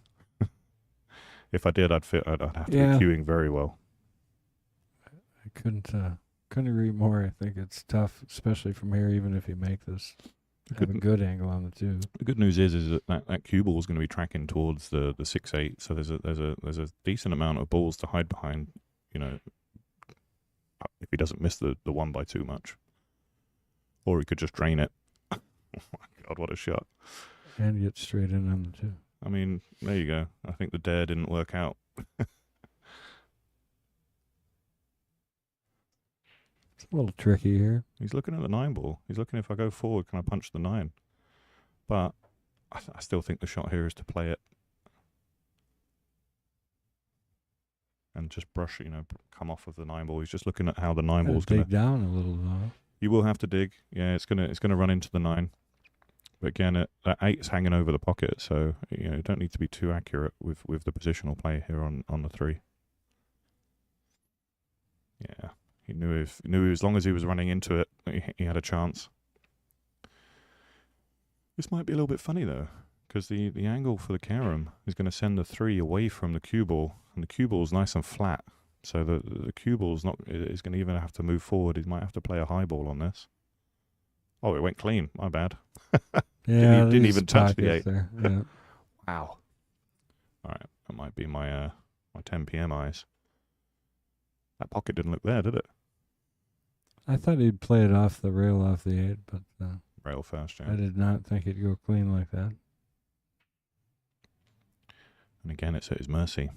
S5: If I did, I'd have to be queuing very well.
S3: I couldn't agree more. I think it's tough, especially from here, even if you make this. Have a good angle on the 2.
S5: The good news is that cue ball is going to be tracking towards the 6-8, so there's a decent amount of balls to hide behind. You know, if he doesn't miss the 1 by too much, or he could just drain it. Oh my God, what a shot!
S3: And get straight in on the 2.
S5: I mean, there you go. I think the dare didn't work out.
S3: It's a little tricky here.
S5: He's looking at the 9 ball. He's looking, if I go forward, can I punch the 9? But I still think the shot here is to play it and just brush, you know, come off of the 9 ball. He's just looking at how the 9 ball's going to
S3: dig down a little, though.
S5: You will have to dig. Yeah, it's gonna run into the 9. But again, that 8's hanging over the pocket, so you know you don't need to be too accurate with the positional play here on the 3. Yeah, he knew as long as he was running into it, he had a chance. This might be a little bit funny though, because the angle for the carom is going to send the 3 away from the cue ball, and the cue ball's nice and flat. So the cue ball's not is going to even have to move forward. He might have to play a high ball on this. Oh, it went clean. My bad.
S3: Yeah,
S5: didn't
S3: these
S5: even touch the
S3: pockets
S5: 8.
S3: there. Yeah.
S5: Wow. All right, that might be my my 10 p.m. eyes. That pocket didn't look there, did it?
S3: I thought he'd play it off the rail off the 8, but
S5: Rail first, yeah.
S3: I did not think it'd go clean like that.
S5: And again, it's at his mercy.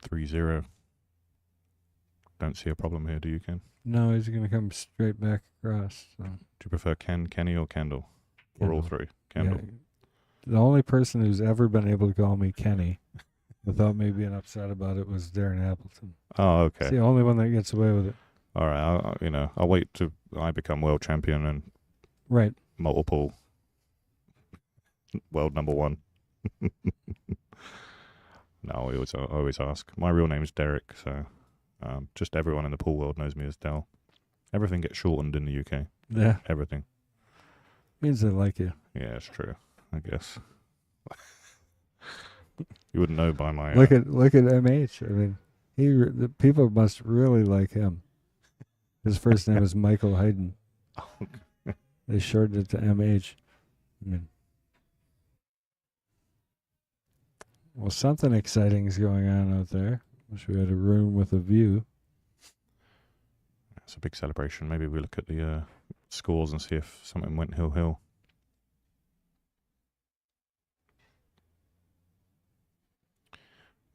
S5: 3-0. Don't see a problem here, do you, Ken?
S3: No, he's going to come straight back across. So.
S5: Do you prefer Kenny, or Kendall? Or all
S3: Kendall.
S5: three? Kendall.
S3: Yeah. The only person who's ever been able to call me Kenny without me being upset about it was Darren Appleton.
S5: Oh,
S3: It's
S5: okay.
S3: the only one that gets away with it.
S5: All right, I'll wait till I become world champion and
S3: Right.
S5: multiple world number 1. No, I always ask. My real name is Derek, so just everyone in the pool world knows me as Del. Everything gets shortened in the UK.
S3: Yeah.
S5: Everything.
S3: Means they like you.
S5: Yeah, it's true, I guess. You wouldn't know by my...
S3: Look at MH. I mean, the people must really like him. His first name is Michael Hayden. They shortened it to MH. I mean, well, something exciting is going on out there. Wish we had a room with a view.
S5: It's a big celebration. Maybe we look at the scores and see if something went hill.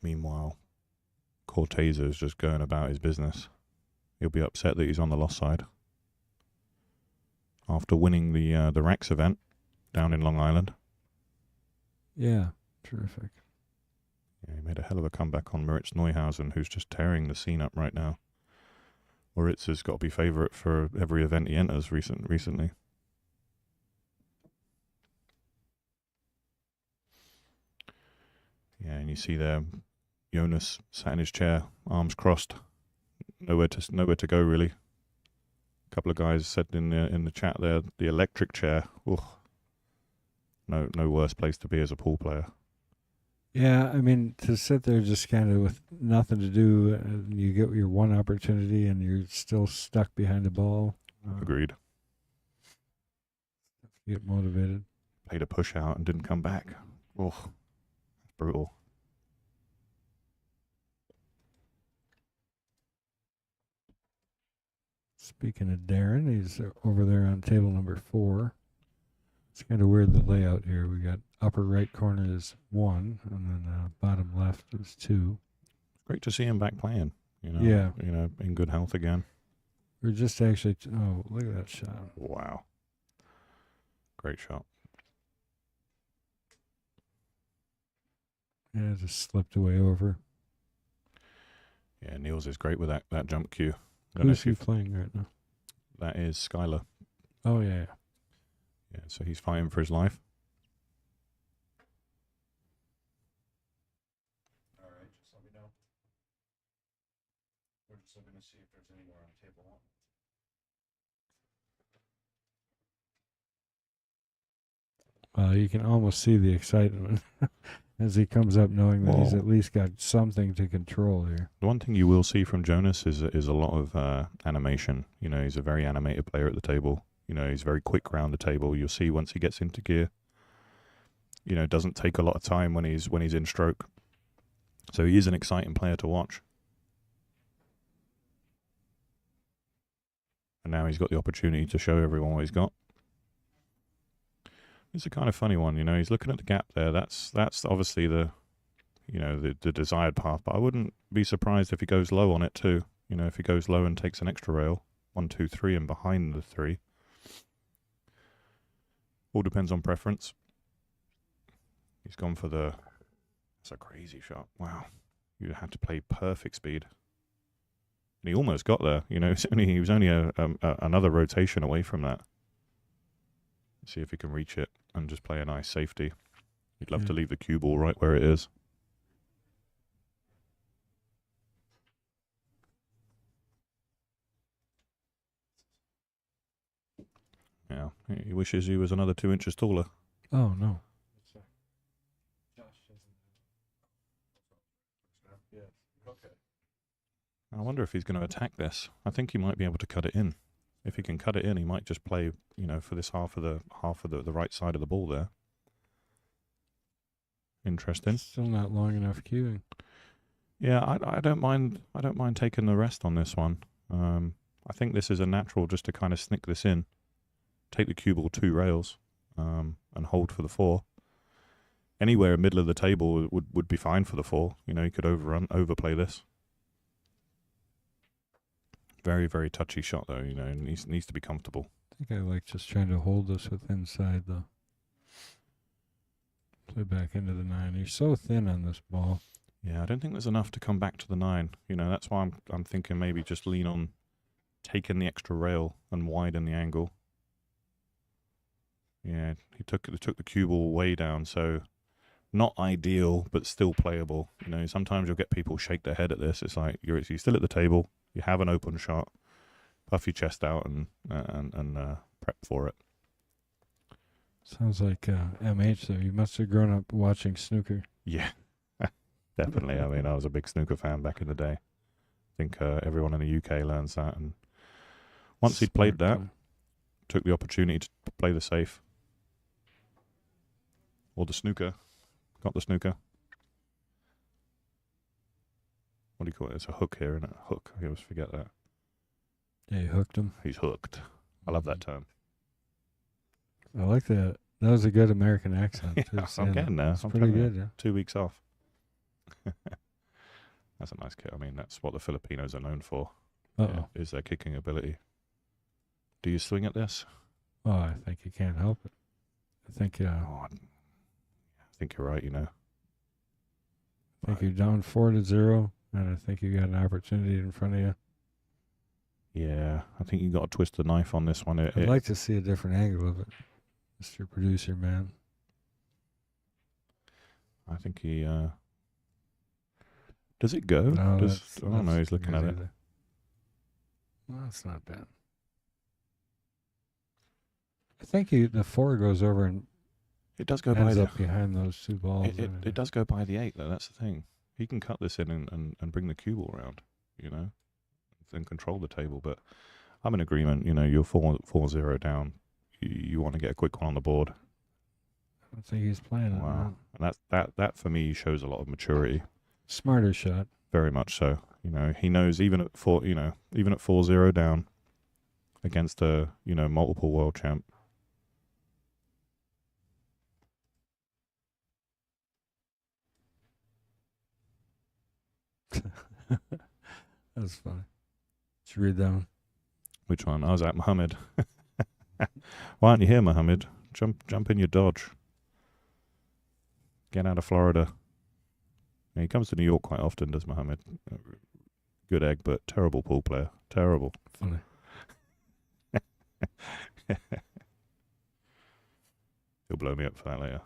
S5: Meanwhile, Corteza is just going about his business. He'll be upset that he's on the lost side. After winning the Rex event down in Long Island.
S3: Yeah, terrific.
S5: Yeah, he made a hell of a comeback on Moritz Neuhausen, who's just tearing the scene up right now. Moritz has got to be favourite for every event he enters recently. Yeah, and you see there, Jonas sat in his chair, arms crossed, nowhere to go really. A couple of guys said in the chat there, the electric chair. Ugh. No worse place to be as a pool player.
S3: Yeah, I mean, to sit there just kind of with nothing to do, and you get your one opportunity and you're still stuck behind the ball.
S5: Agreed.
S3: You get motivated.
S5: Played a push out and didn't come back. Ugh. Brutal.
S3: Speaking of Darren, he's over there on table number 4. It's kind of weird, the layout here. We got upper right corner is 1, and then bottom left is 2.
S5: Great to see him back playing.
S3: Yeah.
S5: In good health again.
S3: We're just actually... oh, look at that shot.
S5: Wow. Great shot.
S3: Yeah, it just slipped away over.
S5: Yeah, Niels is great with that jump cue. Don't know
S3: Who's
S5: if
S3: he
S5: you've-
S3: playing right now?
S5: That is Skylar.
S3: Oh, yeah.
S5: Yeah, so he's fighting for his life.
S4: All right, just let me know. We're just looking to see if there's any more on table 1.
S3: You can almost see the excitement as he comes up, knowing that he's
S5: Well-
S3: at least got something to control here.
S5: The one thing you will see from Jonas is a lot of animation. He's a very animated player at the table. He's very quick around the table. You'll see once he gets into gear. It doesn't take a lot of time when he's in stroke. So he is an exciting player to watch. And now he's got the opportunity to show everyone what he's got. It's a kind of funny one, he's looking at the gap there. That's obviously the desired path, but I wouldn't be surprised if he goes low on it too. If he goes low and takes an extra rail, 1, 2, 3, and behind the 3. All depends on preference. He's gone for that's a crazy shot. Wow. You had to play perfect speed. And he almost got there. He was only another rotation away from that. See if he can reach it and just play a nice safety. He'd love to leave the cue ball right where it is. Yeah, he wishes he was another 2 inches taller.
S3: Oh, no.
S5: I wonder if he's going to attack this. I think he might be able to cut it in. If he can cut it in, he might just play, for this half of the right side of the ball there. Interesting.
S3: Still not long enough queuing.
S5: Yeah, I don't mind. I don't mind taking the rest on this one. I think this is a natural just to kind of snick this in, take the cue ball 2 rails, and hold for the 4. Anywhere middle of the table would be fine for the 4. You could overplay this. Very, very touchy shot though. Needs to be comfortable.
S3: I think I like just trying to hold this with inside the play back into the 9. You're so thin on this ball.
S5: Yeah, I don't think there's enough to come back to the 9. That's why I'm thinking maybe just lean on taking the extra rail and widen the angle. Yeah, he took the cue ball way down, so not ideal, but still playable. Sometimes you'll get people shake their head at this. It's like you're still at the table, you have an open shot, puff your chest out and prep for it.
S3: Sounds like MH there. You must have grown up watching snooker.
S5: Yeah, definitely. I mean, I was a big snooker fan back in the day. I think everyone in the UK learns that. And once he'd played that, took the opportunity to play the safe. Or the snooker. Got the snooker. What do you call it? It's a hook here, isn't it? Hook. I always forget that.
S3: Yeah, you hooked him.
S5: He's hooked. I love that term.
S3: I like that. That was a good American accent.
S5: Yeah,
S3: too,
S5: I'm getting there.
S3: It's
S5: I'm
S3: pretty
S5: trying
S3: good,
S5: to-
S3: yeah.
S5: 2 weeks off. That's a nice kick. I mean, that's what the Filipinos are known for.
S3: Uh-oh.
S5: Is their kicking ability. Do you swing at this?
S3: Oh, I think you can't help it. I think
S5: Oh, I think you're right,
S3: you're down 4-0, and I think you got an opportunity in front of you.
S5: Yeah, I think you got to twist the knife on this one.
S3: I'd like to see a different angle of it, Mr. Producer Man.
S5: I think he... does it go?
S3: No,
S5: I don't know, he's looking at it.
S3: Well, that's not bad. I think the 4 goes over and
S5: It does go by
S3: ends
S5: the...
S3: up behind those 2 balls.
S5: It does go by the 8, though. That's the thing. He can cut this in and bring the cue ball around, and control the table. But I'm in agreement. You're 4-0 down. You want to get a quick one on the board.
S3: I don't think he's playing it.
S5: Wow.
S3: Man.
S5: And that for me shows a lot of maturity.
S3: Smarter shot.
S5: Very much so. He knows even at 4-0 down against a multiple world champ.
S3: That's funny. Did you read that one?
S5: Which one? I was at Mohammed. Why aren't you here, Mohammed? Jump in your Dodge. Get out of Florida. Yeah, he comes to New York quite often, does Mohammed? Good egg, but terrible pool player. Terrible.
S3: Funny.
S5: He'll blow me up for that later.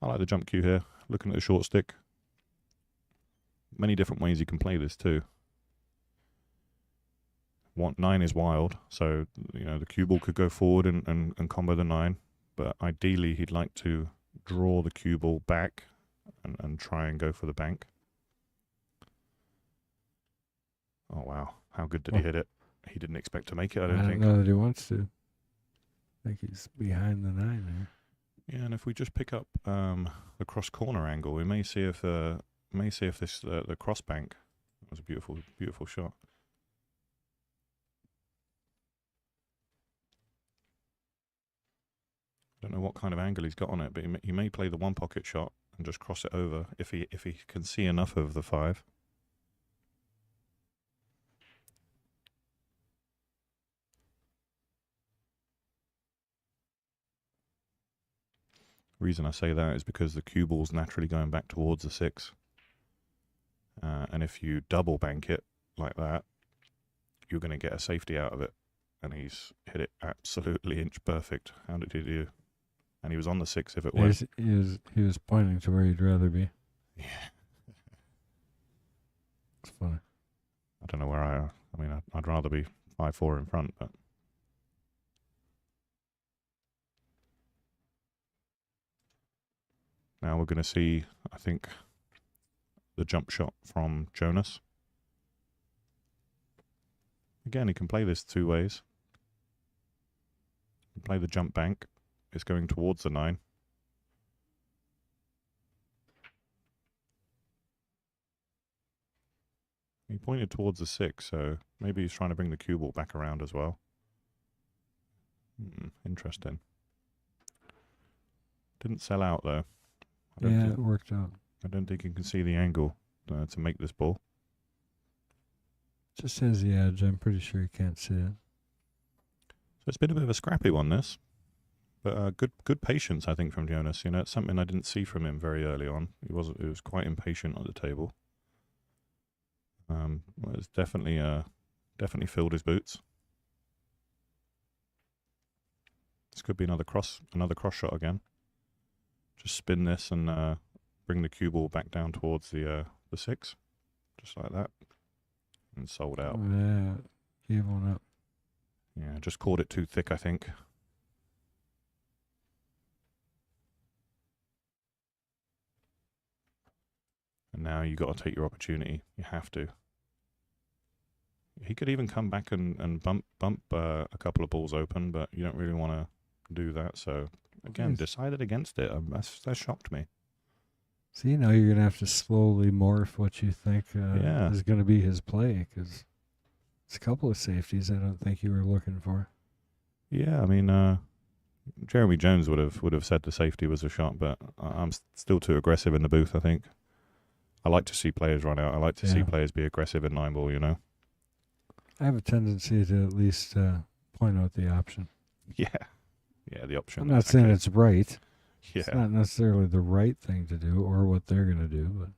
S5: I like the jump cue here. Looking at the short stick. Many different ways you can play this too. 9 is wild, so the cue ball could go forward and combo the 9, but ideally he'd like to draw the cue ball back and try and go for the bank. Oh wow, how good did he hit it? He didn't expect to make it, I don't think.
S3: know that he wants to. I think he's behind the 9 there.
S5: Yeah, and if we just pick up the cross corner angle, we may see if the cross bank. That was a beautiful, beautiful shot. I don't know what kind of angle he's got on it, but he may play the one pocket shot and just cross it over if he can see enough of the 5. Reason I say that is because the cue ball's naturally going back towards the 6. And if you double bank it like that, you're going to get a safety out of it. And he's hit it absolutely inch perfect. How did he do? And he was on the 6 if it went.
S3: He was pointing to where you'd rather be.
S5: Yeah.
S3: It's funny.
S5: I don't know where I'd rather be 5-4 in front, but now we're going to see, I think, the jump shot from Jonas. Again, he can play this two ways. He can play the jump bank. It's going towards the 9. He pointed towards the 6, so maybe he's trying to bring the cue ball back around as well. Interesting. Didn't sell out, though.
S3: Yeah, it worked out.
S5: I don't think you can see the angle to make this ball.
S3: Just has the edge. I'm pretty sure you can't see it.
S5: So it's been a bit of a scrappy one, this. But good patience, I think, from Jonas. You know, it's something I didn't see from him very early on. He was quite impatient at the table. Well, it's definitely filled his boots. This could be another cross shot again. Just spin this and bring the cue ball back down towards the 6, just like that, and sold out.
S3: Yeah, gave one up.
S5: Yeah, just caught it too thick, I think. And now you got to take your opportunity. You have to. He could even come back and bump a couple of balls open, but you don't really want to do that. So again, decided against it. That shocked me.
S3: See, now you're gonna have to slowly morph what you think is gonna be his play, because it's a couple of safeties I don't think you were looking for.
S5: Yeah, I mean, Jeremy Jones would have said the safety was a shot, but I'm still too aggressive in the booth. I think I like to see players run out. I like to see players be aggressive in 9-ball. You know.
S3: I have a tendency to at least point out the option.
S5: Yeah, the option.
S3: I'm not saying it's right.
S5: Yeah.
S3: It's not necessarily the right thing to do or what they're going to do, but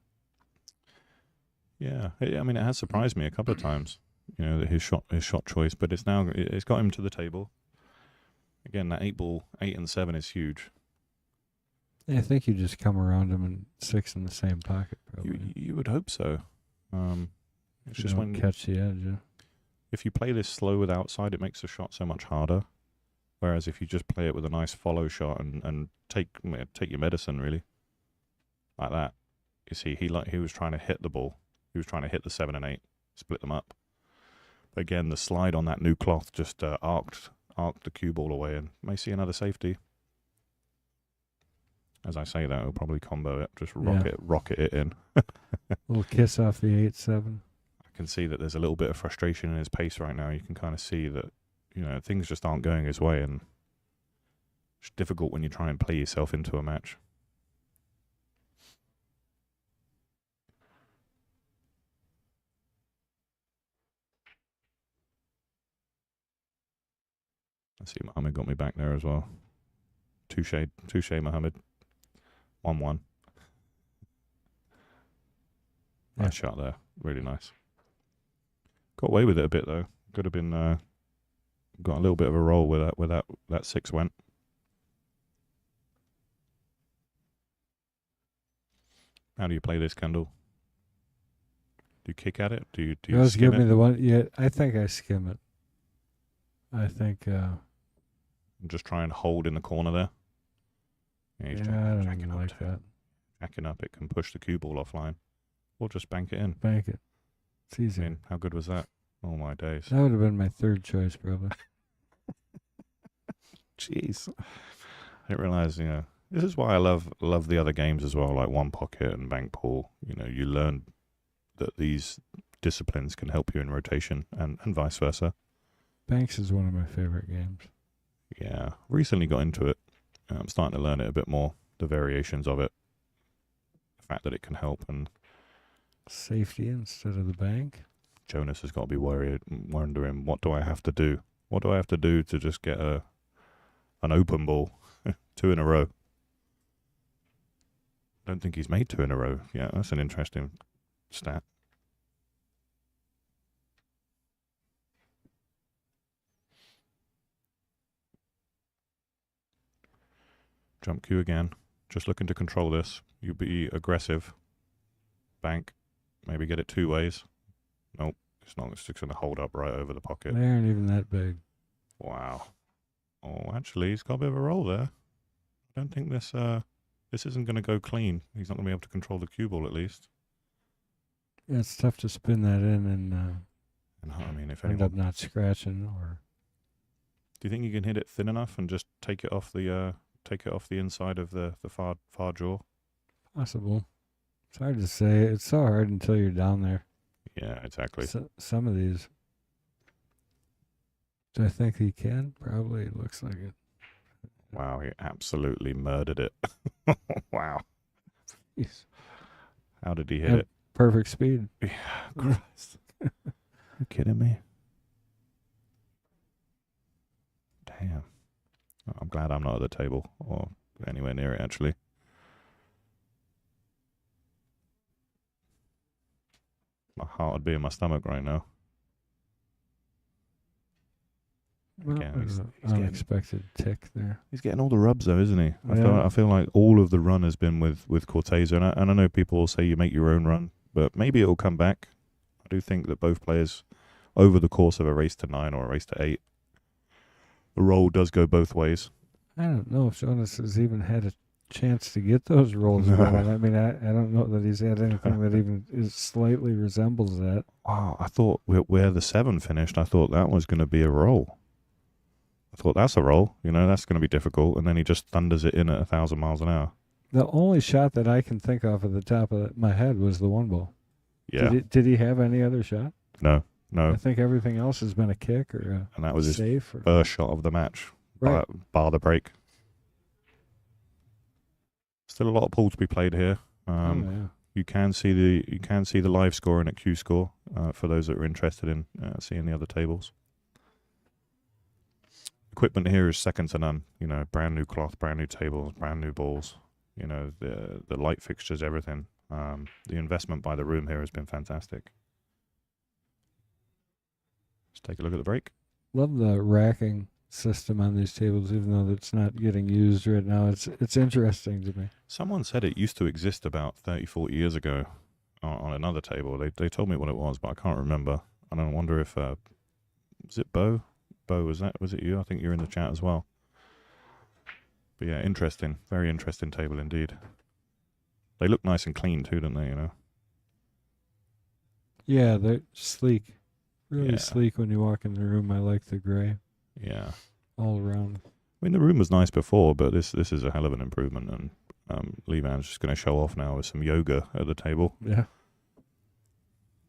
S5: yeah, I mean, it has surprised me a couple of times. You know, that his shot choice, but it's got him to the table. Again, that 8-ball, 8 and 7 is huge.
S3: yeah, I think you just come around him and 6 in the same pocket. Probably.
S5: You would hope so. It's just when
S3: catch the edge. Yeah.
S5: If you play this slow with outside, it makes the shot so much harder. Whereas if you just play it with a nice follow shot and take your medicine, really, like that, you see, he was trying to hit the ball. He was trying to hit the 7 and 8, split them up. But again, the slide on that new cloth just arced the cue ball away, and may see another safety. As I say that, it'll probably combo it, just rocket it in.
S3: Little kiss off the 8-7.
S5: I can see that there's a little bit of frustration in his pace right now. You can kind of see that, you know, things just aren't going his way, and it's difficult when you try and play yourself into a match. I see Mohammed got me back there as well. Touche, Mohammed. 1-1.
S3: Yeah.
S5: Nice shot there. Really nice. Got away with it a bit though. Could have been got a little bit of a roll where that 6 went. How do you play this, Kendall? Do you kick at it? Do you
S3: Just
S5: skim
S3: give me
S5: it?
S3: the one. Yeah, I think I skim it. I think.
S5: And just try and hold in the corner there. Yeah, he's
S3: I
S5: jacking
S3: don't
S5: up
S3: like
S5: to it.
S3: that.
S5: Jacking up, it can push the cue ball offline, or just bank it in.
S3: Bank it. It's
S5: I
S3: easy.
S5: mean, how good was that? Oh my days!
S3: That would have been my third choice, probably.
S5: Jeez, I didn't realize. You know, this is why I love the other games as well, like One Pocket and Bank Pool. You know, you learn that these disciplines can help you in rotation, and vice versa.
S3: Banks is one of my favorite games.
S5: Yeah, recently got into it. I'm starting to learn it a bit more, the variations of it, the fact that it can help. And
S3: Safety instead of the bank.
S5: Jonas has got to be wondering, what do I have to do? What do I have to do to just get an open ball? 2 in a row. Don't think he's made 2 in a row. Yeah, that's an interesting stat. Jump cue again. Just looking to control this. You be aggressive. Bank. Maybe get it 2 ways. Nope. It's just going to hold up right over the pocket.
S3: They aren't even that big.
S5: Wow. Oh, actually, he's got a bit of a roll there. I don't think this isn't going to go clean. He's not going to be able to control the cue ball, at least.
S3: Yeah, it's tough to spin that in and
S5: And I mean, if
S3: end
S5: anyone,
S3: up not scratching or.
S5: do you think you can hit it thin enough and just take it off the inside of the far jaw?
S3: Possible. It's hard to say. It's so hard until you're down there.
S5: Yeah, exactly.
S3: Some of these. Do I think he can? Probably. It looks like it.
S5: Wow, he absolutely murdered it. Wow.
S3: Jeez.
S5: How did he hit
S3: At
S5: it?
S3: perfect speed.
S5: Yeah, Christ. You kidding me? Damn. I'm glad I'm not at the table or anywhere near it, actually. My heart would be in my stomach right now.
S3: Well,
S5: Again,
S3: there's an
S5: he's getting-
S3: unexpected tick there.
S5: He's getting all the rubs, though, isn't he?
S3: Yeah.
S5: I feel like all of the run has been with Corteza, and I know people will say you make your own run, but maybe it will come back. I do think that both players, over the course of a race to 9 or a race to 8, the roll does go both ways.
S3: I don't know if Jonas has even had a chance to get those rolls
S5: No.
S3: going. I mean, I don't know that he's had anything that even slightly resembles that.
S5: Wow, I thought where the 7 finished, I thought that was going to be a roll. I thought that's a roll, that's going to be difficult, and then he just thunders it in at 1,000 miles an hour.
S3: The only shot that I can think of at the top of my head was the one ball.
S5: Yeah,
S3: Did he have any other shot?
S5: no,
S3: I think everything else has been a kick or
S5: and that
S3: a
S5: was his
S3: safe. Or,
S5: first shot of the match,
S3: right.
S5: bar the break. Still a lot of pool to be played here.
S3: Oh, yeah.
S5: You can see the live scoring at Q Score for those that are interested in seeing the other tables. Equipment here is second to none. Brand new cloth, brand new tables, brand new balls. The light fixtures, everything. The investment by the room here has been fantastic. Let's take a look at the break.
S3: Love the racking system on these tables, even though it's not getting used right now. It's interesting to me.
S5: Someone said it used to exist about 30, 40 years ago on another table. They told me what it was, but I can't remember. And I wonder if was it Bo? Bo, was it you? I think you're in the chat as well. But yeah, interesting. Very interesting table indeed. They look nice and clean too, don't they,
S3: Yeah, they're sleek. Really
S5: Yeah.
S3: sleek when you walk in the room. I like the gray
S5: Yeah.
S3: all around.
S5: I mean, the room was nice before, but this is a hell of an improvement. And Levan's just going to show off now with some yoga at the table.
S3: Yeah.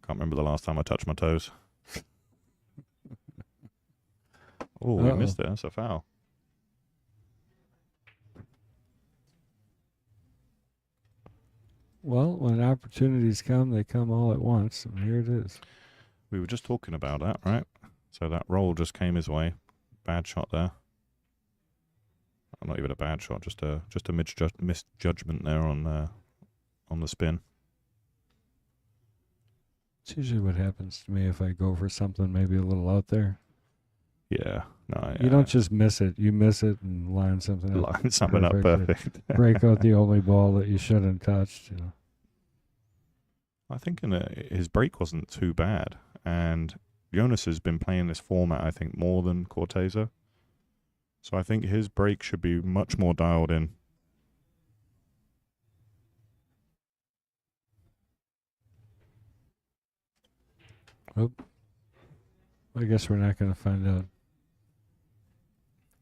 S5: Can't remember the last time I touched my toes. Oh, we missed it. That's a foul.
S3: Well, when opportunities come, they come all at once, and here it is.
S5: We were just talking about that, right? So that roll just came his way. Bad shot there. Not even a bad shot, just a misjudgment there on the spin.
S3: It's usually what happens to me if I go for something maybe a little out there.
S5: Yeah, no,
S3: You don't just miss it. You miss it and line something up.
S5: line something up perfect.
S3: Break out the only ball that you shouldn't touched.
S5: I think his break wasn't too bad, and Jonas has been playing this format, I think, more than Corteza. So I think his break should be much more dialed in.
S3: Oh, I guess we're not going to find out.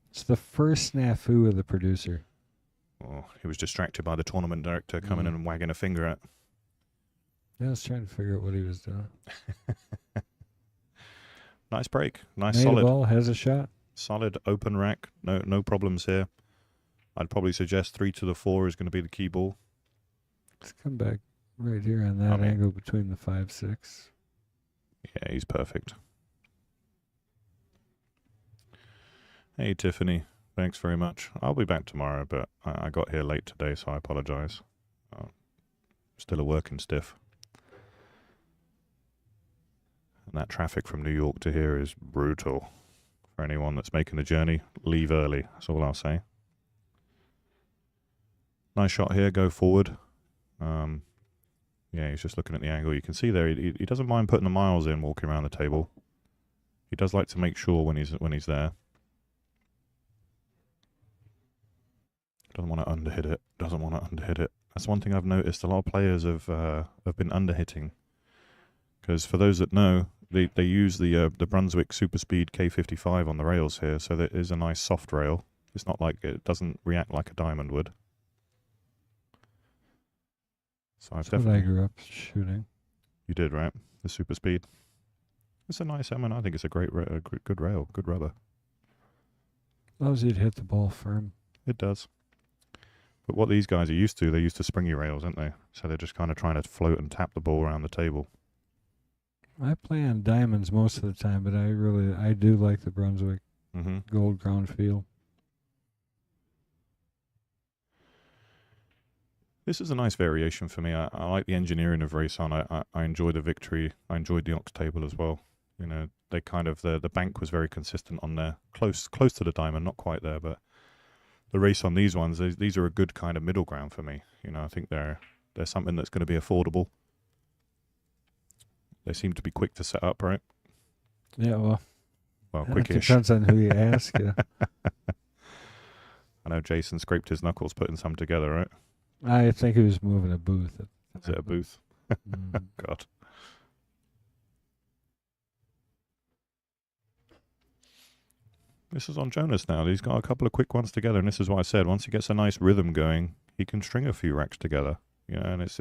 S3: It's the first snafu of the producer.
S5: Oh, he was distracted by the tournament director coming in and wagging a finger at.
S3: Yeah, I was trying to figure out what he was doing.
S5: Nice break. Nice
S3: Made
S5: solid.
S3: a ball, has a shot.
S5: Solid open rack. No problems here. I'd probably suggest 3 to the 4 is going to be the key ball.
S3: Let's come back right here on that angle between the 5-6.
S5: Yeah, he's perfect. Hey, Tiffany. Thanks very much. I'll be back tomorrow, but I got here late today, so I apologize. Still a working stiff. And that traffic from New York to here is brutal. For anyone that's making the journey, leave early. That's all I'll say. Nice shot here. Go forward. Yeah, he's just looking at the angle. You can see there, he doesn't mind putting the miles in walking around the table. He does like to make sure when he's there. Doesn't want to underhit it. Doesn't want to underhit it. That's one thing I've noticed. A lot of players have been underhitting. Because for those that know, they use the Brunswick Super Speed K55 on the rails here, so there is a nice soft rail. It's not like it doesn't react like a diamond would. So I've
S3: That's what I
S5: definitely.
S3: grew up shooting.
S5: You did, right? The Super Speed. It's a nice. I mean, I think it's a great, good rail, good rubber.
S3: Allows you to hit the ball firm.
S5: It does. But what these guys are used to, they're used to springy rails, aren't they? So they're just kind of trying to float and tap the ball around the table.
S3: I play on diamonds most of the time, but I do like the Brunswick
S5: Mm-hmm.
S3: gold ground feel.
S5: This is a nice variation for me. I like the engineering of Race On. I enjoy the victory. I enjoyed the ox table as well. You know, they kind of the bank was very consistent on there, close to the diamond, not quite there, but the Race On these ones, these are a good kind of middle ground for me. You know, I think they're something that's going to be affordable. They seem to be quick to set up, right?
S3: Yeah, well, it
S5: Quickish.
S3: depends on who you ask. Yeah.
S5: I know Jason scraped his knuckles putting some together, right?
S3: I think he was moving a booth.
S5: Is it a booth?
S3: Mhm.
S5: God. This is on Jonas now. He's got a couple of quick ones together, and this is what I said. Once he gets a nice rhythm going, he can string a few racks together. You know, and it's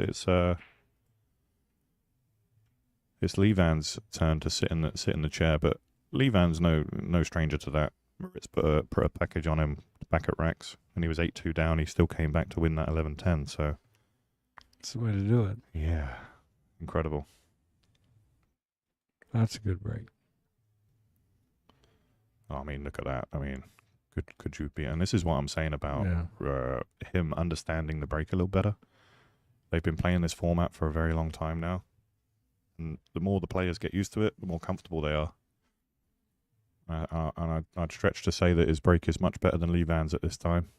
S5: Levan's turn to sit in the chair, but Levan's no stranger to that. Moritz put a package on him back at racks, and he was 8-2 down. He still came back to win that 11-10. So
S3: That's the way to do it.
S5: yeah, incredible.
S3: That's a good break.
S5: Oh, I mean, look at that. I mean, could you be? And this is what I'm saying about
S3: Yeah.
S5: him understanding the break a little better. They've been playing this format for a very long time now, and the more the players get used to it, the more comfortable they are. And I'd stretch to say that his break is much better than Levan's at this time.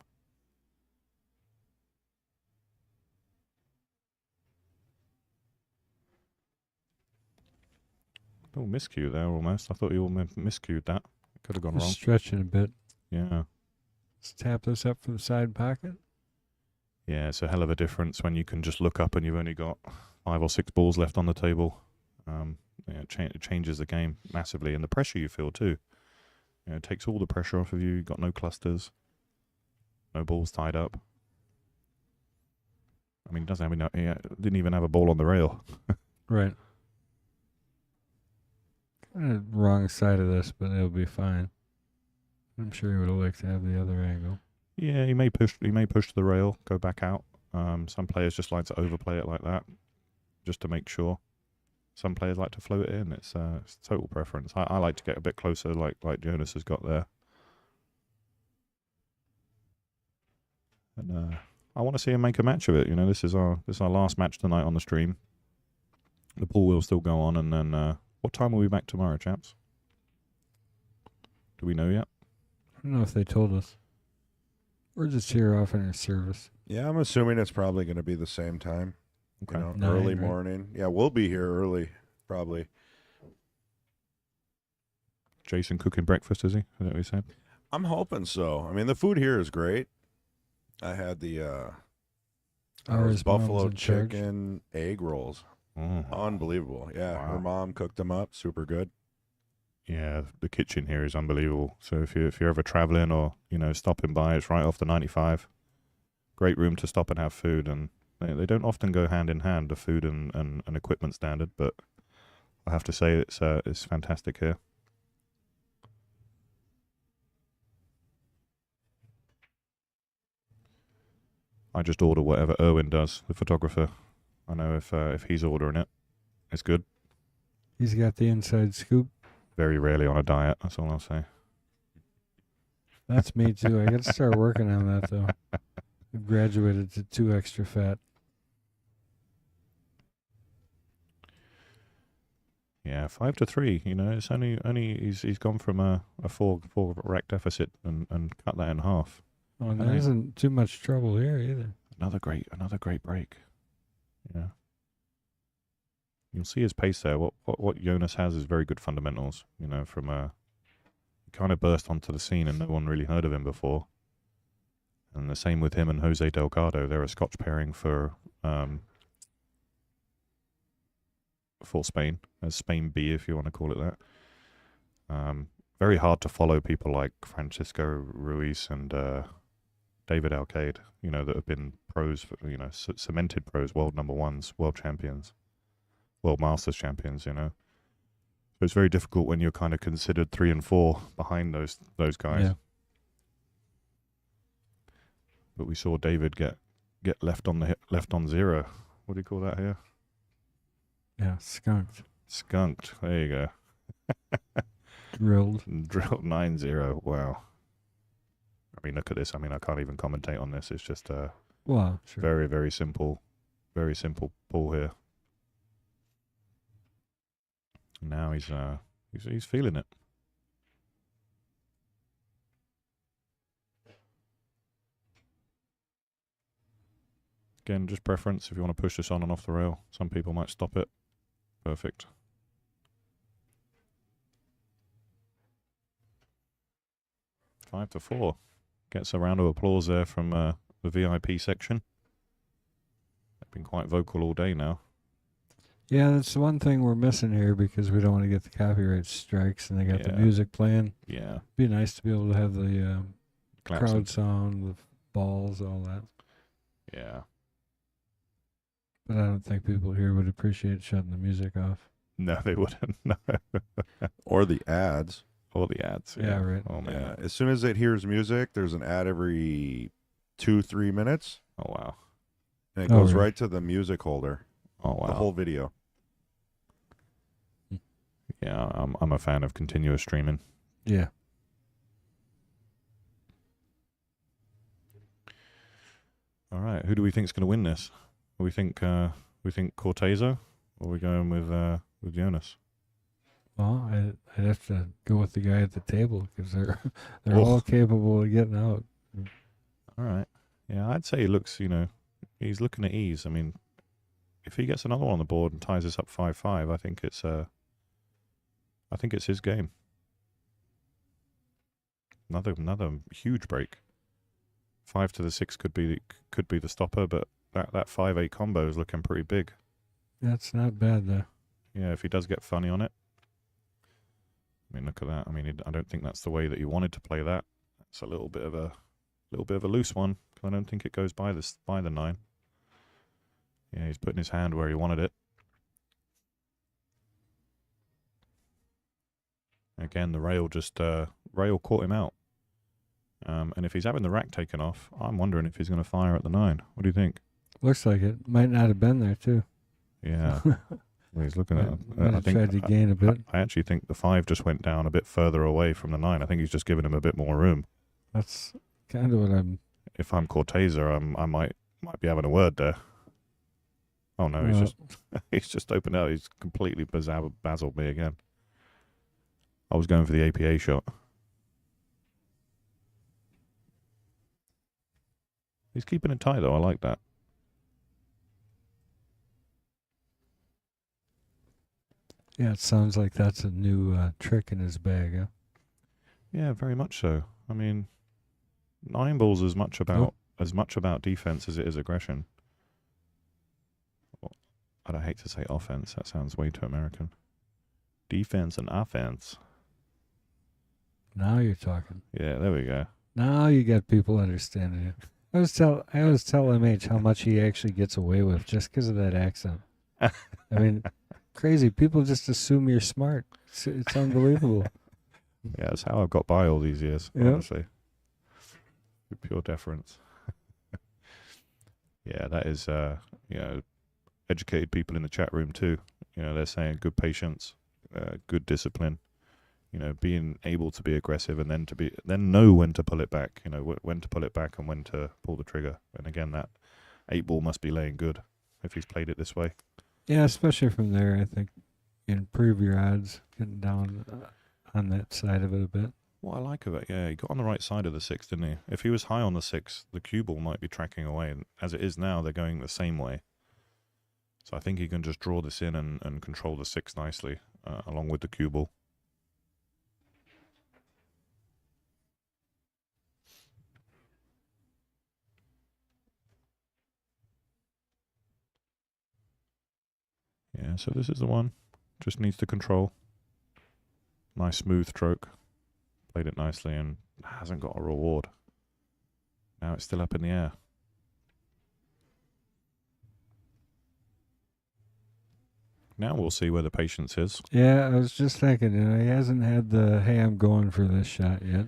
S5: Oh, miscue there almost. I thought you all miscued that. It could have gone
S3: Just
S5: wrong.
S3: stretching a bit.
S5: Yeah.
S3: Let's tap this up from the side pocket.
S5: Yeah, it's a hell of a difference when you can just look up and you've only got 5 or 6 balls left on the table. Yeah, it changes the game massively, and the pressure you feel too. You know, it takes all the pressure off of you. You've got no clusters, no balls tied up. I mean, he didn't even have a ball on the rail.
S3: Right. Kind of wrong side of this, but it'll be fine. I'm sure he would have liked to have the other angle.
S5: Yeah, he may push to the rail, go back out. Some players just like to overplay it like that, just to make sure. Some players like to float it in. It's total preference. I like to get a bit closer, like Jonas has got there. And I want to see him make a match of it. You know, this is our last match tonight on the stream. The pool will still go on, and then what time will we be back tomorrow, chaps? Do we know yet?
S3: I don't know if they told us. We're just here offering our service.
S4: Yeah, I'm assuming it's probably going to be the same time.
S5: Okay.
S4: You know,
S3: 9,
S4: early
S3: right?
S4: morning. Yeah, we'll be here early, probably.
S5: Jason cooking breakfast, is he? Is that what he said?
S4: I'm hoping so. I mean, the food here is great. I had the
S3: Ours mom's
S4: buffalo
S3: in charge.
S4: chicken egg rolls.
S5: Oh.
S4: Unbelievable. Yeah,
S5: Wow.
S4: her mom cooked them up. Super good.
S5: Yeah, the kitchen here is unbelievable. So if you're ever traveling or stopping by, it's right off the 95. Great room to stop and have food, and they don't often go hand in hand, the food and equipment standard. But I have to say it's fantastic here. I just order whatever Erwin does, the photographer. I know if he's ordering it, it's good.
S3: He's got the inside scoop.
S5: Very rarely on a diet. That's all I'll say.
S3: That's me too. I got to start working on that though. I've graduated to 2 extra fat.
S5: Yeah, 5-3. You know, it's only he's gone from a 4 rack deficit and cut that in half.
S3: Oh, there isn't too much trouble here either.
S5: Another great break. Yeah. You'll see his pace there. What Jonas has is very good fundamentals. You know, from he kind of burst onto the scene and no one really heard of him before. And the same with him and Jose Delgado. They're a Scotch pairing for Spain, as Spain B, if you want to call it that. Very hard to follow people like Francisco Ruiz and David Alcade, you know, that have been pros, you know, cemented pros, world number ones, world champions, world masters champions, you know. So it's very difficult when you're kind of considered 3 and 4 behind those guys.
S3: Yeah.
S5: But we saw David get left on zero. What do you call that here?
S3: Yeah, skunked.
S5: Skunked. There you go.
S3: Drilled.
S5: Drilled 9-0. Wow. I mean, look at this. I mean, I can't even commentate on this. It's just
S3: Well, sure.
S5: very, very simple pull here. Now he's feeling it. Again, just preference. If you want to push this on and off the rail, some people might stop it. Perfect. Five to 4. Gets a round of applause there from the VIP section. They've been quite vocal all day now.
S3: Yeah, that's the one thing we're missing here because we don't want to get the copyright strikes and they got the
S5: Yeah.
S3: music playing.
S5: Yeah.
S3: Be nice to be able to have the
S5: Claps
S3: crowd
S5: and-
S3: sound, the balls, all that.
S5: Yeah.
S3: But I don't think people here would appreciate shutting the music off.
S5: No, they wouldn't. No.
S4: Or the ads.
S5: Or the ads.
S3: Yeah, right.
S5: Oh, man.
S4: Yeah. As soon as it hears music, there's an ad every 2-3 minutes,
S5: Oh, wow.
S4: and it
S3: Oh,
S4: goes
S3: really?
S4: right to the music holder.
S5: Oh, wow.
S4: The whole video.
S5: Yeah, I'm a fan of continuous streaming.
S3: Yeah.
S5: All right, who do we think's going to win this? We think Cortezo, or are we going with Jonas?
S3: Well, I'd have to go with the guy at the table because they're
S5: Oh.
S3: all capable of getting out.
S5: All right. Yeah, I'd say he looks, you know, he's looking at ease. I mean, if he gets another one on the board and ties us up 5-5, I think it's his game. Another huge break. 5 to the 6 could be the stopper, but that 5-8 combo is looking pretty big.
S3: That's not bad though.
S5: Yeah, if he does get funny on it. I mean, look at that. I mean, I don't think that's the way that he wanted to play that. It's a little bit of a loose one. I don't think it goes by the 9. Yeah, he's putting his hand where he wanted it. Again, the rail caught him out. And if he's having the rack taken off, I'm wondering if he's going to fire at the 9. What do you think?
S3: Looks like it. Might not have been there too.
S5: Yeah. Well, he's looking at
S3: Might
S5: I
S3: have
S5: think
S3: tried to gain a bit.
S5: I actually think the 5 just went down a bit further away from the 9. I think he's just giving him a bit more room.
S3: That's kind of what I'm.
S5: If I'm Corteza, I might be having a word there. Oh no, he's just opened out. He's completely bazzled me again. I was going for the APA shot. He's keeping it tight though. I like that.
S3: Yeah, it sounds like that's a new trick in his bag. Huh?
S5: Yeah, very much so. I mean, 9 balls is much about defense as it is aggression. Well, I don't hate to say offense. That sounds way too American. Defense and offense.
S3: Now you're talking.
S5: Yeah, there we go.
S3: Now you got people understanding it. I always tell MH how much he actually gets away with just because of that accent. I mean, crazy. People just assume you're smart. It's unbelievable.
S5: Yeah, that's how I've got by all these years,
S3: Yeah.
S5: honestly. With pure deference. Yeah, that is, educated people in the chat room too. You know, they're saying good patience, good discipline. You know, being able to be aggressive and then know when to pull it back. You know, when to pull it back and when to pull the trigger. And again, that 8 ball must be laying good if he's played it this way.
S3: Yeah, especially from there, I think you improve your odds getting down on that side of it a bit.
S5: What I like of it, yeah, he got on the right side of the 6, didn't he? If he was high on the 6, the cue ball might be tracking away. And as it is now, they're going the same way. So I think he can just draw this in and control the 6 nicely, along with the cue ball. Yeah, so this is the one. Just needs to control. Nice smooth stroke. Played it nicely and hasn't got a reward. Now it's still up in the air. Now we'll see where the patience is.
S3: Yeah, I was just thinking, he hasn't had the, hey, I'm going for this shot yet.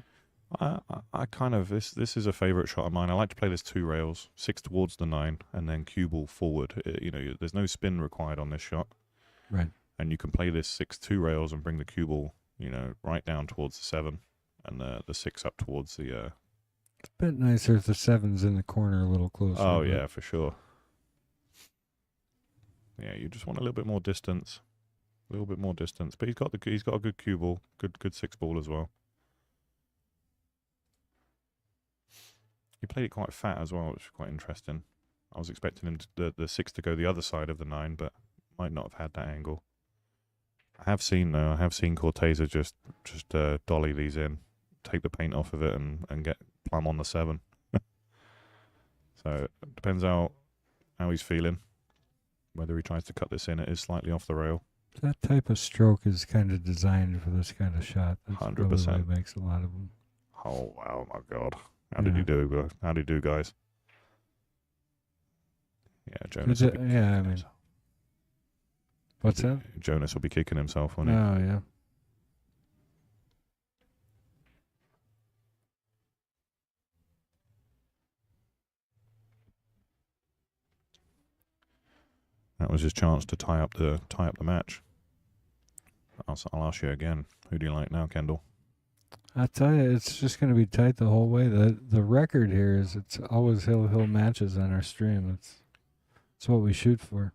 S5: I kind of, this is a favourite shot of mine. I like to play this 2 rails, 6 towards the 9, and then cue ball forward. There's no spin required on this shot.
S3: Right.
S5: And you can play this 6 2 rails and bring the cue ball, right down towards the 7, and the 6 up towards the...
S3: It's a bit nicer if the 7's in the corner a little closer.
S5: Oh, yeah, for sure. Yeah, you just want a little bit more distance. A little bit more distance. But he's got a good cue ball, good 6 ball as well. He played it quite fat as well, which was quite interesting. I was expecting him the 6 to go the other side of the 9, but might not have had that angle. I have seen Corteza just dolly these in, take the paint off of it, and get plumb on the 7. So it depends how he's feeling. Whether he tries to cut this in, it is slightly off the rail.
S3: That type of stroke is kind of designed for this kind of shot. That's
S5: 100%.
S3: probably why it makes a lot of them.
S5: Oh wow, my God! How did he do? How did he do, guys? Yeah, Jonas.
S3: What's that?
S5: Jonas will be kicking himself, won't he?
S3: Oh, yeah.
S5: That was his chance to tie up the match. I'll ask you again. Who do you like now, Kendall?
S3: I tell you, it's just going to be tight the whole way. The record here is it's always hill matches on our stream. It's what we shoot for.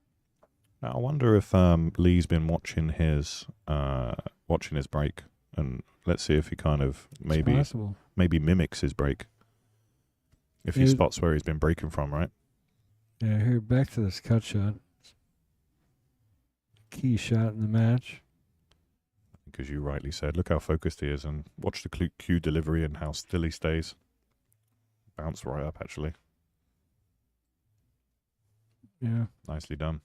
S5: Now, I wonder if Lee's been watching his break, and let's see if he kind of maybe mimics his break. If he spots where he's been breaking from, right?
S3: Yeah, here, back to this cut shot. Key shot in the match.
S5: Because you rightly said, look how focused he is, and watch the cue delivery and how still he stays. Bounce right up, actually.
S3: Yeah.
S5: Nicely done.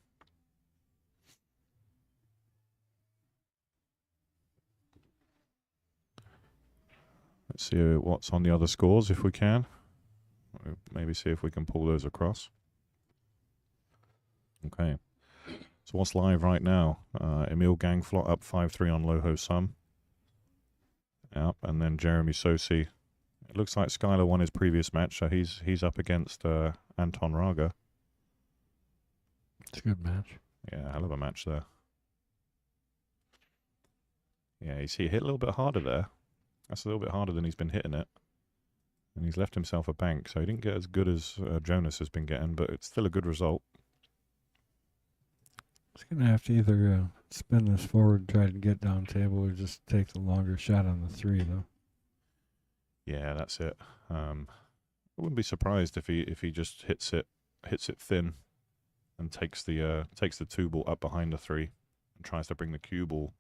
S5: Let's see what's on the other scores, if we can. Maybe see if we can pull those across. Okay. So what's live right now? Emil Gangflot up 5-3 on Loho Sum. Yep, and then Jeremy Sosi. It looks like Skylar won his previous match, so he's up against Anton Raga.
S3: It's a good match.
S5: Yeah, hell of a match there. Yeah, you see, he hit a little bit harder there. That's a little bit harder than he's been hitting it. And he's left himself a bank, so he didn't get as good as Jonas has been getting, but it's still a good result.
S3: He's going to have to either spin this forward, try to get down table, or just take the longer shot on the 3, though.
S5: Yeah, that's it. I wouldn't be surprised if he just hits it thin, and takes the 2 ball up behind the 3, and tries to bring the cue ball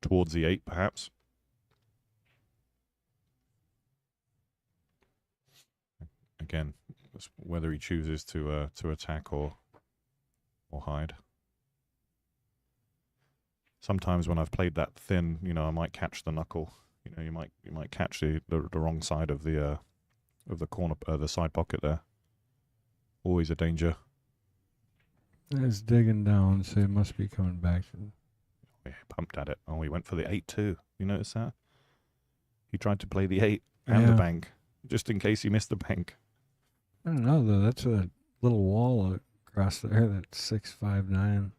S5: towards the 8, perhaps. Again, it's whether he chooses to attack or hide. Sometimes when I've played that thin, I might catch the knuckle. You might catch the wrong side of the corner, the side pocket there. Always a danger.
S3: He's digging down, so he must be coming back.
S5: Yeah, he pumped at it. Oh, he went for the 8 too. You notice that? He tried to play the 8 and the bank, just in case he missed the bank.
S3: I don't know, though. That's a little wall across there. That's 6-5-9.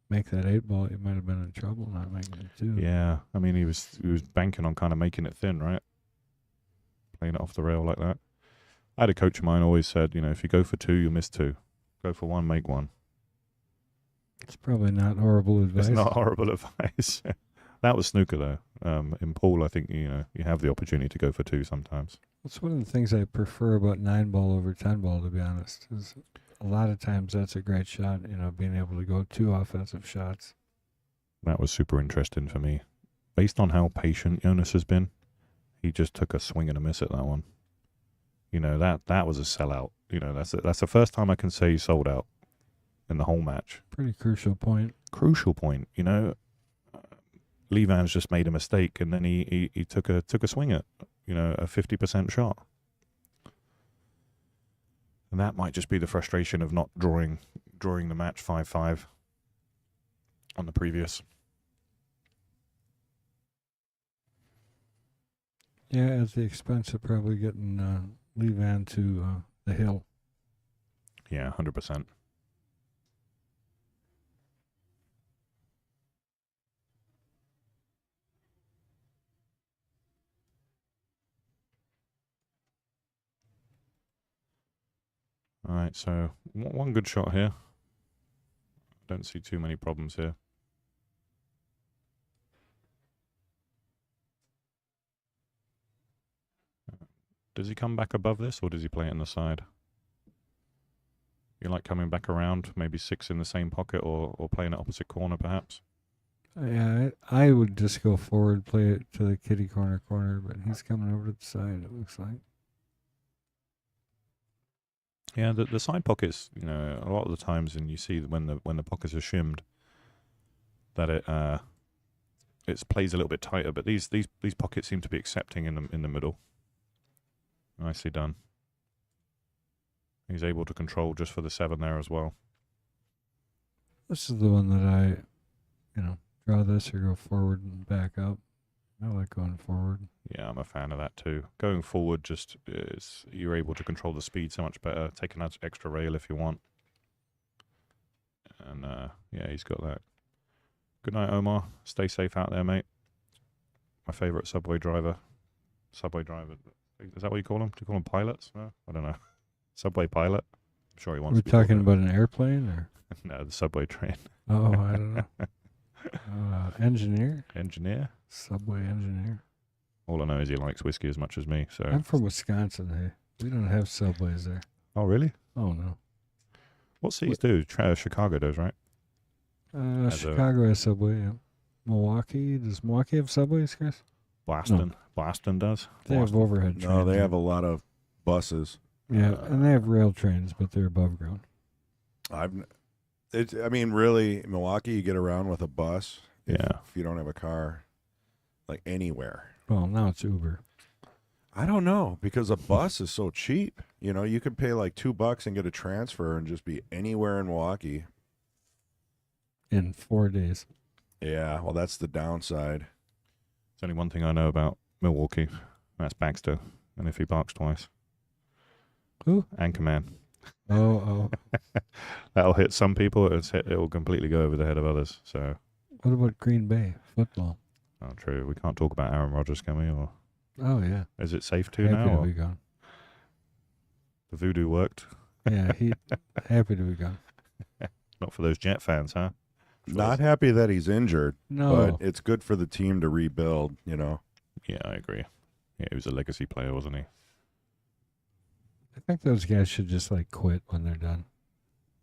S3: Make that 8 ball, you might have been in trouble not making it 2.
S5: Yeah, I mean, he was banking on kind of making it thin, right? Playing it off the rail like that. I had a coach of mine always said, if you go for 2, you miss 2. Go for 1, make 1.
S3: It's probably not horrible advice.
S5: It's not horrible advice. That was snooker, though. In pool, I think, you have the opportunity to go for 2 sometimes.
S3: That's one of the things I prefer about 9 ball over 10 ball, to be honest. Is a lot of times that's a great shot, being able to go 2 offensive shots.
S5: That was super interesting for me. Based on how patient Jonas has been, he just took a swing and a miss at that one. That was a sellout. That's the first time I can say he sold out in the whole match.
S3: Pretty crucial point.
S5: Crucial point, Levan's just made a mistake, and then he took a swing at, a 50% shot. And that might just be the frustration of not drawing the match 5-5 on the previous.
S3: Yeah, at the expense of probably getting Levan to the hill.
S5: Yeah, 100%. All right, so one good shot here. Don't see too many problems here. Does he come back above this, or does he play it on the side? You like coming back around, maybe 6 in the same pocket, or playing it opposite corner, perhaps?
S3: Yeah, I would just go forward, play it to the kitty corner, but he's coming over to the side, it looks like.
S5: Yeah, the side pockets, a lot of the times, and you see when the pockets are shimmed, that it plays a little bit tighter. But these pockets seem to be accepting in the middle. Nicely done. He's able to control just for the 7 there as well.
S3: This is the one that I, draw this or go forward and back up. I like going forward.
S5: Yeah, I'm a fan of that too. Going forward you're able to control the speed so much better. Take an extra rail if you want. And yeah, he's got that. Good night, Omar. Stay safe out there, mate. My favorite subway driver. Subway driver. Is that what you call them? Do you call them pilots? No, I don't know. Subway pilot. I'm sure he wants
S3: We're
S5: to be called
S3: talking
S5: that.
S3: about an airplane or?
S5: No, the subway train.
S3: Oh, I don't know. Engineer?
S5: Engineer.
S3: Subway engineer.
S5: All I know is he likes whiskey as much as me. So.
S3: I'm from Wisconsin. Hey, we don't have subways there.
S5: Oh, really?
S3: Oh no.
S5: What cities do? Chicago does, right?
S3: Chicago has subway. Yeah. Milwaukee. Does Milwaukee have subways, Chris?
S5: Boston. Boston does.
S3: They have overhead trains.
S4: No, they have a lot of buses.
S3: Yeah, and they have rail trains, but they're above ground.
S4: Really, Milwaukee, you get around with a bus. If you don't have a car, like anywhere.
S3: Well, now it's Uber.
S4: I don't know, because a bus is so cheap. You could pay like $2 and get a transfer and just be anywhere in Milwaukee.
S3: In 4 days.
S4: Yeah, well, that's the downside.
S5: There's only one thing I know about Milwaukee. And that's Baxter. And if he barks twice.
S3: Who?
S5: Anchorman.
S3: Oh.
S5: That'll hit some people. It'll completely go over the head of others. So.
S3: What about Green Bay football?
S5: Oh, true. We can't talk about Aaron Rodgers, can we? Or
S3: Oh yeah.
S5: is it safe to
S3: Happy
S5: now?
S3: to
S5: Or
S3: be gone.
S5: the voodoo worked.
S3: Yeah, he happy to be gone.
S5: Not for those Jet fans, huh?
S4: Not happy that he's injured,
S3: No.
S4: but it's good for the team to rebuild,
S5: Yeah, I agree. Yeah, he was a legacy player, wasn't he?
S3: I think those guys should just quit when they're done.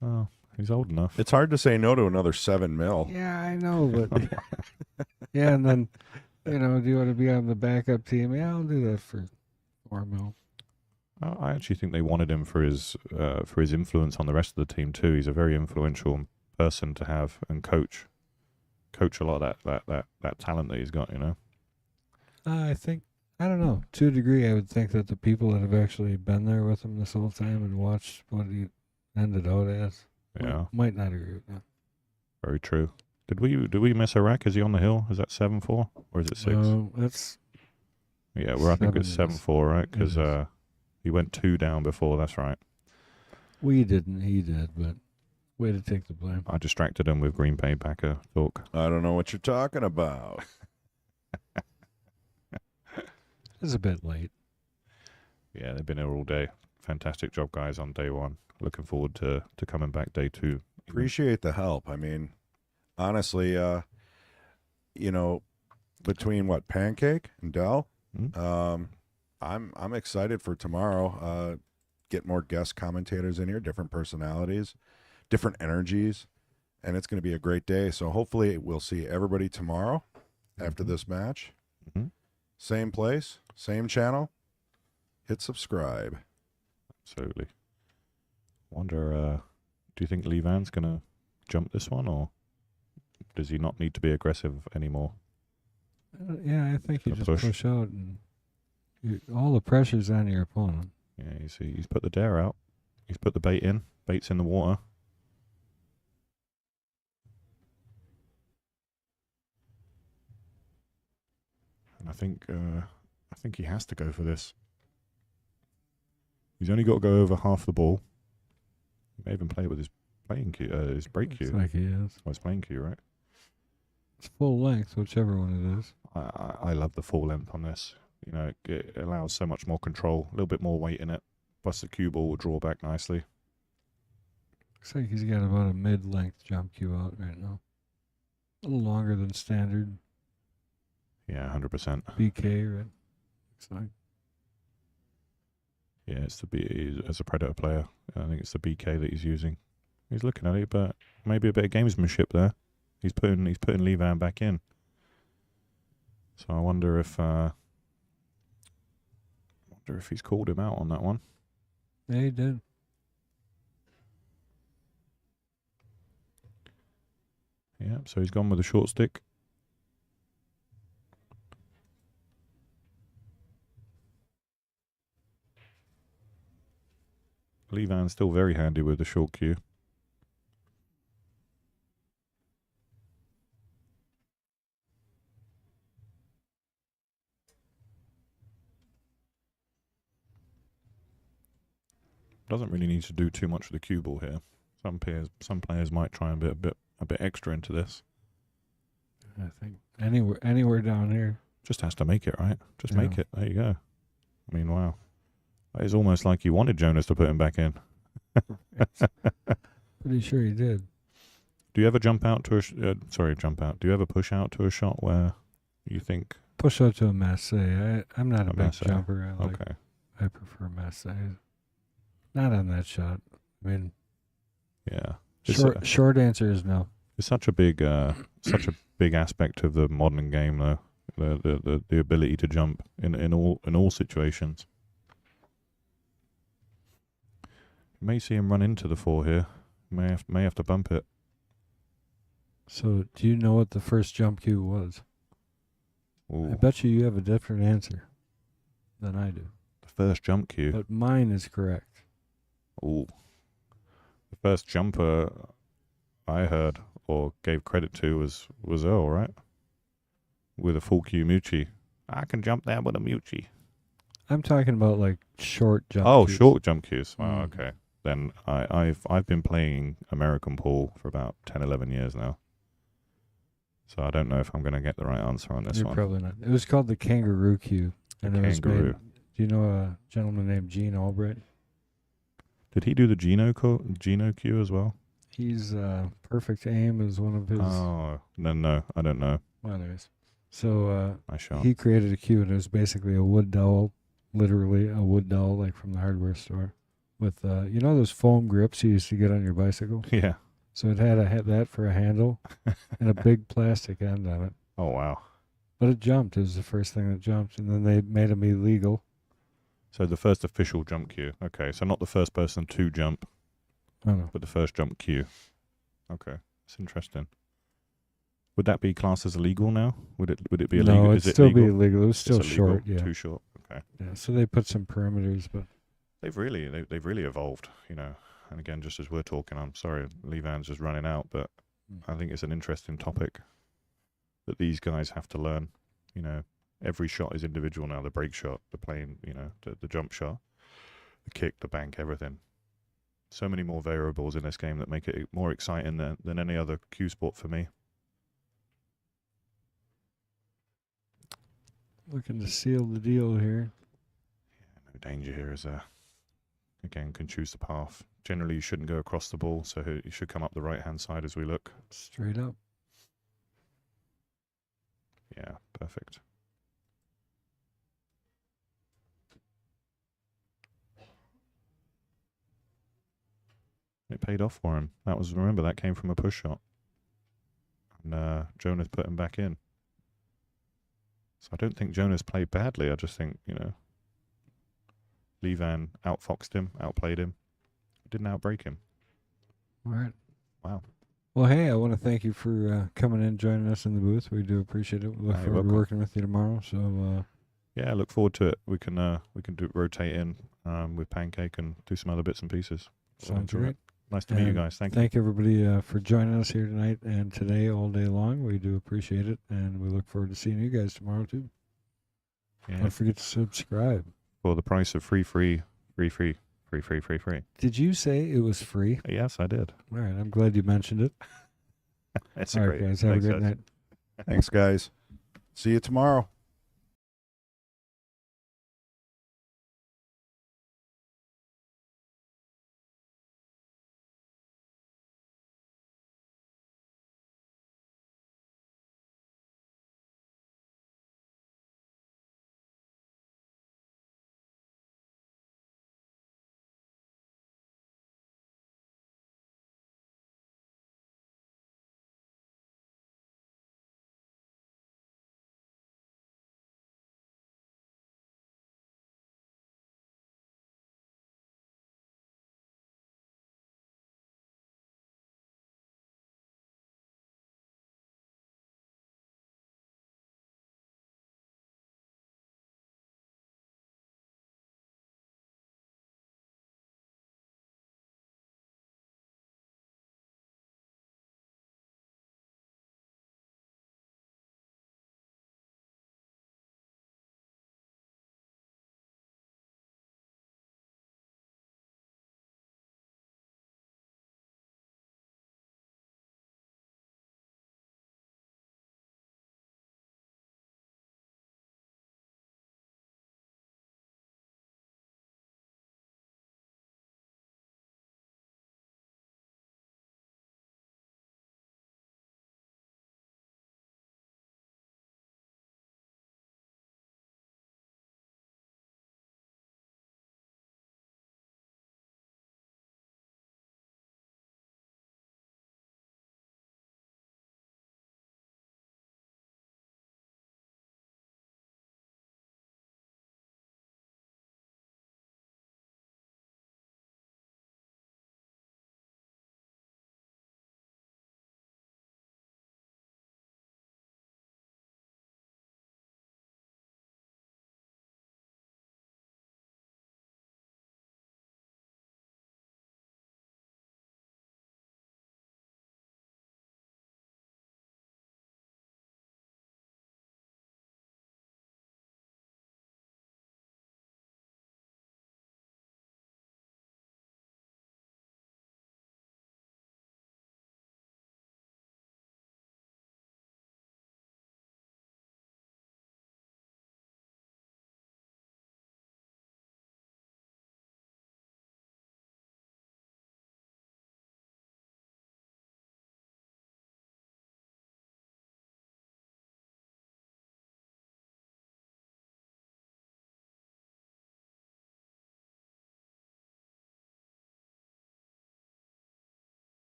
S5: Oh, he's old enough.
S4: It's hard to say no to another $7 million.
S3: Yeah, I know, but yeah, and then do you want to be on the backup team? Yeah, I'll do that for $4 million.
S5: I actually think they wanted him for his influence on the rest of the team too. He's a very influential person to have and coach a lot of that talent that he's got.
S3: I don't know. To a degree, I would think that the people that have actually been there with him this whole time and watched what he ended out as,
S5: Yeah,
S3: might not agree with that.
S5: very true. Did we miss Iraq? Is he on the hill? Is that 7-4 or is it 6?
S3: No, that's
S5: Yeah, I think it's 7-4, right? Because
S3: It is.
S5: he went 2 down before. That's right.
S3: we didn't. He did, but way to take the blame.
S5: I distracted him with Green Bay Packer talk.
S4: I don't know what you're talking about.
S3: It's a bit late.
S5: Yeah, they've been here all day. Fantastic job, guys, on day 1. Looking forward to coming back day 2.
S4: Appreciate the help. Honestly, between Pancake and Dell,
S5: Hmm?
S4: I'm excited for tomorrow. get more guest commentators in here, different personalities, different energies, and it's going to be a great day. So hopefully we'll see everybody tomorrow after this match.
S5: Mhm.
S4: Same place, same channel. Hit subscribe.
S5: Absolutely. Wonder, do you think Lee Van's going to jump this one, or does he not need to be aggressive anymore?
S3: Yeah, I think you
S5: Gonna
S3: just push out, and all the pressure's on your opponent.
S5: Yeah, you see, he's put the dare out. He's put the bait in. Bait's in the water. And I think he has to go for this. He's only got to go over half the ball. He may even play it with his playing cue, his break cue.
S3: Looks like he is.
S5: Well, his playing cue, right?
S3: It's full length, whichever one it is.
S5: I love the full length on this. You know, it allows so much more control, a little bit more weight in it. Plus the cue ball will draw back nicely.
S3: Looks like he's got about a mid-length jump cue out right now. A little longer than standard
S5: Yeah, 100%.
S3: BK, right? Looks like.
S5: Yeah, it's as a Predator player, I think it's the BK that he's using. He's looking at it, but maybe a bit of gamesmanship there. He's putting Lee Van back in. So I wonder if he's called him out on that one.
S3: Yeah, he did.
S5: Yeah, so he's gone with a short stick. Lee Van's still very handy with the short cue. Doesn't really need to do too much with the cue ball here. Some players might try and be a bit extra into this.
S3: I think anywhere down here.
S5: Just has to make it, right? Just
S3: Yeah.
S5: make it. There you go. I mean, wow. It's almost like you wanted Jonas to put him back in.
S3: Pretty sure he did.
S5: Do you ever jump out to jump out. Do you ever push out to a shot where you think,
S3: Push out to a Massey. I'm not a big
S5: Massey.
S3: jumper.
S5: okay,
S3: I prefer Massey. Not on that shot. I mean,
S5: yeah. It's
S3: short answer is no.
S5: It's such a big aspect of the modern game, though. The ability to jump in all situations. You may see him run into the 4 here. May have to bump it.
S3: So, do you know what the first jump cue was?
S5: Ooh,
S3: I bet you have a different answer than I do.
S5: the first jump cue.
S3: But mine is correct.
S5: Ooh, the first jumper I heard or gave credit to was Earl, right? With a full cue Mucci. I can jump there with a Mucci.
S3: I'm talking about like short jump
S5: Oh,
S3: cues.
S5: short jump cues. Oh,
S3: Mm.
S5: okay. Then I've been playing American pool for about 10, 11 years now. So I don't know if I'm going to get the right answer on this
S3: You're
S5: one.
S3: probably not. It was called the kangaroo cue. And it was
S5: Kangaroo.
S3: made. Do you know a gentleman named Gene Albright?
S5: Did he do the Geno cue as well?
S3: He's Perfect Aim is one of his.
S5: Oh, no, I don't know.
S3: Well, anyways. So
S5: I shan't.
S3: he created a cue, and it was basically a wood dowel, literally a wood dowel, like from the hardware store, with you know those foam grips you used to get on your bicycle.
S5: Yeah.
S3: So it had that for a handle and a big plastic end on it.
S5: Oh, wow.
S3: But it jumped. It was the first thing that jumped, and then they made them illegal.
S5: So the first official jump cue. Okay, so not the first person to jump,
S3: I don't know.
S5: but the first jump cue. Okay, that's interesting. Would that be classed as illegal now? Would it be illegal?
S3: No,
S5: Is
S3: it'd
S5: it
S3: still
S5: legal?
S3: be illegal. It was still
S5: It's illegal,
S3: short. Yeah.
S5: Too short. Okay.
S3: Yeah. So they put some parameters, but
S5: They've really evolved, you know. And again, just as we're talking, I'm sorry, Lee Van's just running out, but I think it's an interesting topic that these guys have to learn. You know, every shot is individual now. The break shot, the plane, you know, the jump shot, the kick, the bank, everything. So many more variables in this game that make it more exciting than any other cue sport for me.
S3: looking to seal the deal here.
S5: Yeah, no danger here as again, can choose the path. Generally, you shouldn't go across the ball, so you should come up the right-hand side as we look.
S3: Straight up.
S5: Yeah, perfect. paid off for him. Remember that came from a push shot, and Jonas put him back in. So I don't think Jonas played badly. I just think Levan outfoxed him, outplayed him, didn't outbreak him.
S3: All right.
S5: Wow.
S3: Well, hey, I want to thank you for coming in, joining us in the booth. We do appreciate it. We look
S5: You're
S3: forward to
S5: welcome.
S3: working with you tomorrow. So,
S5: Yeah, I look forward to it. We can rotate in with Pancake and do some other bits and pieces. We'll
S3: sounds
S5: enjoy
S3: great.
S5: it. Nice to meet you
S3: And
S5: guys. Thank you.
S3: Thank everybody for joining us here tonight and today all day long. We do appreciate it, and we look forward to seeing you guys tomorrow too.
S5: Yeah.
S3: Don't forget to subscribe.
S5: For the price of free.
S3: Did you say it was free?
S5: Yes, I did.
S3: All right, I'm glad you mentioned it.
S5: It's
S3: All
S5: a
S3: right,
S5: great.
S3: guys, have a
S5: Thanks,
S3: great
S5: guys.
S3: night.
S4: Thanks, guys. See you tomorrow.